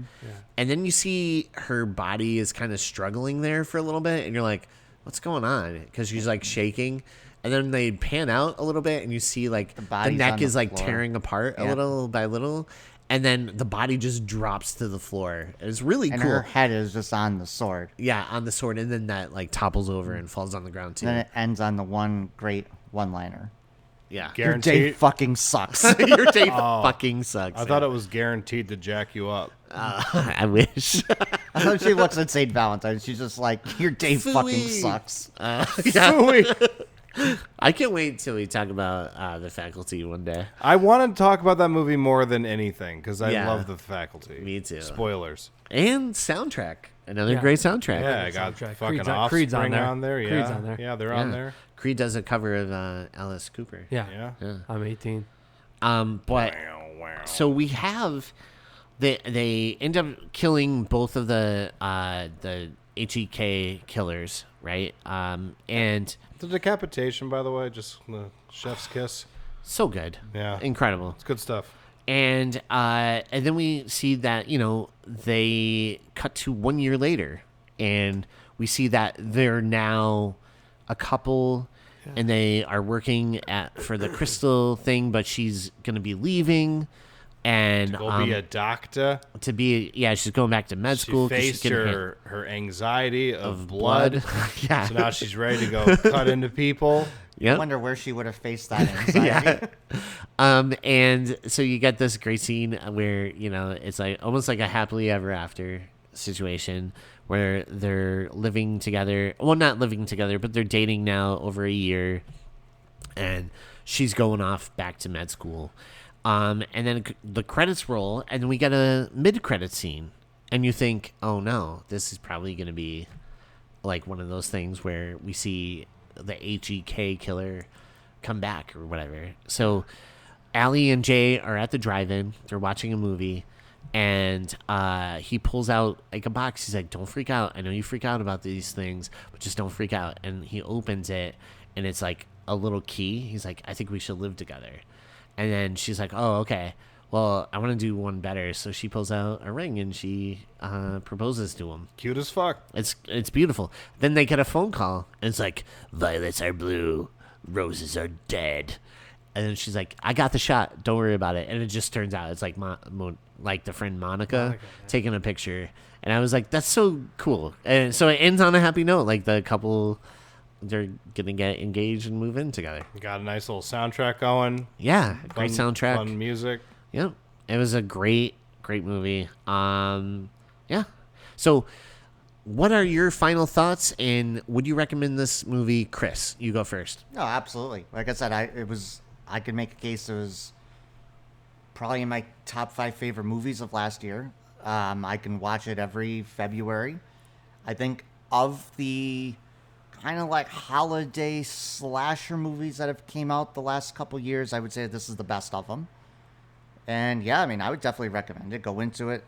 And then you see her body is kind of struggling there for a little bit, and you're like, what's going on? Because she's like shaking. And then they pan out a little bit, and you see like the body's neck on is the like floor. tearing apart a little by little. And then the body just drops to the floor. It's really And cool. her head is just on the sword. Yeah, on the sword, and then that like topples over and falls on the ground too. Then it ends on the one great one-liner. Yeah, Your day Guaranteed. fucking sucks. your day fucking sucks. I thought it was guaranteed to jack you up. I wish. I hope she looks at St. Valentine's. She's just like, your day fucking Phooey. sucks. I can't wait till we talk about the faculty one day. I want to talk about that movie more than anything because I Yeah. love the faculty. Me too. Spoilers. And soundtrack, another Yeah. great soundtrack. Yeah, I got soundtrack. fucking Creed's on Offspring there. on there. Yeah, Creed's on there. Yeah, they're Yeah. on there. Creed does a cover of Alice Cooper. Yeah. Yeah. I'm 18. But so we have they end up killing both of the HEK killers, right? And The decapitation, by the way, just the chef's kiss. so good. Yeah. Incredible. It's good stuff. And then we see that, they cut to 1 year later, and we see that they're now a couple, and they are working for the crystal thing, but she's gonna be leaving, and Go be a doctor. she's going back to med school. She 'cause she's faced getting hit her anxiety of blood. blood. Yeah. So now she's ready to go cut into people. I Yep. wonder where she would have faced that anxiety. And so you get this great scene where, it's like almost like a happily ever after situation where they're living together. Well, not living together, but they're dating now over a year, and she's going off back to med school. And then the credits roll, and we get a mid-credit scene, and you think, oh no, this is probably going to be like one of those things where we see the HEK killer come back or whatever. So Allie and Jay are at the drive-in. They're watching a movie, and he pulls out like a box. He's like, don't freak out. I know you freak out about these things, but just don't freak out. And he opens it, and it's like a little key. He's like, I think we should live together. And then she's like, oh, okay. Well, I want to do one better. So she pulls out a ring, and she proposes to him. Cute as fuck. It's beautiful. Then they get a phone call, and it's like, violets are blue, roses are dead. And then she's like, I got the shot. Don't worry about it. And it just turns out it's like like the friend Monica taking a picture. And I was like, that's so cool. And so it ends on a happy note. Like the couple they're gonna get engaged and move in together. Got a nice little soundtrack going. Yeah, great soundtrack. Fun music. Yep, it was a great movie. Yeah. So, what are your final thoughts, and would you recommend this movie, Chris? You go first. No, absolutely. Like I said, I could make a case it was probably in my top 5 favorite movies of last year. I can watch it every February. I think of the kind of like holiday slasher movies that have came out the last couple years, I would say this is the best of them. And yeah, I mean, I would definitely recommend it. Go into it,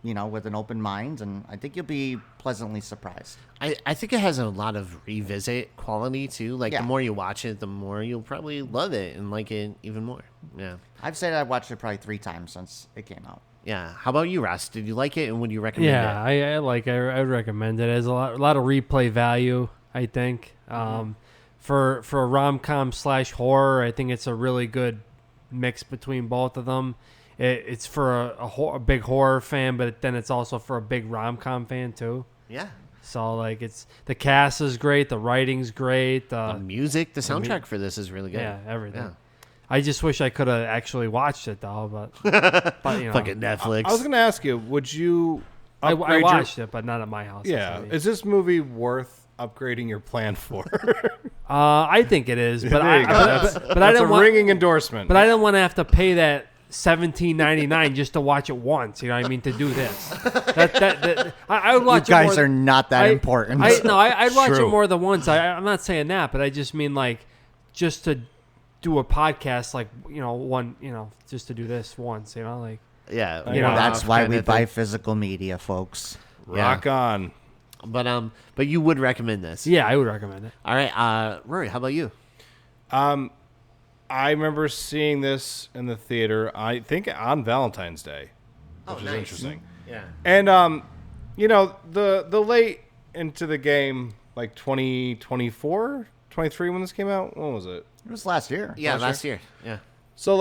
with an open mind, and I think you'll be pleasantly surprised. I think it has a lot of revisit quality too. Like Yeah. the more you watch it, the more you'll probably love it and like it even more. Yeah. I've said I watched it probably 3 times since it came out. Yeah. How about you, Ross? Did you like it, and would you recommend Yeah, it? I would recommend it. It has a lot of replay value, I think. For a rom-com / horror, I think it's a really good mix between both of them. It's for a big horror fan, but then it's also for a big rom-com fan too. Yeah. So like the cast is great, the writing's great, The music, the soundtrack for this is really good. yeah, everything. Yeah. I just wish I could have actually watched it though, but Fucking Netflix. I was going to ask you, would you I upgrade watched it, but not at my house. Yeah. So, Is this movie worth upgrading your plan for? I think it is, but There you go. That's I a didn't want. ringing endorsement. But I didn't want to have to pay that $17.99 just to watch it once. You know what I mean? To do this, I would You watch. guys it more, are not that important. I'd watch True. it more than once. I'm not saying that, but I just mean like just to do a podcast, like just to do this once. Like yeah. That's why kind we of buy thing. physical media, folks. Rock on. But you would recommend this. yeah, I would recommend it. All right. Rory, how about you? I remember seeing this in the theater, I think on Valentine's Day, which is interesting. Yeah. And, the late into the game, like 2024, 23 when this came out, when was it? It was last year. Yeah, last year. Yeah. So,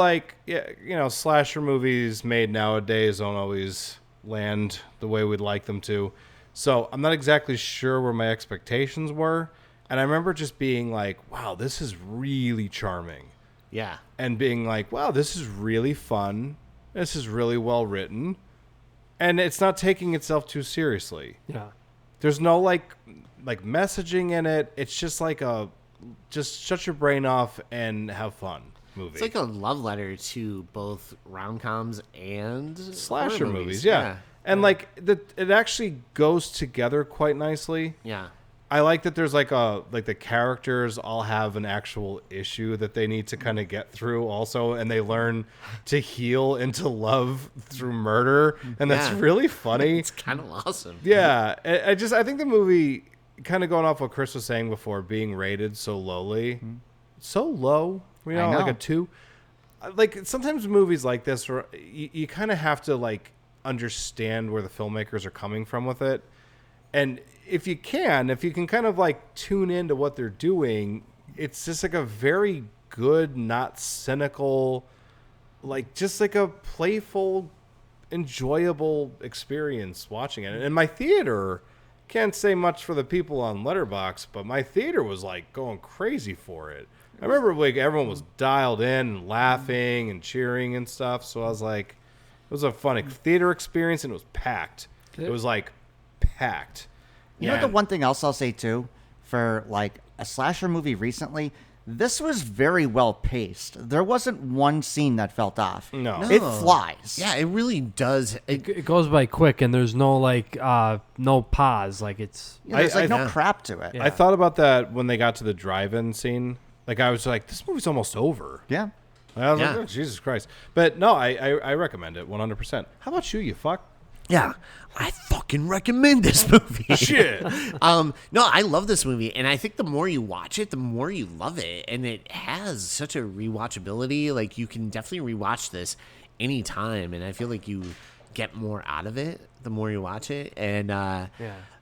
slasher movies made nowadays don't always land the way we'd like them to. So I'm not exactly sure where my expectations were. And I remember just being like, wow, this is really charming. Yeah. And being like, wow, this is really fun. This is really well written. And it's not taking itself too seriously. Yeah. There's no like messaging in it. It's just like just shut your brain off and have fun movie. It's like a love letter to both rom-coms and slasher horror movies. Yeah. And it actually goes together quite nicely. Yeah. I like that there's the characters all have an actual issue that they need to kind of get through also, and they learn to heal into love through murder, and that's Yeah. really funny. It's kind of awesome. Yeah, I think the movie, kind of going off what Chris was saying before, being rated so lowly, so low, I know. like a 2. Like sometimes movies like this, where you kind of have to understand where the filmmakers are coming from with it. And if you can kind of tune into what they're doing, it's just a very good, not cynical, just a playful, enjoyable experience watching it. And my theater, can't say much for the people on Letterboxd, but my theater was going crazy for it. I remember everyone was dialed in and laughing and cheering and stuff. So I was it was a fun theater experience, and it was packed. It was packed. You know the one thing else I'll say too, for a slasher movie recently, this was very well paced. There wasn't one scene that felt off. No. It flies. Yeah, it really does. It goes by quick, and there's no no pause. It's There's I- no crap to it. Yeah. I thought about that when they got to the drive-in scene. I was this movie's almost over. Yeah. I was Yeah. oh, Jesus Christ. But no, I recommend it 100%. How about you fuck? Yeah, I fucking recommend this movie. Shit. No, I love this movie, and I think the more you watch it, the more you love it, and it has such a rewatchability. You can definitely rewatch this anytime, and I feel like you get more out of it the more you watch it, and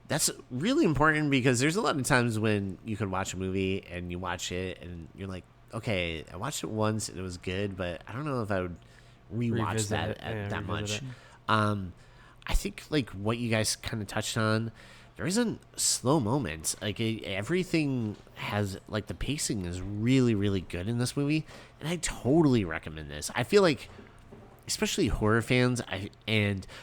that's really important because there's a lot of times when you could watch a movie and you watch it and you're like, okay, I watched it once and it was good, but I don't know if I would rewatch Revisit that it. Yeah, that much. revisit I think what you guys kind of touched on, there isn't slow moments. Like everything has like the pacing is really really good in this movie, and I totally recommend this. I feel like especially horror fans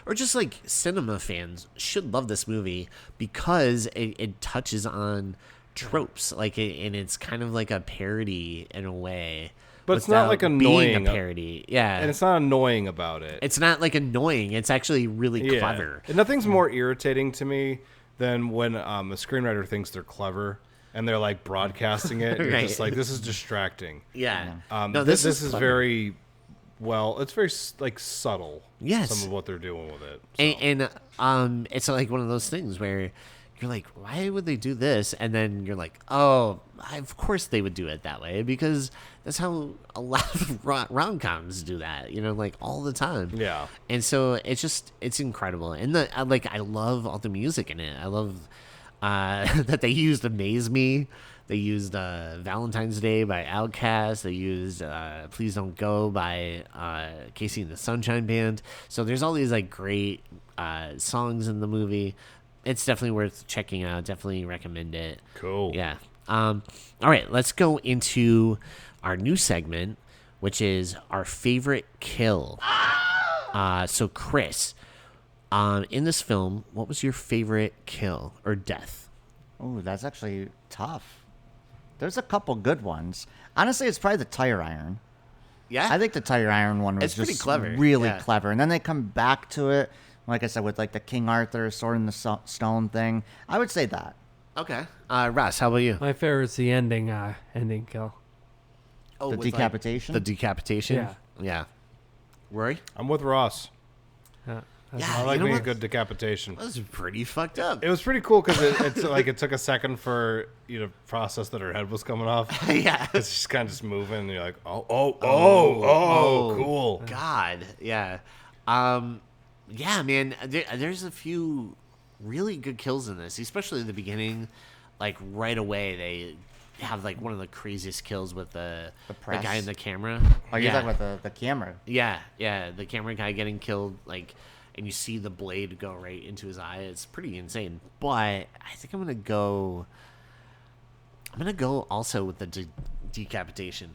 or just like cinema fans should love this movie because it touches on tropes and it's kind of like a parody in a way. But it's not like annoying. Being a parody, yeah. And it's not annoying about it. It's not like annoying. It's actually really clever. And nothing's more irritating to me than when a screenwriter thinks they're clever and they're like broadcasting it. You're just like, this is distracting. Yeah. No, this is very well. It's very like subtle. Yes. Some of what they're doing with it. So. And it's like one of those things where you're like, why would they do this? And then you're like, oh, of course they would do it that way because that's how a lot of rom-coms do that, like all the time. Yeah. And so it's incredible. And I love all the music in it. I love that they used Amaze Me. They used Valentine's Day by Outkast. They used Please Don't Go by Casey and the Sunshine Band. So there's all these like great songs in the movie. It's definitely worth checking out. Definitely recommend it. Cool. Yeah. All right, let's go into our new segment, which is our favorite kill. So Chris, in this film, what was your favorite kill or death? Oh, that's actually tough. There's a couple good ones. Honestly, it's probably the tire iron. Yeah, I think the tire iron one was it's pretty just clever. really clever. And then they come back to it, like I said, with like the King Arthur sword in the stone thing. I would say that. Okay. Ross, how about you? My favorite is the ending kill. Oh, The with, decapitation? The decapitation? Yeah. Yeah. Rory? I'm with Ross. Yeah, I like you know me a what? good decapitation. That was pretty fucked up. It was pretty cool because it's like it took a second for you to process that her head was coming off. Yeah. It's just kind of just moving. And you're like, oh, cool. God. Yeah. Yeah, man. There's a few really good kills in this, especially in the beginning. Like right away, they have like one of the craziest kills with the guy in the camera. Oh, you're talking about the camera. Yeah, the camera guy getting killed, like, and you see the blade go right into his eye. It's pretty insane. But I think I'm gonna go also with the decapitation.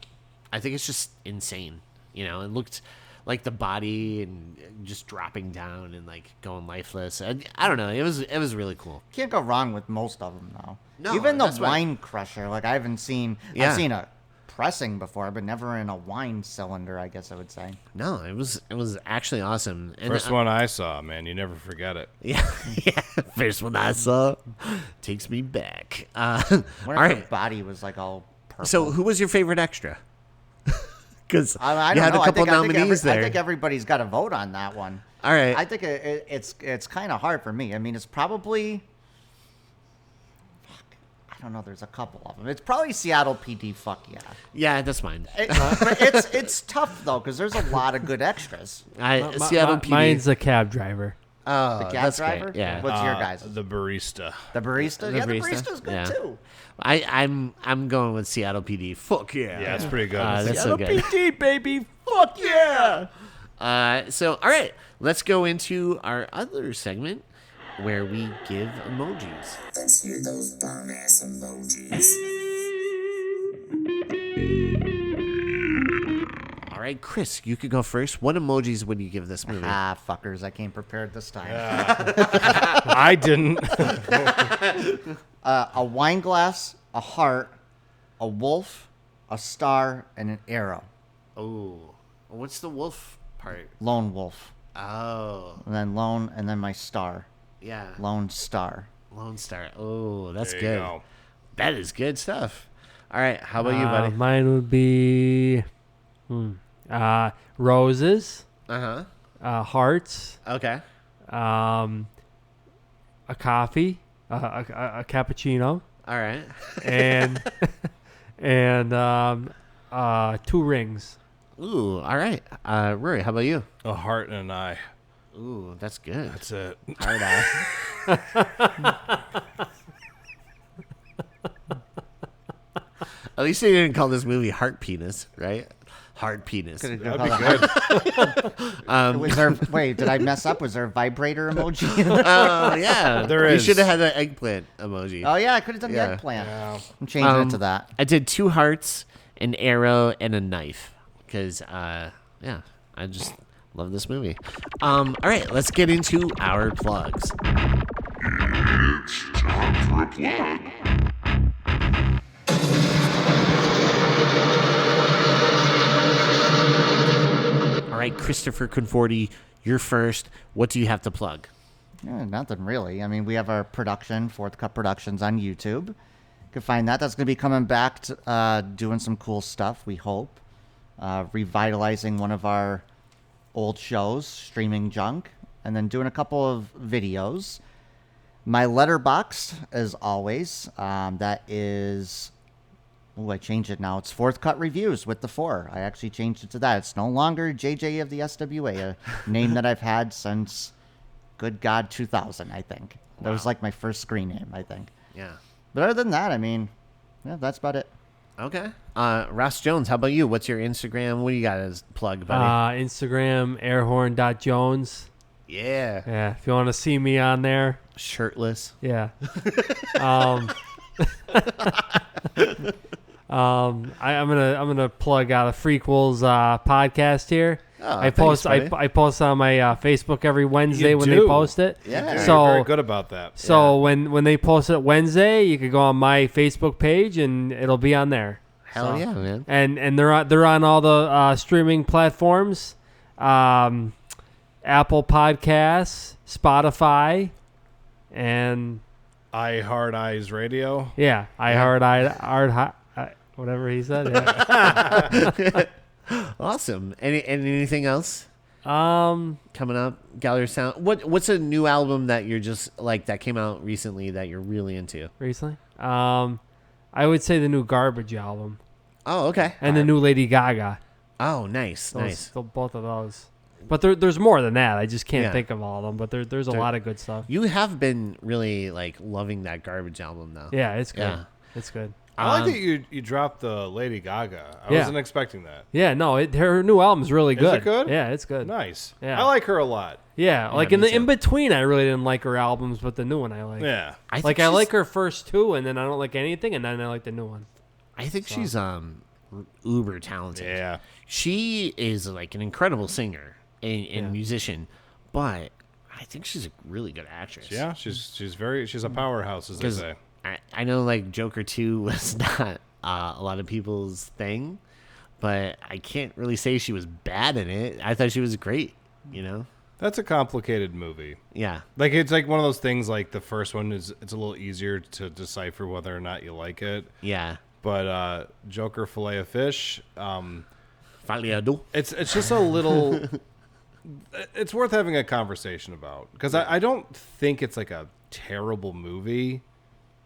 I think it's just insane. It looked like the body and just dropping down and like going lifeless. I don't know. It was really cool. Can't go wrong with most of them, though. No, even the that's why- wine crusher. Like I haven't seen. Yeah. I've seen a pressing before, but never in a wine cylinder. I guess I would say. No, it was actually awesome. And First one I saw, man. You never forget it. Yeah, first one I saw takes me back. All What if right. her body was like all purple? So, who was your favorite extra? Because I you don't had know. a couple nominees I there. think everybody's got to vote on that one. All right. I think it's kind of hard for me. I mean, it's probably. I don't know. There's a couple of them. It's probably Seattle PD. Fuck yeah. Yeah, that's fine. But it's tough though because there's a lot of good extras. Seattle PD. Mine's the cab driver. Oh, The cab that's driver. great. Yeah. What's your guys? The barista. The barista. The Yeah, the barista? barista's good Yeah. too. I'm going with Seattle PD. Fuck yeah. Yeah, it's pretty good. That's so good. PD, baby. Fuck yeah. So, all right, let's go into our other segment where we give emojis. Let's hear those burn ass emojis. All right, Chris, you could go first. What emojis would you give this movie? Ah, fuckers! I came prepared this time. I didn't. A wine glass, a heart, a wolf, a star, and an arrow. Oh, what's the wolf part? Lone wolf, Oh, and then lone, and then my star. yeah. Lone star. Lone Star. Oh, that's There you good. go. That is good stuff. All right, how about you, buddy? Mine would be roses, hearts, Okay. a coffee, a cappuccino, All right. and and 2 rings. Ooh, all right. Rory, how about you? A heart and an eye. Ooh, that's good. That's it. Hard eye. At least they didn't call this movie Heart Penis, right? hard penis. That'd That'd be good. Was there, wait, did I mess up? Was there a vibrator emoji? Oh yeah, There You is. should have had the eggplant emoji. Oh yeah, I could have done Yeah. the eggplant. Yeah. I'm changing it to that. I did 2 hearts, an arrow, and a knife because yeah, I just love this movie. All right, let's get into our plugs. It's time for a plug. All right, Christopher Conforti, you're first. What do you have to plug? Nothing really. I mean, we have our production, Fourth Cut Productions, on YouTube. You can find that. That's going to be coming back to doing some cool stuff, we hope. Revitalizing one of our old shows, Streaming Junk, and then doing a couple of videos. My letterbox, as always, that is... Oh, I changed it now. It's Fourth Cut Reviews with the 4. I actually changed it to that. It's no longer JJ of the SWA, a name that I've had since, good God, 2000, I think. That was like my first screen name, I think. Yeah. But other than that, I mean, yeah, that's about it. Okay. Ross Jones, how about you? What's your Instagram? What do you got as plug, buddy? Instagram, airhorn.jones. Yeah. Yeah, if you want to see me on there. Shirtless. Yeah. I'm gonna plug out a Frequels podcast here. Oh, I thanks, post on my Facebook every Wednesday when they post it. Yeah. You're So very good about that. so when they post it Wednesday, you can go on my Facebook page and it'll be on there. Hell So- yeah, man. And they're on all the streaming platforms, Apple Podcasts, Spotify, and iHeart Radio. yeah, whatever he said. Yeah. Awesome. Anything else um, coming up? Gallery Sound. What's a new album that you're just like that came out recently that you're really into? recently, I would say the new Garbage album Oh, okay. and the new Lady Gaga. Oh, nice, nice. Both of those. But there's more than that. I just can't Yeah. think of all of them. But there's a lot of good stuff. You have been really like loving that Garbage album though. Yeah, it's good. Yeah. It's good. I like that you dropped the Lady Gaga. I Yeah. wasn't expecting that. Yeah, no, her new album's really Is good. it good? Yeah, it's good. Nice. Yeah. I like her a lot. Yeah, like me in the too. in between, I really didn't like her albums, but the new one I like. Yeah. I Like I like her first 2, and then I don't like anything, and then I like the new one. I think she's uber talented. Yeah. She is like an incredible singer and musician, but I think she's a really good actress. Yeah. She's a powerhouse, as they Because say. I know like Joker 2 was not a lot of people's thing, but I can't really say she was bad in it. I thought she was great, you know? That's a complicated movie. Yeah. Like it's like one of those things. Like the first one it's a little easier to decipher whether or not you like it. Yeah. But Joker Filet of Fish, Faliado. it's just a little. It's worth having a conversation about because I don't think it's like a terrible movie.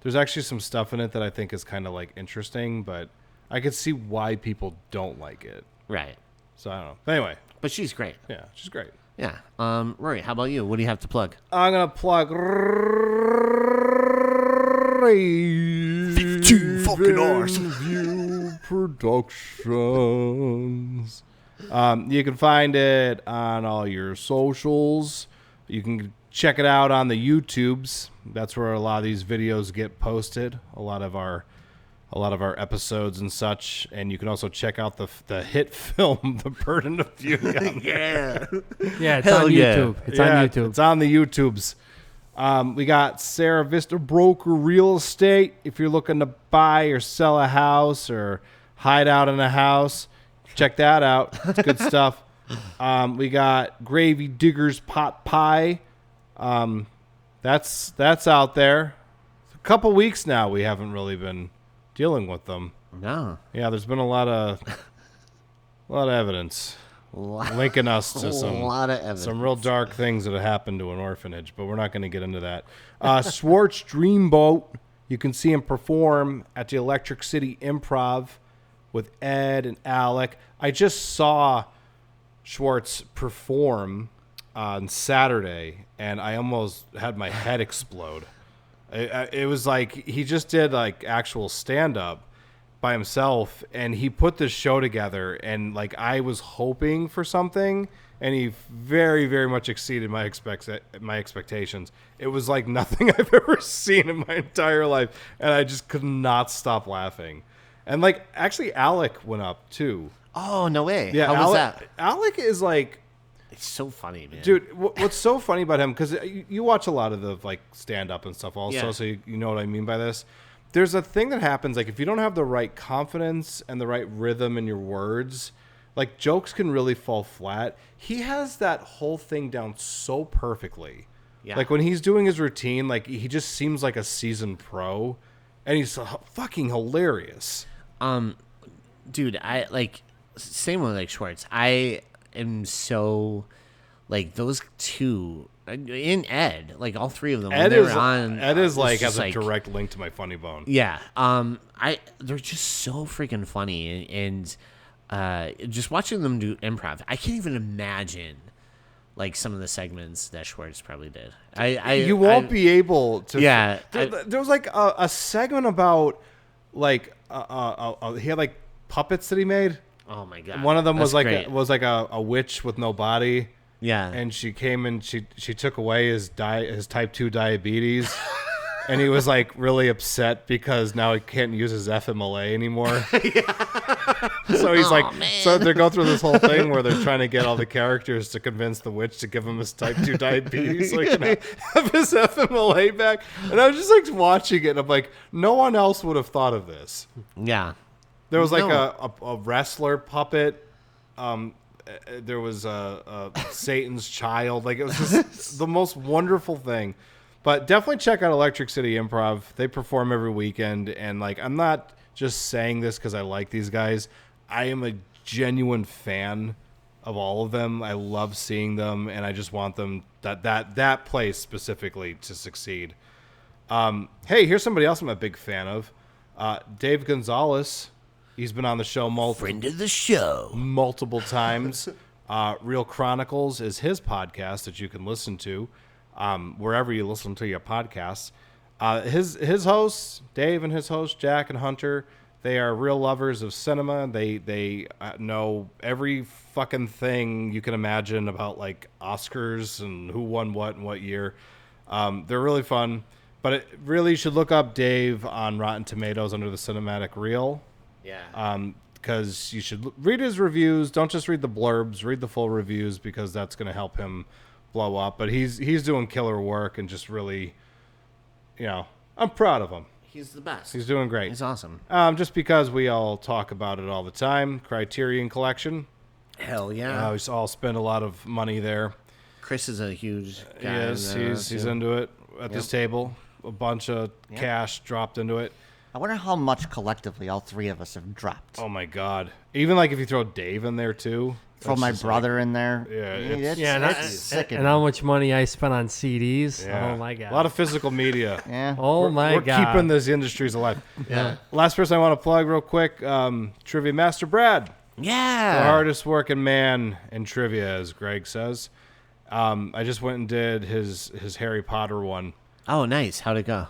There's actually some stuff in it that I think is kind of like interesting, but I could see why people don't like it. Right. So I don't know. But anyway, But she's great. yeah, she's great. Yeah. Rory, how about you? What do you have to plug? I'm gonna plug 15 fucking hours. View Productions. You can find it on all your socials. You can check it out on the YouTubes. That's where a lot of these videos get posted. A lot of our episodes and such. And you can also check out the hit film, The Burden of Beauty. Yeah. Yeah, it's Hell on yeah. YouTube. It's on YouTube. It's on the YouTubes. We got Sarah Vista Broker Real Estate. If you're looking to buy or sell a house or hide out in a house, check that out. It's good stuff. We got Gravy Diggers Pot Pie. That's out there. A couple weeks now we haven't really been dealing with them. No. Yeah, there's been a lot of evidence linking us to A lot of evidence. some real dark things that have happened to an orphanage, but we're not going to get into that. Schwartz Dreamboat, you can see him perform at the Electric City Improv with Ed and Alec. I just saw Schwartz perform on Saturday, and I almost had my head explode. It was like he just did like actual stand-up, by himself, and he put this show together, and like I was hoping for something, and he very, very much exceeded my expectations. It was like nothing I've ever seen in my entire life, and I just could not stop laughing. And like actually Alec went up too. Oh, no way. Yeah, How was that? Alec is like, It's so funny, man. dude, what's so funny about him, because you watch a lot of the like stand-up and stuff also, Yeah. so you know what I mean by this. There's a thing that happens, like if you don't have the right confidence and the right rhythm in your words, like jokes can really fall flat. He has that whole thing down so perfectly. Yeah. Like when he's doing his routine, like he just seems like a seasoned pro, and he's fucking hilarious. Dude, I like same with like Schwartz. I am so like those two in Ed, like all three of them. Ed when they is were on, Ed is it's like just, has a direct link to my funny bone. Yeah. They're just so freaking funny, and just watching them do improv, I can't even imagine like some of the segments that Schwartz probably did. You won't be able to. Yeah, there was like a segment about like he had like puppets that he made. Oh my god! One of them That's was great. like a witch with no body. Yeah, And she came and she took away his type 2 diabetes. And he was like really upset because now he can't use his FMLA anymore. So he's so they're going through this whole thing where they're trying to get all the characters to convince the witch to give him his type 2 diabetes so he can have his FMLA back. And I was just like watching it, and I'm like, no one else would have thought of this. yeah. There was like No. a wrestler puppet. There was a Satan's child. Like it was just the most wonderful thing. But definitely check out Electric City Improv. They perform every weekend, and like I'm not just saying this because I like these guys. I am a genuine fan of all of them. I love seeing them, and I just want them that place specifically to succeed. Hey, here's somebody else I'm a big fan of. Dave Gonzalez. He's been on the show Friend of the show. multiple times. Real Chronicles is his podcast that you can listen to wherever you listen to your podcasts. His hosts, Dave and his host, Jack and Hunter, they are real lovers of cinema. They know every fucking thing you can imagine about like Oscars and who won what and what year. They're really fun. But it really should look up Dave on Rotten Tomatoes under the Cinematic Reel. Yeah. Because you should read his reviews. Don't just read the blurbs. Read the full reviews because that's going to help him blow up. But he's doing killer work and just really, I'm proud of him. He's the best. He's doing great. He's awesome. Just because we all talk about it all the time. Criterion Collection. Hell yeah. We all spend a lot of money there. Chris is a huge He guy. is. He's into it at this table. A bunch of cash dropped into it. I wonder how much collectively all three of us have dropped. Oh my God! Even like if you throw Dave in there too. Throw my brother in there. Yeah, it's sickening. And how much money I spent on CDs. Yeah. Oh my god. A lot of physical media. Yeah. Oh my We're god. keeping these industries alive. Yeah. Last person I want to plug real quick, Trivia Master Brad. Yeah. The hardest working man in trivia, as Greg says. I just went and did his Harry Potter one. Oh, nice. How'd it go?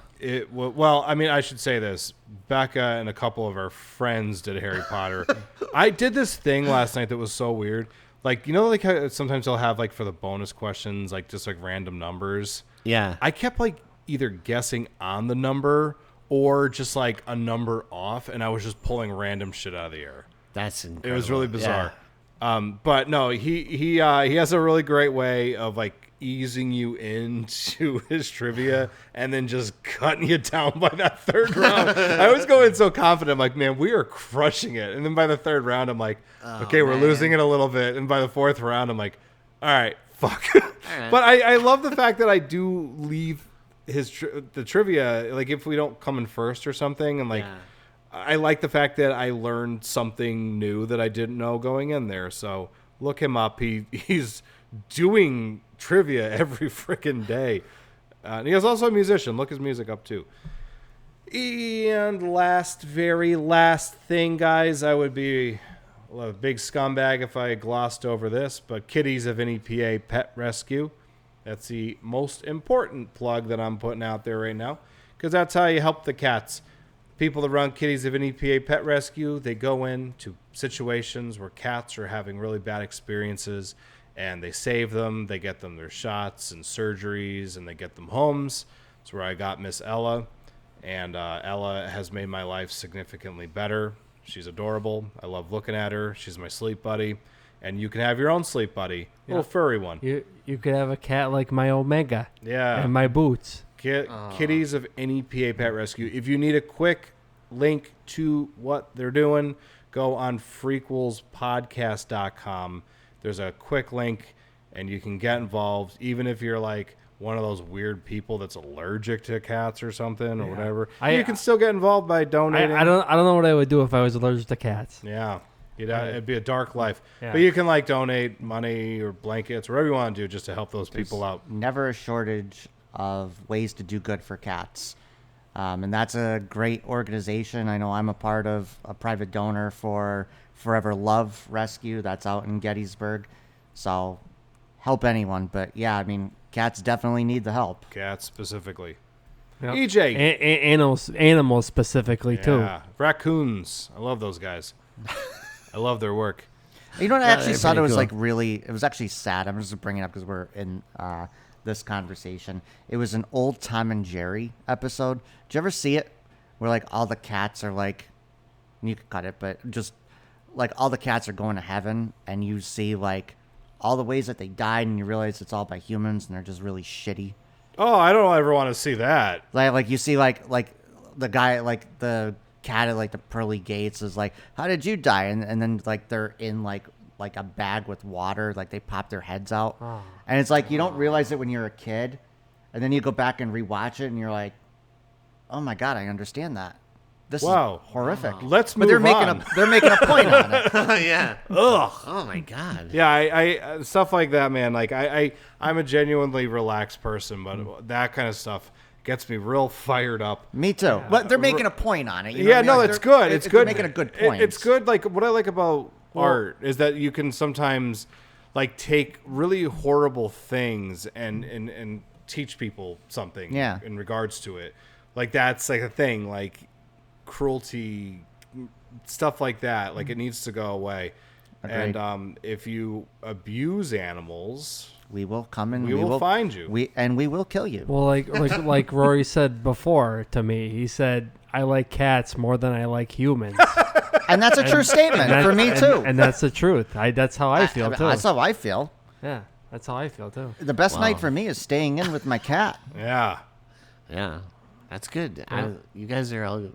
Well, I mean, I should say this. Becca and a couple of our friends did Harry Potter. I did this thing last night that was so weird. Like, like how sometimes they'll have, like, for the bonus questions, like, just, like, random numbers. Yeah. I kept, like, either guessing on the number or just, like, a number off, and I was just pulling random shit out of the air. That's incredible. It was really bizarre. But, no, he has a really great way of, like, easing you into his trivia and then just cutting you down by that third round. I was going so confident. I'm like, man, we are crushing it. And then by the third round, I'm like, okay, we're losing it a little bit. And by the fourth round, I'm like, all right, fuck. right. But I love the fact that I do leave the trivia, like if we don't come in first or something. And like, Yeah. I like the fact that I learned something new that I didn't know going in there. So look him up. He's doing trivia every freaking day. And he is also a musician. Look his music up too. And very last thing, guys, I would be a big scumbag if I glossed over this, but Kitties of NEPA Pet Rescue. That's the most important plug that I'm putting out there right now, because that's how you help the cats. People that run Kitties of an EPA Pet Rescue, they go into situations where cats are having really bad experiences, and they save them. They get them their shots and surgeries, and they get them homes. That's where I got Miss Ella, and Ella has made my life significantly better. She's adorable. I love looking at her. She's my sleep buddy. And you can have your own sleep buddy, little furry one. You could have a cat like my Omega. Yeah. And my Boots. Kitties of NEPA Pet Rescue. If you need a quick link to what they're doing, go on frequelspodcast.com. There's a quick link, and you can get involved, even if you're like one of those weird people that's allergic to cats or something or whatever. You can still get involved by donating. I don't know what I would do if I was allergic to cats. Yeah. It'd be a dark life. Yeah. But you can like donate money or blankets, whatever you want to do just to help those people out. Never a shortage of ways to do good for cats. And that's a great organization. I know I'm a part of a private donor for Forever Love Rescue. That's out in Gettysburg. So help anyone. But yeah, I mean, cats definitely need the help. Cats specifically. Yep. EJ. Animals specifically, too. Yeah. Raccoons. I love those guys. I love their work. You know what? I actually thought it was it was actually sad. I'm just bringing it up because we're in this conversation. It was an old Tom and Jerry episode. Did you ever see it? Where like all the cats are like, you could cut it, but just like all the cats are going to heaven, and you see like all the ways that they died, and you realize it's all by humans, and they're just really shitty. Oh, I don't ever want to see that. Like you see like the guy, like the cat at like the pearly gates is like, how did you die? And then like they're in like a bag with water, like they pop their heads out. And it's like you don't realize it when you're a kid, and then you go back and rewatch it and you're like, oh my god, I understand that. This is horrific. Let's move on. They're making a point on it. Yeah. Ugh. Oh my god. Yeah, I stuff like that, man. Like I'm a genuinely relaxed person, but that kind of stuff gets me real fired up. Me too. Yeah. But they're making a point on it. You know yeah, what I mean? no, like it's good. It's good. They're making a good point. It's good. Like what I like about art is that you can sometimes like take really horrible things and teach people something in regards to it. Like that's like a thing, like cruelty, stuff like that. Like it needs to go away. Agreed. And if you abuse animals, we will come and we will find you. We will kill you. Well, like Rory said before to me, he said, "I like cats more than I like humans," and that's a true statement for me too. And that's the truth. That's how I feel too. That's how I feel. Yeah, that's how I feel too. The best night for me is staying in with my cat. Yeah, that's good. Yeah. You guys are all.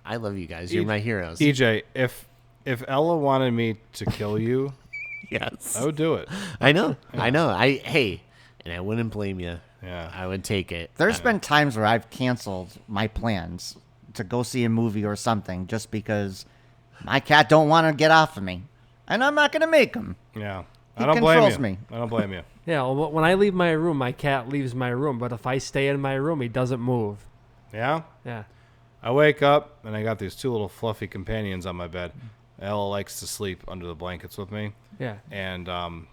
I love you guys. You're my heroes. EJ, if Ella wanted me to kill you. Yes, I would do it. I know. Yeah. I know. And I wouldn't blame you. Yeah, I would take it. There's been times where I've canceled my plans to go see a movie or something just because my cat don't want to get off of me, and I'm not going to make him. Yeah, I don't blame you. I don't blame you. Yeah, well, when I leave my room, my cat leaves my room, but if I stay in my room, he doesn't move. Yeah. Yeah. I wake up and I got these two little fluffy companions on my bed. Ella likes to sleep under the blankets with me. Yeah. And I'm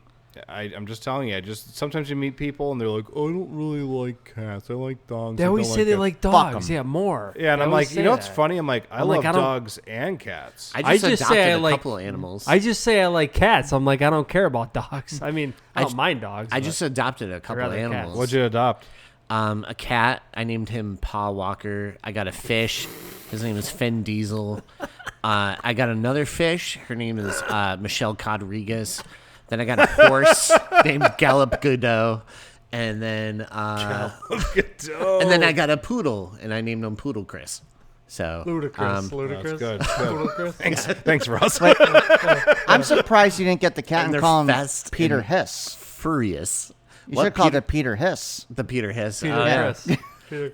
just telling you, sometimes you meet people and they're like, oh, I don't really like cats. I like dogs. They always say they like dogs. Yeah, more. Yeah, and I'm like, you know what's funny? I'm like, I love dogs and cats. I just say I like a couple of animals. I just say I like cats. I'm like, I don't care about dogs. I mean, I don't mind dogs. I just adopted a couple of animals. Cats. What'd you adopt? A cat. I named him Pa Walker. I got a fish. His name is Finn Diesel. I got another fish. Her name is Michelle Rodriguez. Then I got a horse named Gallop Godot. And then I got a poodle, and I named him Poodle Chris. So ludicrous. That's good. Thanks, Russ. I'm surprised you didn't get the cat and call him Peter Hiss. Furious. You should call it Peter Hiss. The Peter Hiss. Peter Hiss.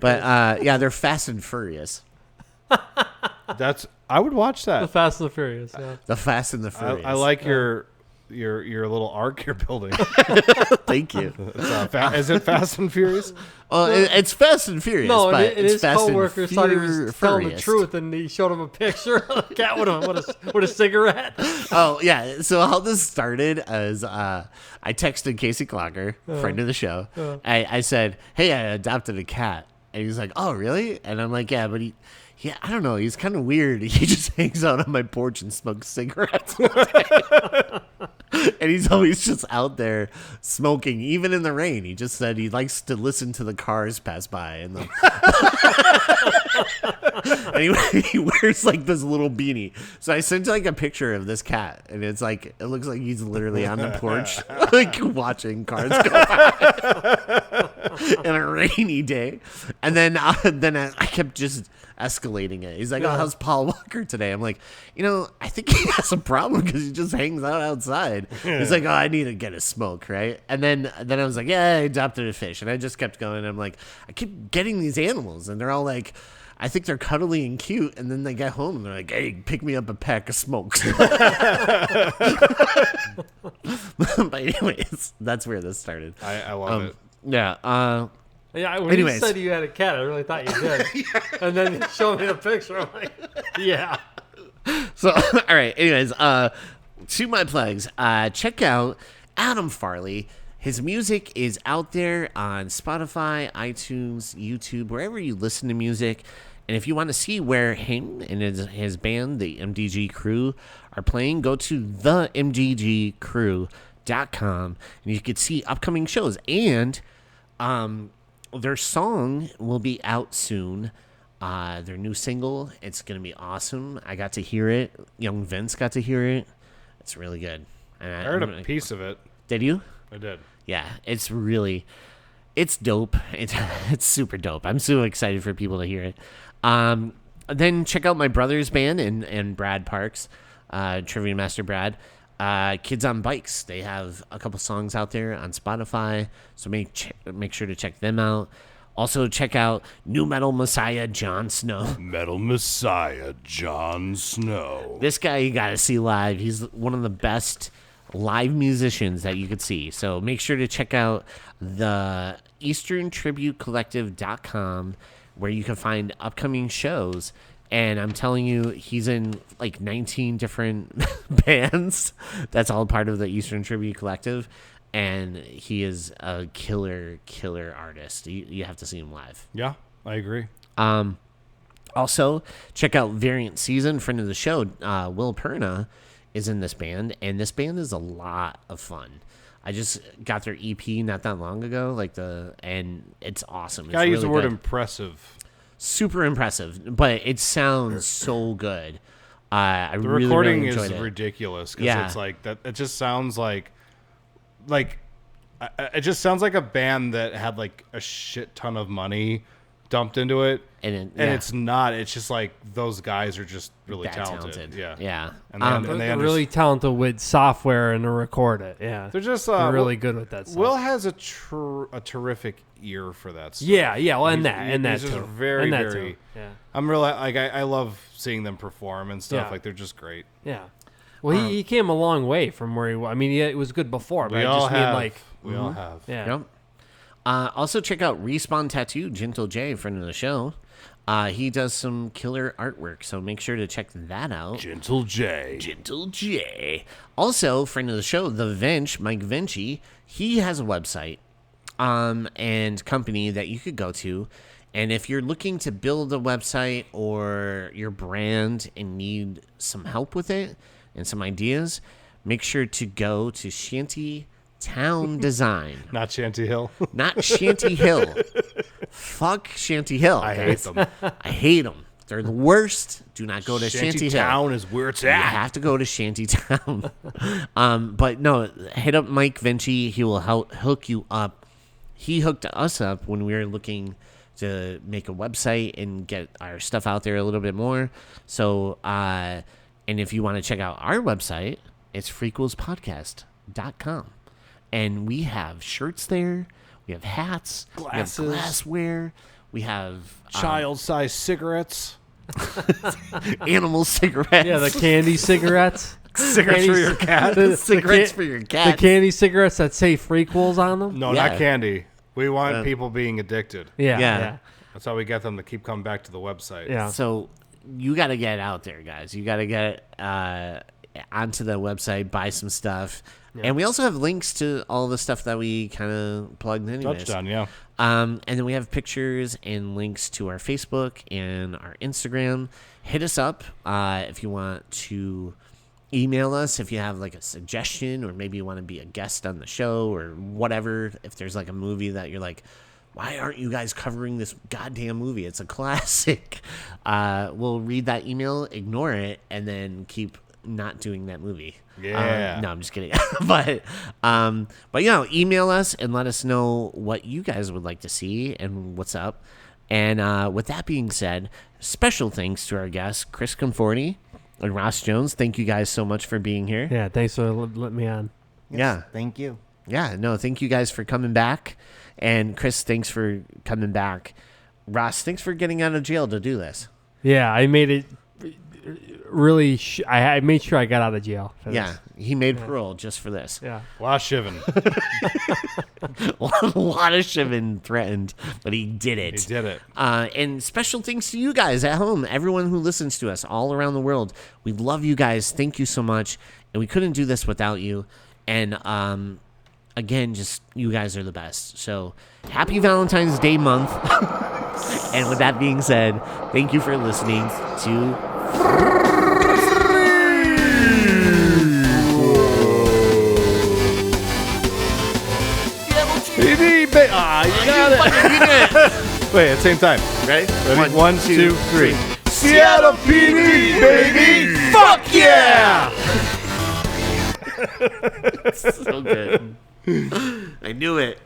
But they're fast and furious. I would watch that. The Fast and the Furious. Yeah. The Fast and the Furious. I like your little arc you're building. Thank you. Is it Fast and Furious? It's Fast and Furious. No, but and his coworkers thought he was telling the furious. truth, and he showed him a picture of a cat with a cigarette. Oh yeah. So how this started as I texted Casey Clocker, friend of the show. I said, "Hey, I adopted a cat," and he's like, "Oh, really?" And I'm like, "Yeah, but Yeah, I don't know. He's kind of weird. He just hangs out on my porch and smokes cigarettes all day. And he's always just out there smoking, even in the rain. He just said he likes to listen to the cars pass by. And anyway, he wears like this little beanie. So I sent like a picture of this cat, and it's like it looks like he's literally on the porch, like watching cars go by on a rainy day. And then I kept just escalating it. He's like, "Oh, how's Paul Walker today?" I'm like, I think he has a problem because he just hangs out outside. He's like, "Oh, I need to get a smoke, right?" And then I was like, "Yeah, I adopted a fish," and I just kept going. I'm like, I keep getting these animals, and they're all like, I think they're cuddly and cute, and then they get home and they're like, "Hey, pick me up a pack of smokes." But anyways, that's where this started. I love it. Yeah. Yeah, when anyways. you said you had a cat, I really thought you did. And then you showed me the picture. I'm like, yeah. So, all right. Anyways, to my plugs, check out Adam Farley. His music is out there on Spotify, iTunes, YouTube, wherever you listen to music. And if you want to see where him and his band, the MDG Crew, are playing, go to themdgcrew.com and you can see upcoming shows. And their song will be out soon. Their new single, it's going to be awesome. I got to hear it. Young Vince got to hear it. It's really good. And I heard a piece of it. Did you? I did. Yeah, it's dope. It's super dope. I'm so excited for people to hear it. Then check out my brother's band and Brad Parks, Trivia Master Brad. Kids on Bikes. They have a couple songs out there on Spotify, so make sure to check them out. Also, check out New Metal Messiah Jon Snow. Metal Messiah Jon Snow. This guy you got to see live. He's one of the best live musicians that you could see. So make sure to check out the EasternTributeCollective.com, where you can find upcoming shows. And I'm telling you, he's in like 19 different bands. That's all part of the Eastern Tribute Collective. And he is a killer artist. You have to see him live. Yeah, I agree. Also, check out Variant Season, friend of the show. Will Perna is in this band, and this band is a lot of fun. I just got their EP not that long ago, and it's awesome. Gotta use the word good. Impressive. Super impressive, but it sounds so good. I The really, recording really enjoyed is it. ridiculous because Yeah. it's like that. It just sounds like it just sounds like a band that had like a shit ton of money dumped into it, And it's not. It's just like those guys are just really that talented. Yeah, yeah. And they They're really talented with software and to record it. Yeah. They're just They're really good with that stuff. Will has a terrific ear for that stuff. Yeah, well, and He's that just too. very, And that very. too. Yeah. I'm really like I love seeing them perform and stuff. Yeah. Like they're just great. Yeah. Well, he came a long way from where he was. I mean, it was good before, but We I all just have. mean like, We all have. yeah. Yep. Also, check out Respawn Tattoo, Gentle J, friend of the show. He does some killer artwork, so make sure to check that out. Gentle J. Gentle J. Also, friend of the show, The Vinci, Mike Vinci, he has a website and company that you could go to. And if you're looking to build a website or your brand and need some help with it and some ideas, make sure to go to Shanty Town Design. Not Shanty Hill. Not Shanty Hill. Fuck Shanty Hill. I hate them. I hate them. They're the worst. Do not go to Shanty Hill. Town is where it's You at. have to go to Shanty Town. But no, hit up Mike Vinci. He will hook you up. He hooked us up when we were looking to make a website and get our stuff out there a little bit more. So, and if you want to check out our website, it's frequelspodcast.com. And we have shirts there. We have hats. Glasses. We have glassware. We have Child-sized cigarettes. animal cigarettes. Yeah, the candy cigarettes. Cigarettes for your cat. cigarettes for your The cat. candy cigarettes that say frequels on them. No, Yeah. not candy. We want people being addicted. Yeah, Yeah. yeah, That's how we get them to keep coming back to the website. yeah. So you got to get out there, guys. You got to get onto the website, buy some stuff. Yeah. And we also have links to all the stuff that we kind of plugged anyways. Touched on, yeah. And then we have pictures and links to our Facebook and our Instagram. Hit us up if you want to email us, if you have like a suggestion, or maybe you want to be a guest on the show or whatever. If there's like a movie that you're like, why aren't you guys covering this goddamn movie? It's a classic. We'll read that email, ignore it, and then keep not doing that movie. Yeah. No, I'm just kidding. but email us and let us know what you guys would like to see and what's up. And with that being said, special thanks to our guests, Chris Conforti and Ross Jones. Thank you guys so much for being here. Yeah, thanks for letting me on. Yes, yeah. Thank you. Yeah, no, thank you guys for coming back. And Chris, thanks for coming back. Ross, thanks for getting out of jail to do this. Yeah, I made it really. I made sure I got out of jail. For Yeah, this. he made parole just for this. Yeah. A lot of shiving. A lot of shiving threatened, but he did it. He did it. And special thanks to you guys at home, everyone who listens to us all around the world. We love you guys. Thank you so much. And we couldn't do this without you. And again, just you guys are the best. So happy Valentine's Day month. And with that being said, thank you for listening to You got it. Wait, at the same time. Ready? Ready? One, two, three. Seattle PD, baby! Fuck yeah! So good. I knew it.